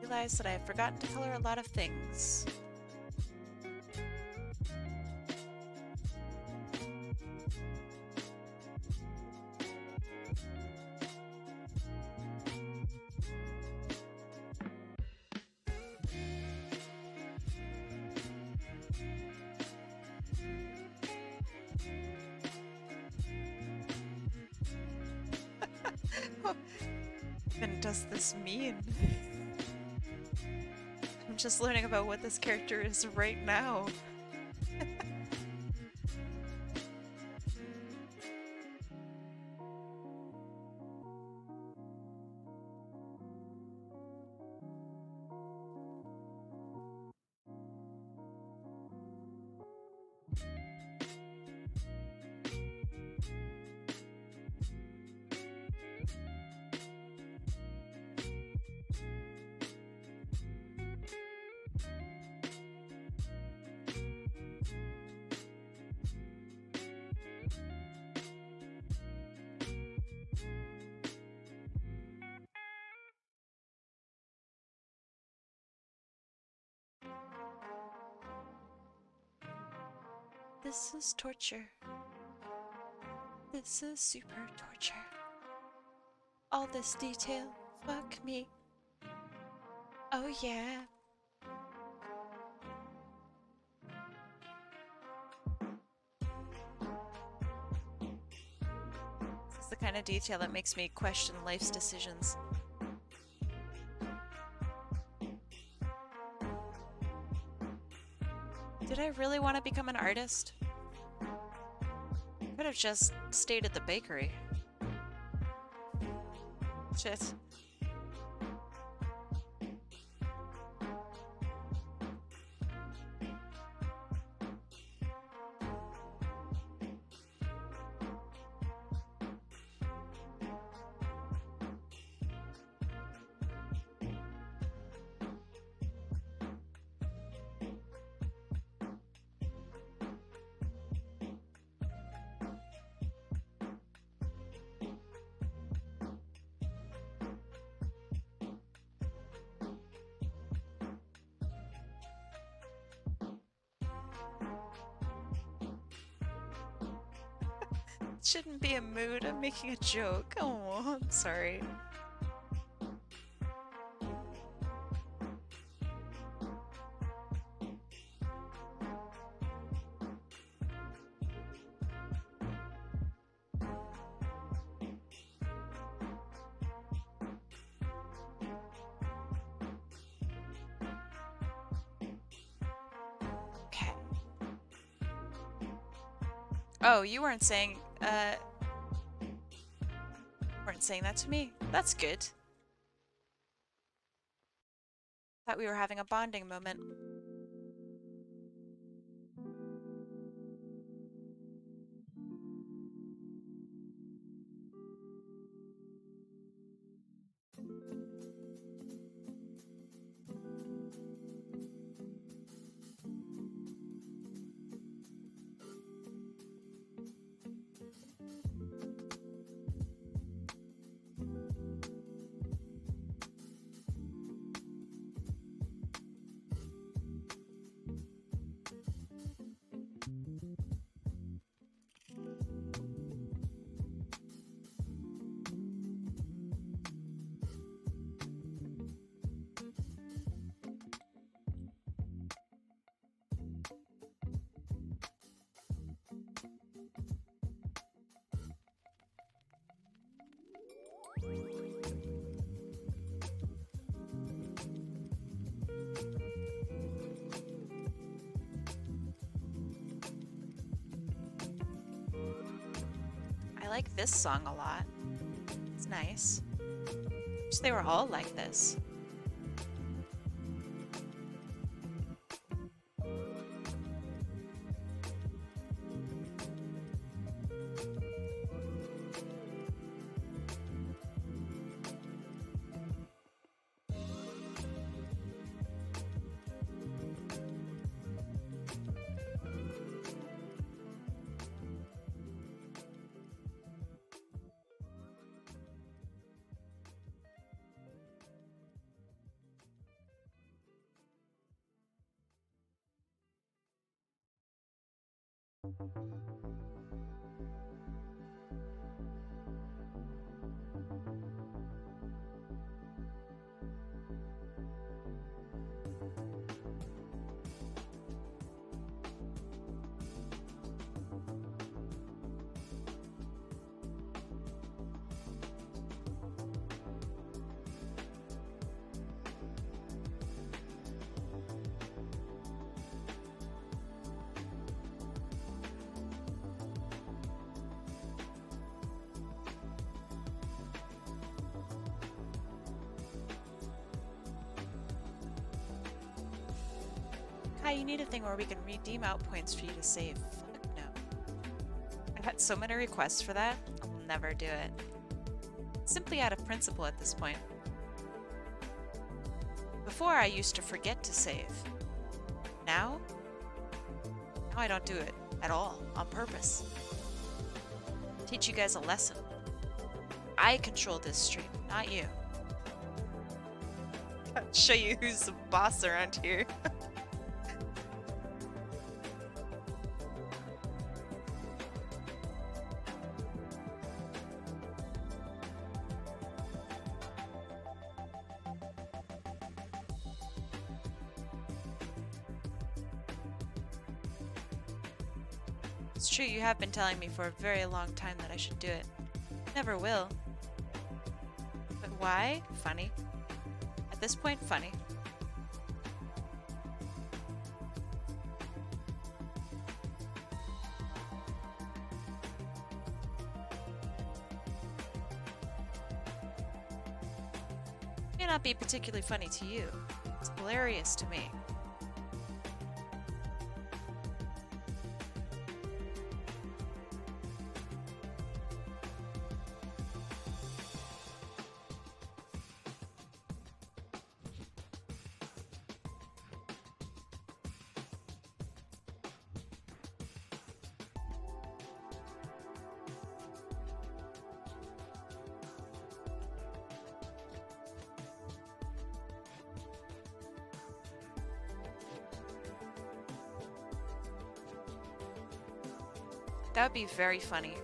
Realized that I have forgotten to color a lot of things. What even does this mean? I'm just learning about what this character is right now. This is torture. This is super torture. All this detail, fuck me. Oh yeah. This is the kind of detail that makes me question life's decisions. Did I really want to become an artist? Could have just stayed at the bakery. Shit. Shouldn't be a mood. I'm making a joke. Oh, I'm sorry. Okay. Oh, you weren't saying that to me. That's good. Thought we were having a bonding moment. I like this song a lot. It's nice. Wish they were all like this. Kai, you need a thing where we can redeem out points for you to save. Fuck no. I've had so many requests for that, I'll never do it. Simply out of principle at this point. Before I used to forget to save. Now I don't do it at all, on purpose. Teach you guys a lesson. I control this stream, not you. Gotta show you who's the boss around here. It's true, you have been telling me for a very long time that I should do it. Never will. But why? Funny. At this point, funny. May not be particularly funny to you. It's hilarious to me. That would be very funny.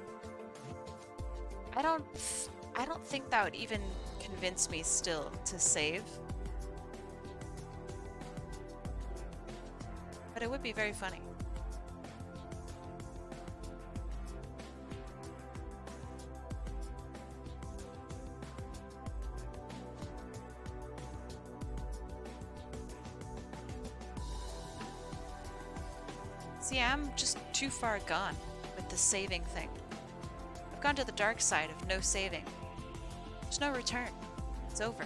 I don't think that would even convince me still to save. But it would be very funny. See, I'm just too far gone with the saving thing. I've gone to the dark side of no saving. There's no return. It's over.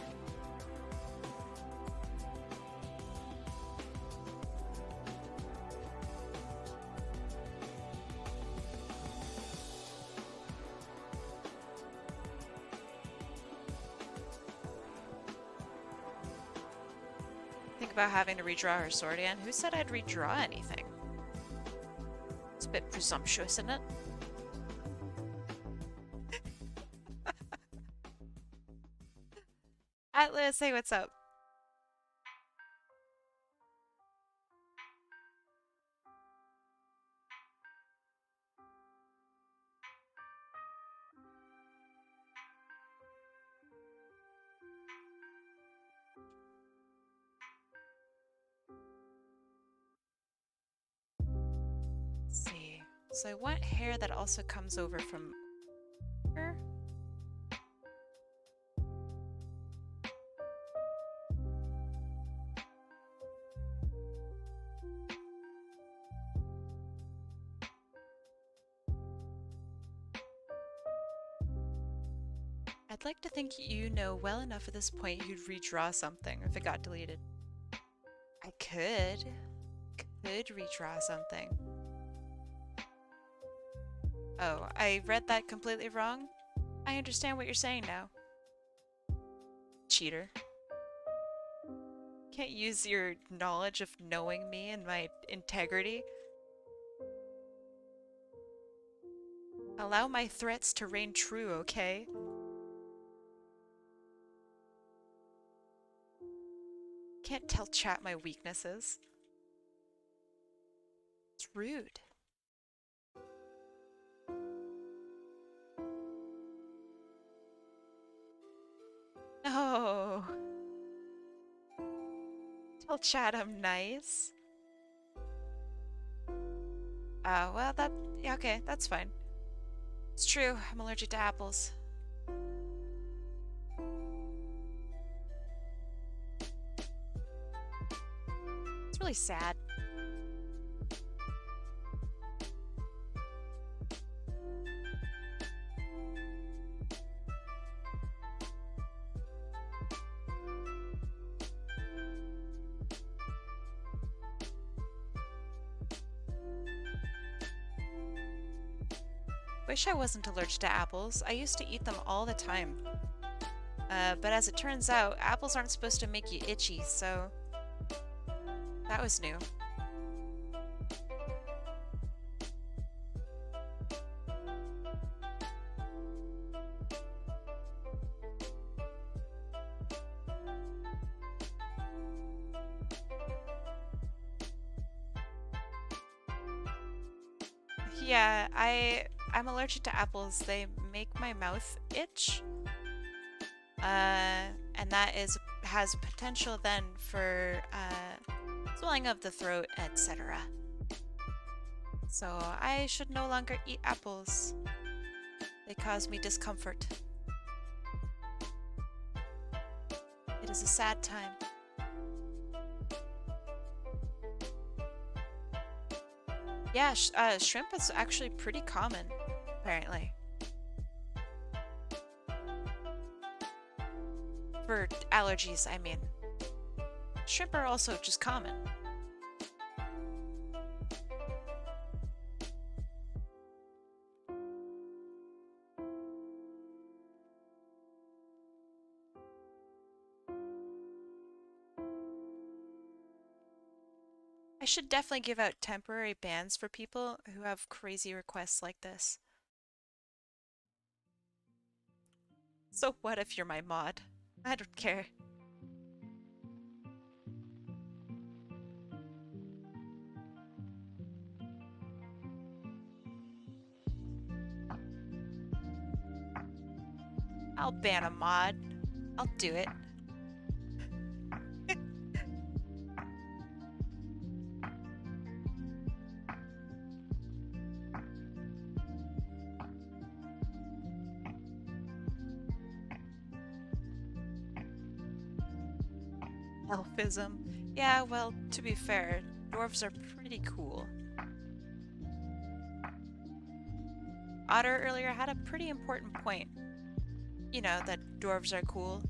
Think about having to redraw her sword again. Who said I'd redraw anything? It's a bit presumptuous, isn't it? Atlas, hey, what's up? Let's see. So I want hair that also comes over from her. I'd like to think you know well enough at this point you'd redraw something if it got deleted. I could redraw something. Oh, I read that completely wrong? I understand what you're saying now. Cheater. Can't use your knowledge of knowing me and my integrity. Allow my threats to reign true, okay? Can't tell chat my weaknesses. It's rude. No. Tell chat I'm nice. Well, yeah, okay, that's fine. It's true, I'm allergic to apples. It's really sad. Wish I wasn't allergic to apples. I used to eat them all the time. But as it turns out, apples aren't supposed to make you itchy, so that was new. Yeah, I'm allergic to apples. They make my mouth itch. And that has potential then for swelling of the throat, etc. So I should no longer eat apples. They cause me discomfort. It is a sad time. Yeah, shrimp is actually pretty common, apparently. For allergies, I mean. Shrimp are also just common. I should definitely give out temporary bans for people who have crazy requests like this. So what if you're my mod? I don't care. I'll ban a mod. I'll do it. Elfism. Yeah, well, to be fair, dwarves are pretty cool. Otter earlier had a pretty important point. You know, that dwarves are cool.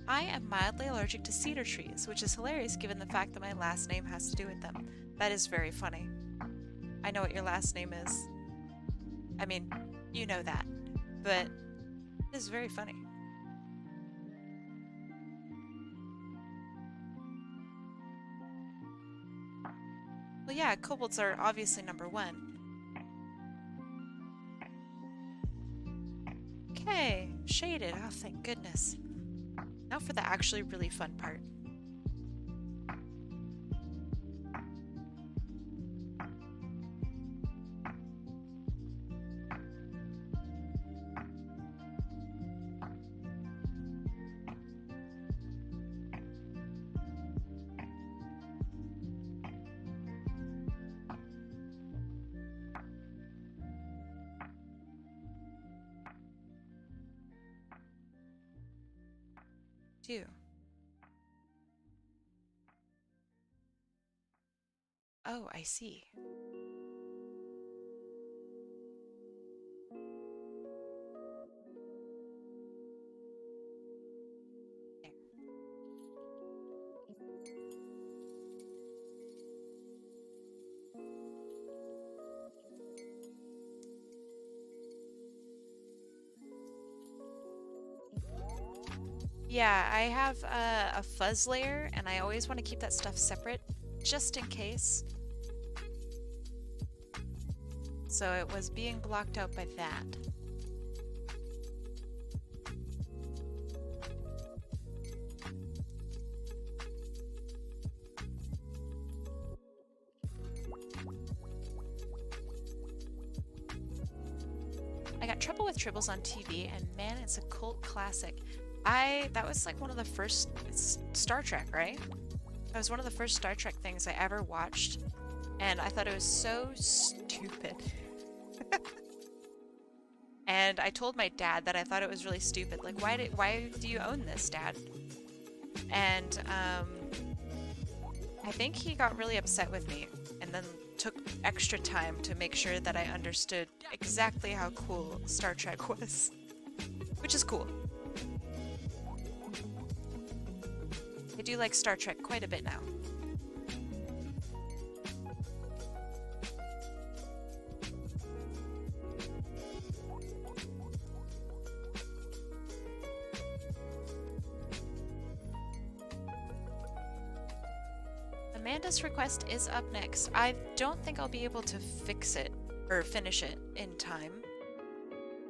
I am mildly allergic to cedar trees, which is hilarious given the fact that my last name has to do with them. That is very funny. I know what your last name is. I mean, you know that. But it is very funny. Well, yeah, kobolds are obviously number one. Okay, shaded. Oh, thank goodness. Now for the actually really fun part. Do. Oh, I see. There. Yeah, I have a fuzz layer, and I always want to keep that stuff separate, just in case. So it was being blocked out by that. I got Trouble with Tribbles on TV, and man, it's a cult classic. That was like one of the first Star Trek, right? That was one of the first Star Trek things I ever watched, and I thought it was so stupid. And I told my dad that I thought it was really stupid. Like, why do you own this, Dad? And I think he got really upset with me, and then took extra time to make sure that I understood exactly how cool Star Trek was, which is cool. I do like Star Trek quite a bit now. Amanda's request is up next. I don't think I'll be able to fix it or finish it in time.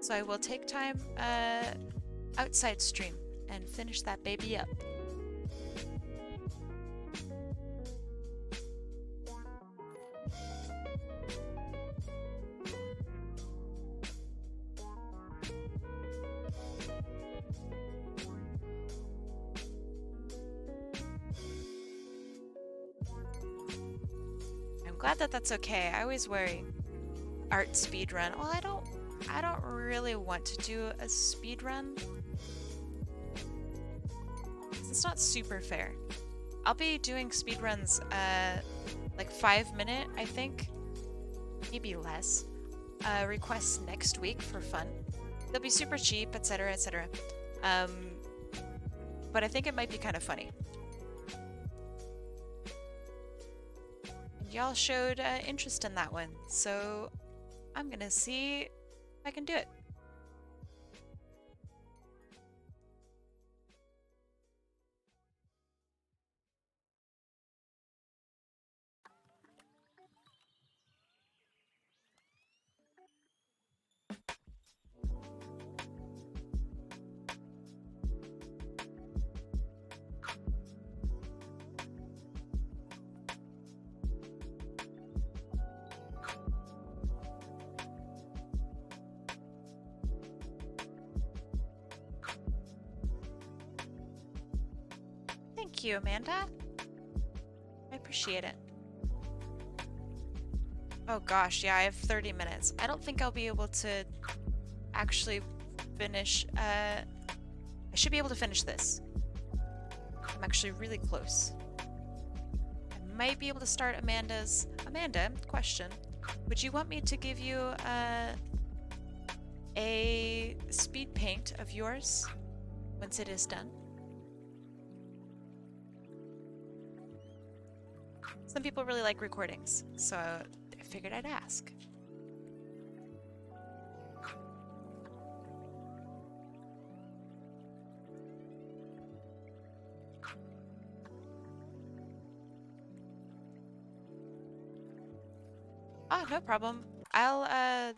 So I will take time outside stream and finish that baby up. I'm glad that that's okay. I always worry. Art speed run. Well, I don't really want to do a speed run. It's not super fair. I'll be doing speed runs, like 5-minute, I think. Maybe less. Requests next week for fun. They'll be super cheap, etc., etc. But I think it might be kind of funny. And y'all showed interest in that one, so I'm gonna see if I can do it. Thank you, Amanda. I appreciate it. Oh gosh, yeah, I have 30 minutes. I don't think I'll be able to actually finish, I should be able to finish this. I'm actually really close. I might be able to start Amanda's. Amanda, question. Would you want me to give you a speed paint of yours once it is done? Some people really like recordings, so I figured I'd ask. Oh, no problem. I'm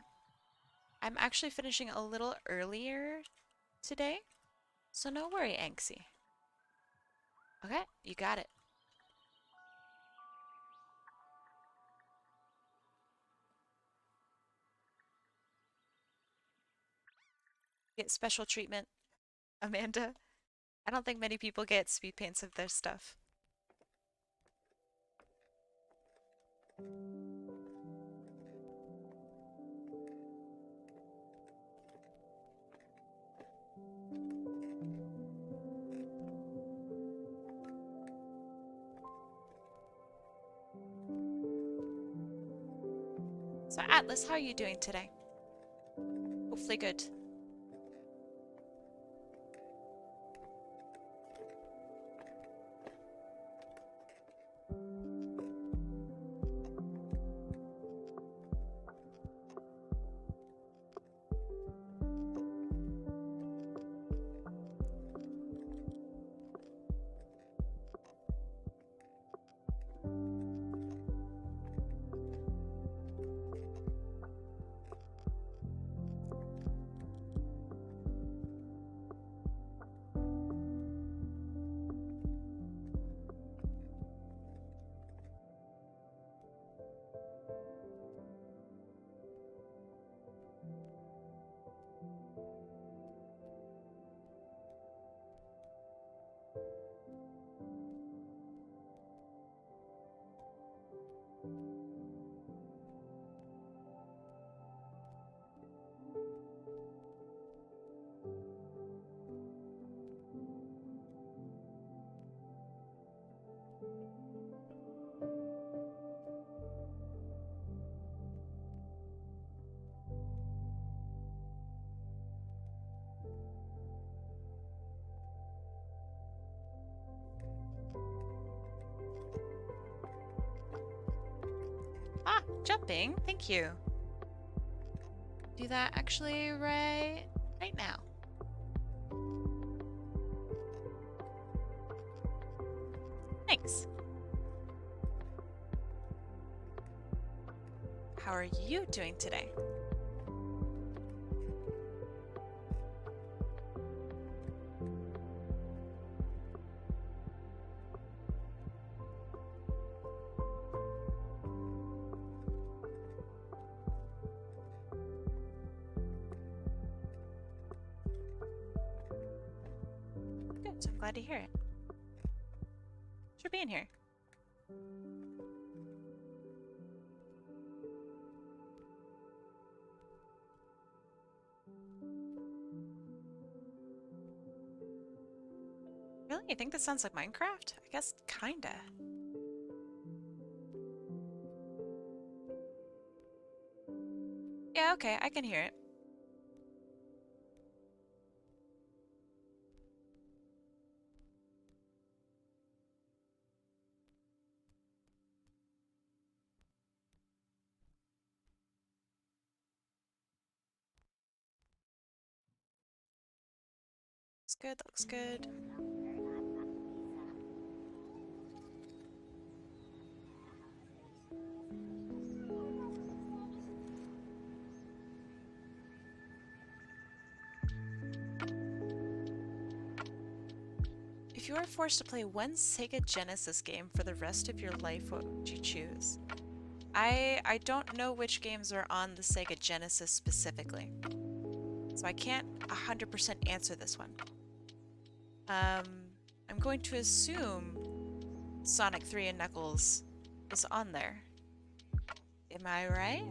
actually finishing a little earlier today, so no worry, Anxie. Okay, you got it. Get special treatment, Amanda. I don't think many people get speed paints of their stuff. So Atlas, how are you doing today? Hopefully good. Ah, jumping. Thank you. Do that actually right now. Thanks. How are you doing today? Good, I'm glad to hear it. Thanks for being here. Really? You think this sounds like Minecraft? I guess kinda. Yeah, okay, I can hear it. Looks good, looks good. If you were forced to play one Sega Genesis game for the rest of your life, what would you choose? I don't know which games are on the Sega Genesis specifically, so I can't 100% answer this one. I'm going to assume Sonic 3 and Knuckles is on there. Am I right?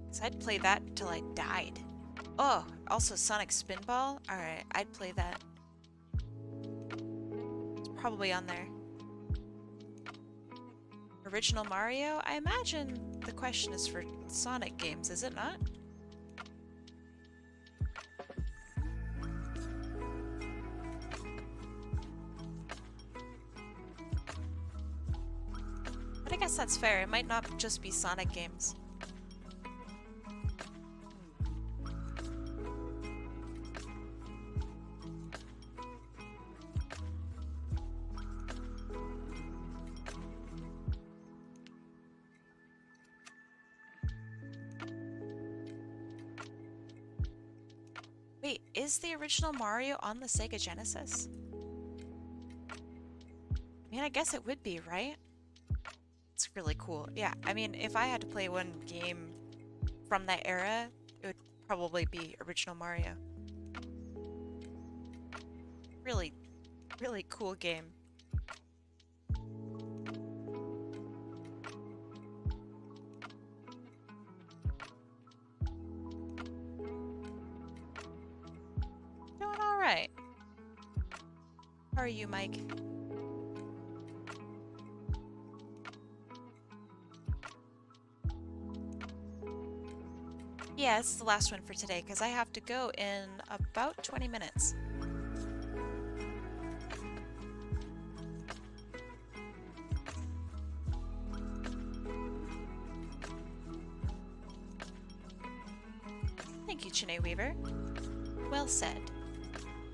'Cause I'd play that until I died. Oh, also Sonic Spinball? Alright, I'd play that. It's probably on there. Original Mario? I imagine the question is for Sonic games, is it not? But I guess that's fair. It might not just be Sonic games. Wait, is the original Mario on the Sega Genesis? I mean, I guess it would be, right? It's really cool. Yeah, I mean, if I had to play one game from that era, it would probably be original Mario. Really, really cool game. Doing all right. How are you, Mike? Yeah, it's the last one for today because I have to go in about 20 minutes. Thank you, Chine Weaver. Well said.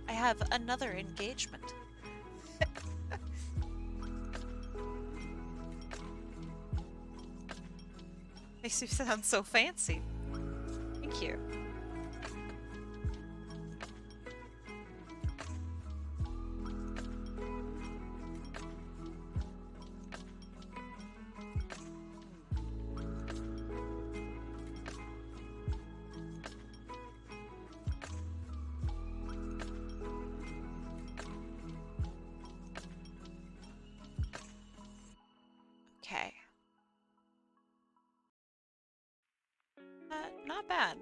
I have another engagement. Makes you sound so fancy. Thank you. Okay. Not bad.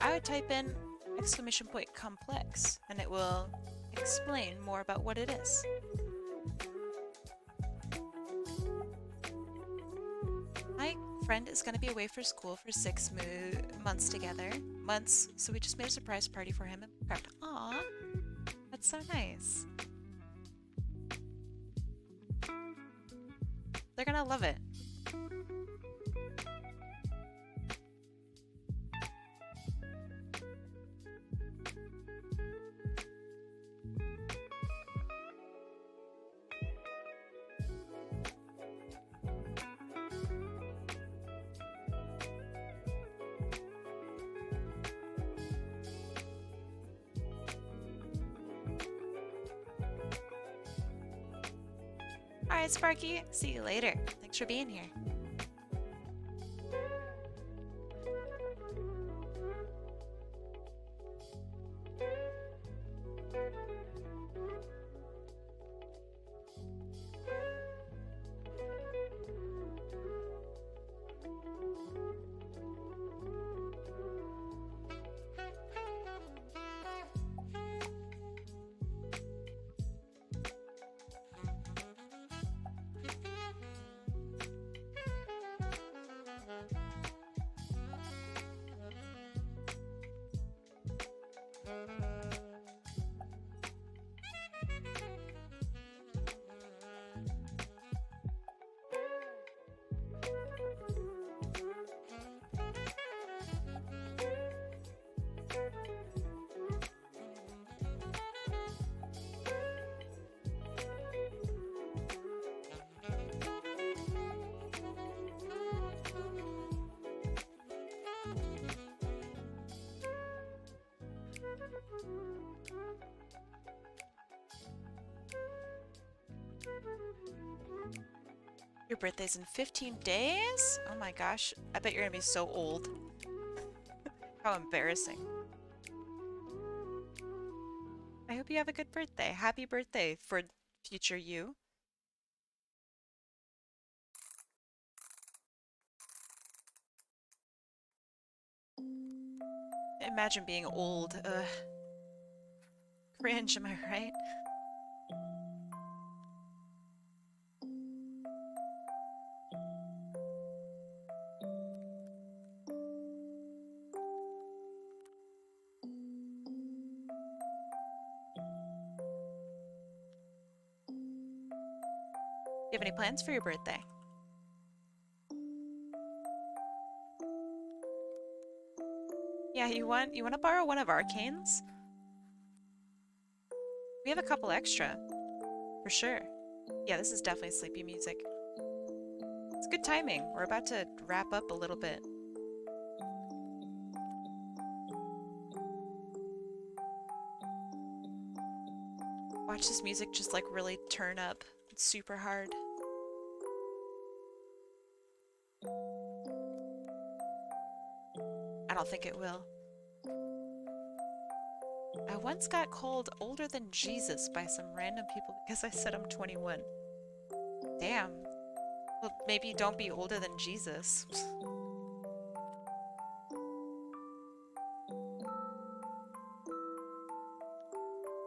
I would type in exclamation point complex and it will explain more about what it is. My friend is going to be away for school for 6 months together. Months, so we just made a surprise party for him in Minecraft. Aww, that's so nice. They're gonna love it. Alright, Sparky. See you later. Thanks for being here. Your birthday's in 15 days? Oh my gosh. I bet you're gonna be so old. How embarrassing. I hope you have a good birthday. Happy birthday for future you. Imagine being old. Ugh. Cringe, am I right? Do you have any plans for your birthday? Yeah, you want to borrow one of Arcane's? We have a couple extra, for sure. Yeah, this is definitely sleepy music. It's good timing. We're about to wrap up a little bit. Watch this music just like really turn up. It's super hard. I don't think it will. I once got called older than Jesus by some random people because I said I'm 21. Damn. Well, maybe don't be older than Jesus.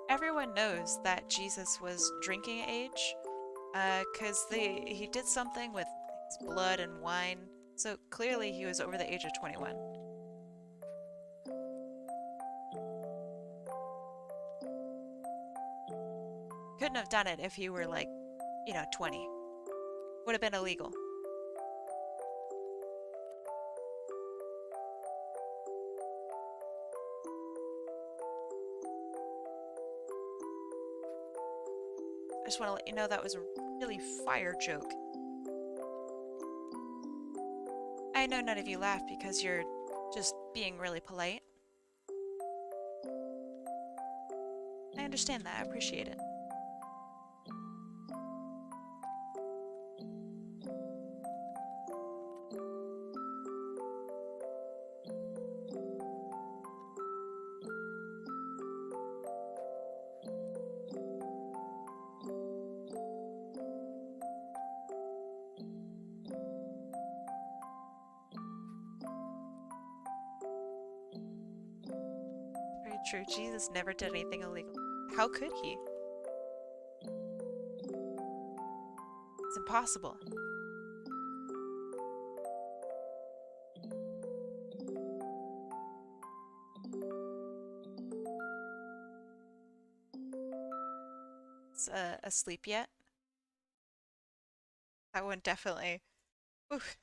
Everyone knows that Jesus was drinking age, because he did something with his blood and wine, so clearly he was over the age of 21. Couldn't have done it if he were like, 20. Would have been illegal. I just want to let you know that was a really fire joke. I know none of you laugh because you're just being really polite. I understand that. I appreciate it. Very true. Jesus never did anything illegal. How could he? It's impossible. It's asleep yet? That one definitely. Oof.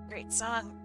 Great song.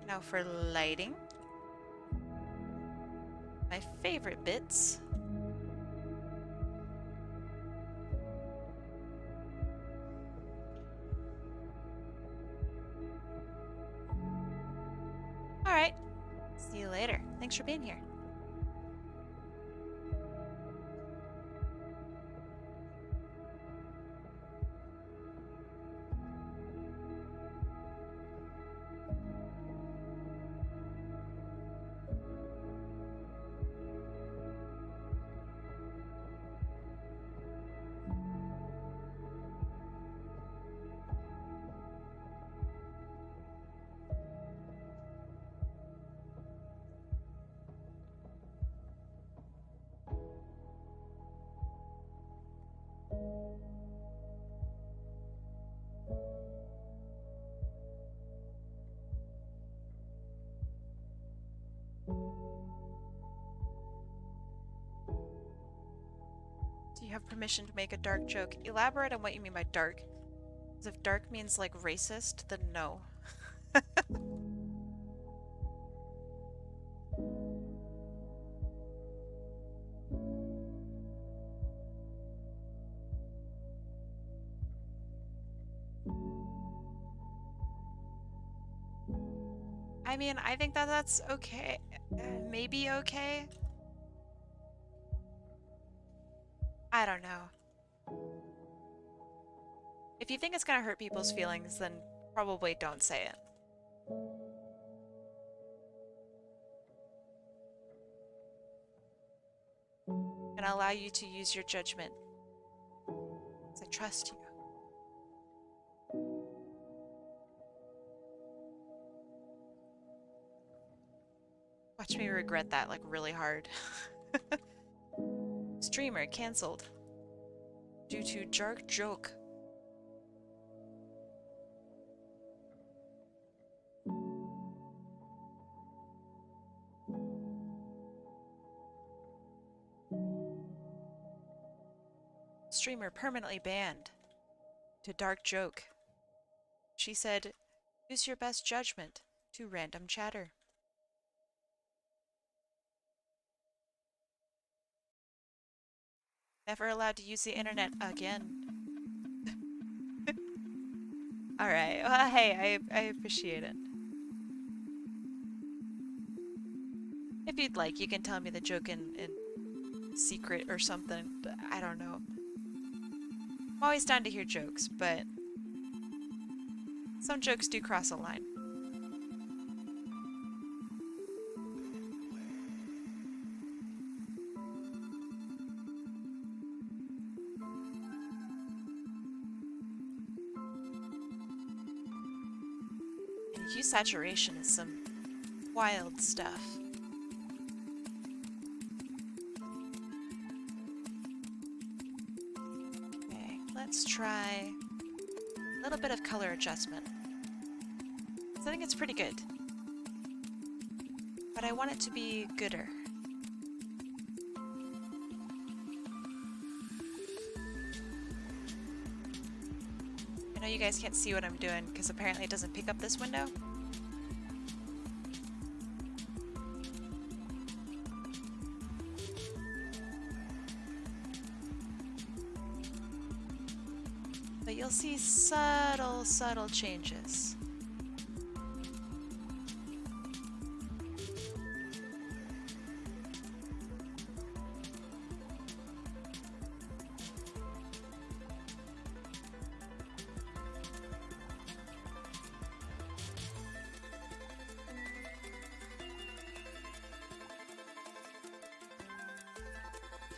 Now for lighting. My favorite bits. Alright. See you later. Thanks for being here. Do you have permission to make a dark joke? Elaborate on what you mean by dark. Because if dark means like racist, then no. I mean, I think that that's okay. Maybe okay? I don't know. If you think it's gonna hurt people's feelings, then probably don't say it. And I'll allow you to use your judgment. Because I trust you. Watch me regret that like really hard. Streamer cancelled. Due to dark joke. Streamer permanently banned. To dark joke. She said, use your best judgment to random chatter. Never allowed to use the internet again. Alright, well, hey, I appreciate it. If you'd like, you can tell me the joke in secret or something. I don't know. I'm always down to hear jokes, but some jokes do cross a line. And hue saturation is some wild stuff. Okay, let's try a little bit of color adjustment. I think it's pretty good. But I want it to be gooder. I know you guys can't see what I'm doing because apparently it doesn't pick up this window. But you'll see subtle, subtle changes.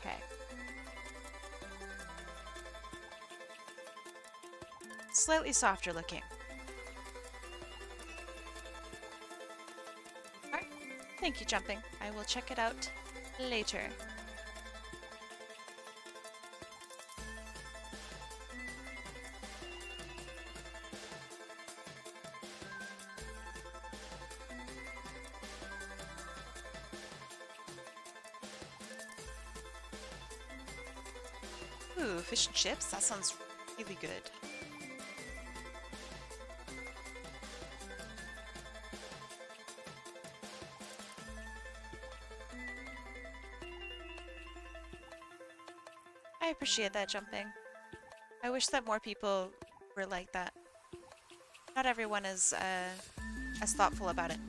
Okay. Slightly softer looking. Alright. Thank you, Jumping. I will check it out later. Ooh, fish and chips? That sounds really good. I appreciate that, Jumping. I wish that more people were like that. Not everyone is as thoughtful about it.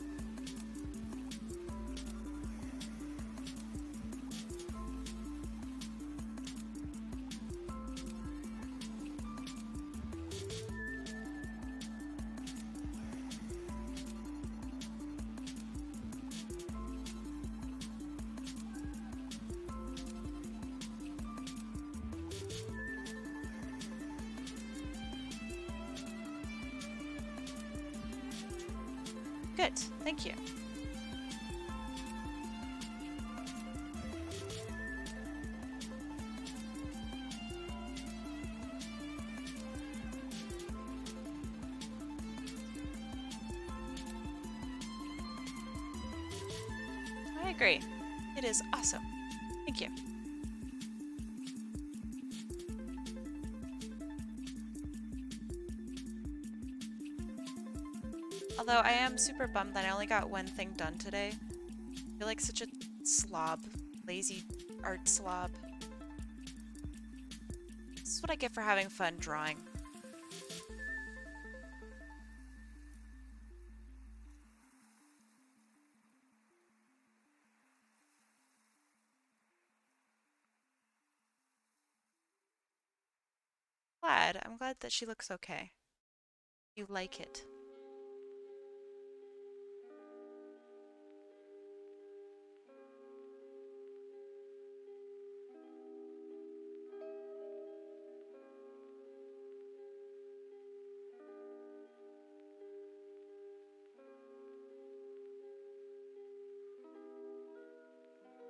Good, thank you. I agree. It is awesome. Thank you. Although I am super bummed that I only got one thing done today. I feel like such a slob. Lazy art slob. This is what I get for having fun drawing. I'm glad that she looks okay. You like it.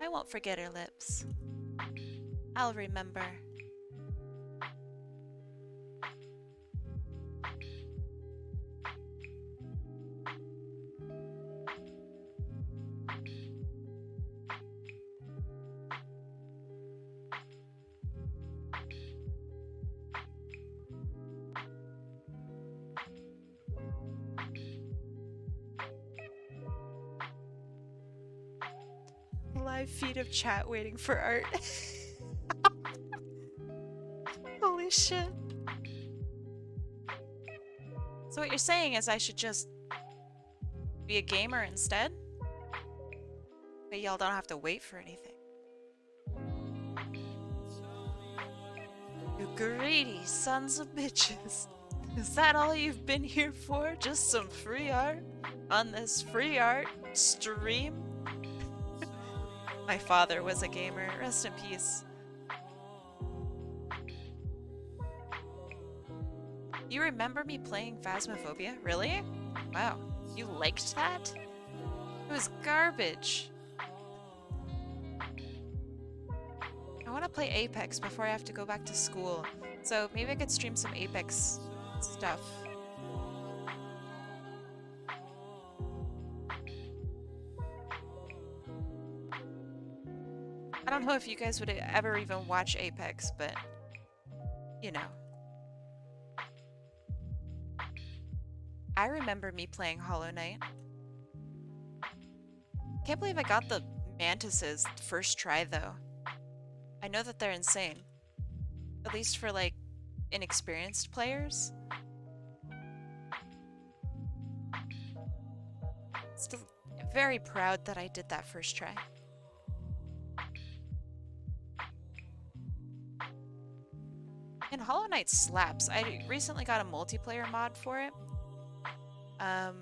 I won't forget her lips. I'll remember. Live feed of chat waiting for art. Holy shit. So what you're saying is I should just be a gamer instead? But y'all don't have to wait for anything. You greedy sons of bitches. Is that all you've been here for? Just some free art? On this free art stream? My father was a gamer. Rest in peace. You remember me playing Phasmophobia? Really? Wow. You liked that? It was garbage. I want to play Apex before I have to go back to school. So maybe I could stream some Apex stuff. I don't know if you guys would ever even watch Apex, but you know. I remember me playing Hollow Knight. Can't believe I got the mantises first try though. I know that they're insane. At least for like inexperienced players. Still very proud that I did that first try. And Hollow Knight slaps. I recently got a multiplayer mod for it. I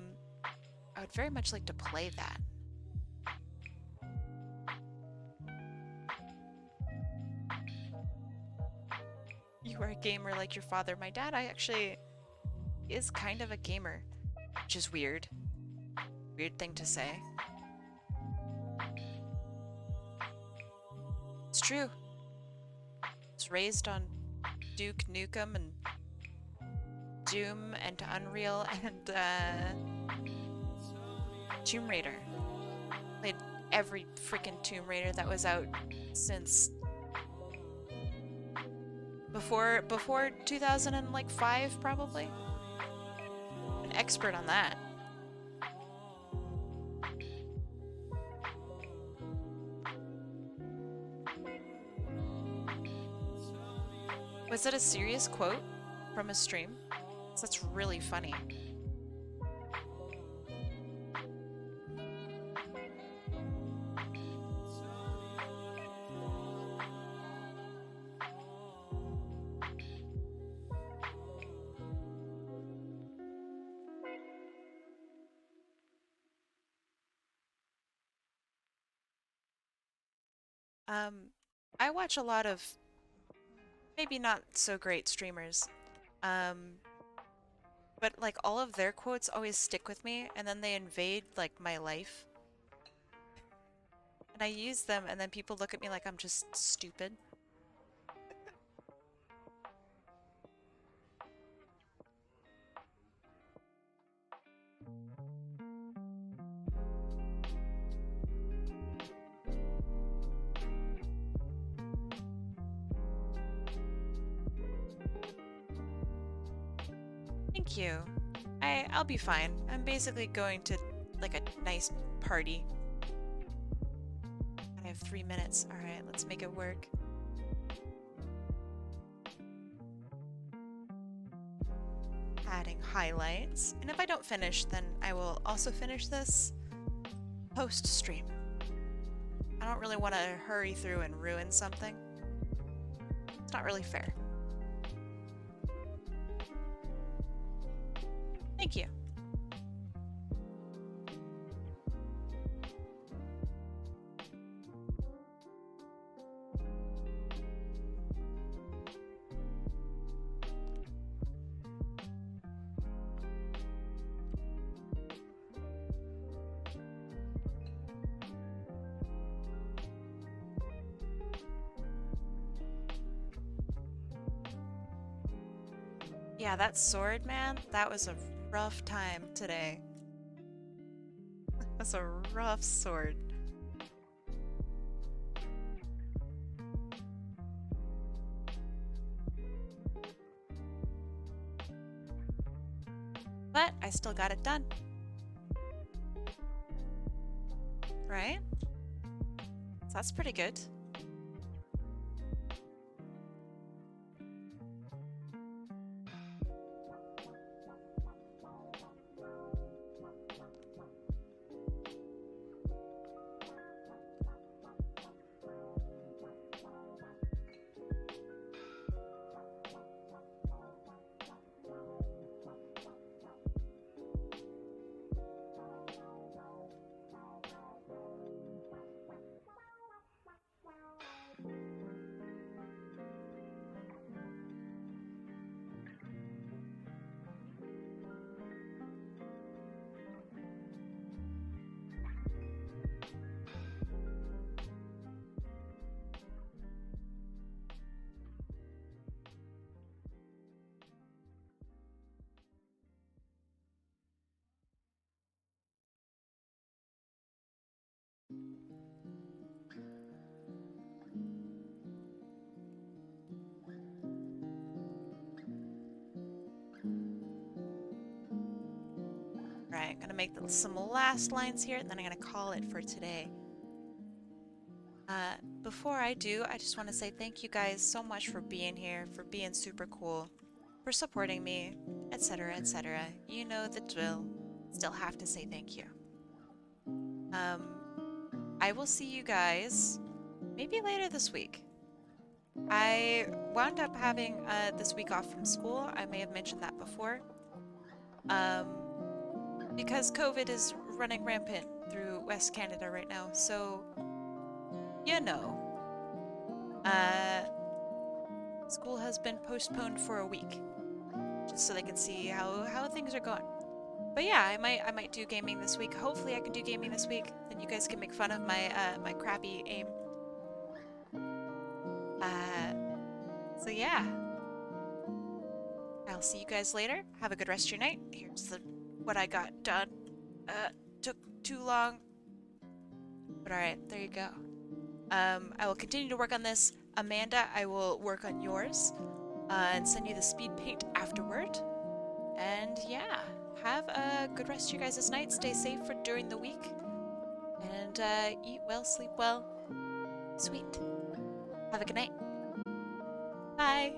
would very much like to play that. You are a gamer like your father. My dad actually is kind of a gamer, which is weird. Weird thing to say. It's true. It's raised on Duke Nukem and Doom and Unreal and Tomb Raider. Played every freaking Tomb Raider that was out since before 2005 probably. An expert on that. Was it a serious quote from a stream? 'Cause that's really funny. Um, I watch a lot of maybe not so great streamers. Um, but like all of their quotes always stick with me and then they invade like my life. And I use them and then people look at me like I'm just stupid. Thank you. I'll be fine. I'm basically going to like a nice party. And I have 3 minutes. All right, let's make it work. Adding highlights. And if I don't finish, then I will also finish this post-stream. I don't really want to hurry through and ruin something. It's not really fair. Thank you. Yeah, that sword, man, that was a rough time today. That's a rough sword. But I still got it done. Right? So that's pretty good. Right, I'm gonna make some last lines here, and then I'm gonna call it for today. Before I do, I just want to say thank you guys so much for being here, for being super cool, for supporting me, etc., etc. You know the drill. Still have to say thank you. Um, I will see you guys maybe later this week. I wound up having this week off from school. I may have mentioned that before. Um, because COVID is running rampant through West Canada right now, so you know, uh, school has been postponed for a week, just so they can see how things are going. But yeah, I might do gaming this week. Hopefully, I can do gaming this week. Then you guys can make fun of my my crappy aim. So yeah, I'll see you guys later. Have a good rest of your night. Here's what I got done. Took too long, but all right, there you go. I will continue to work on this. Amanda, I will work on yours and send you the speed paint afterward. And yeah, have a good rest of your guys' night. Stay safe for during the week. And eat well, sleep well. Sweet. Have a good night. Bye.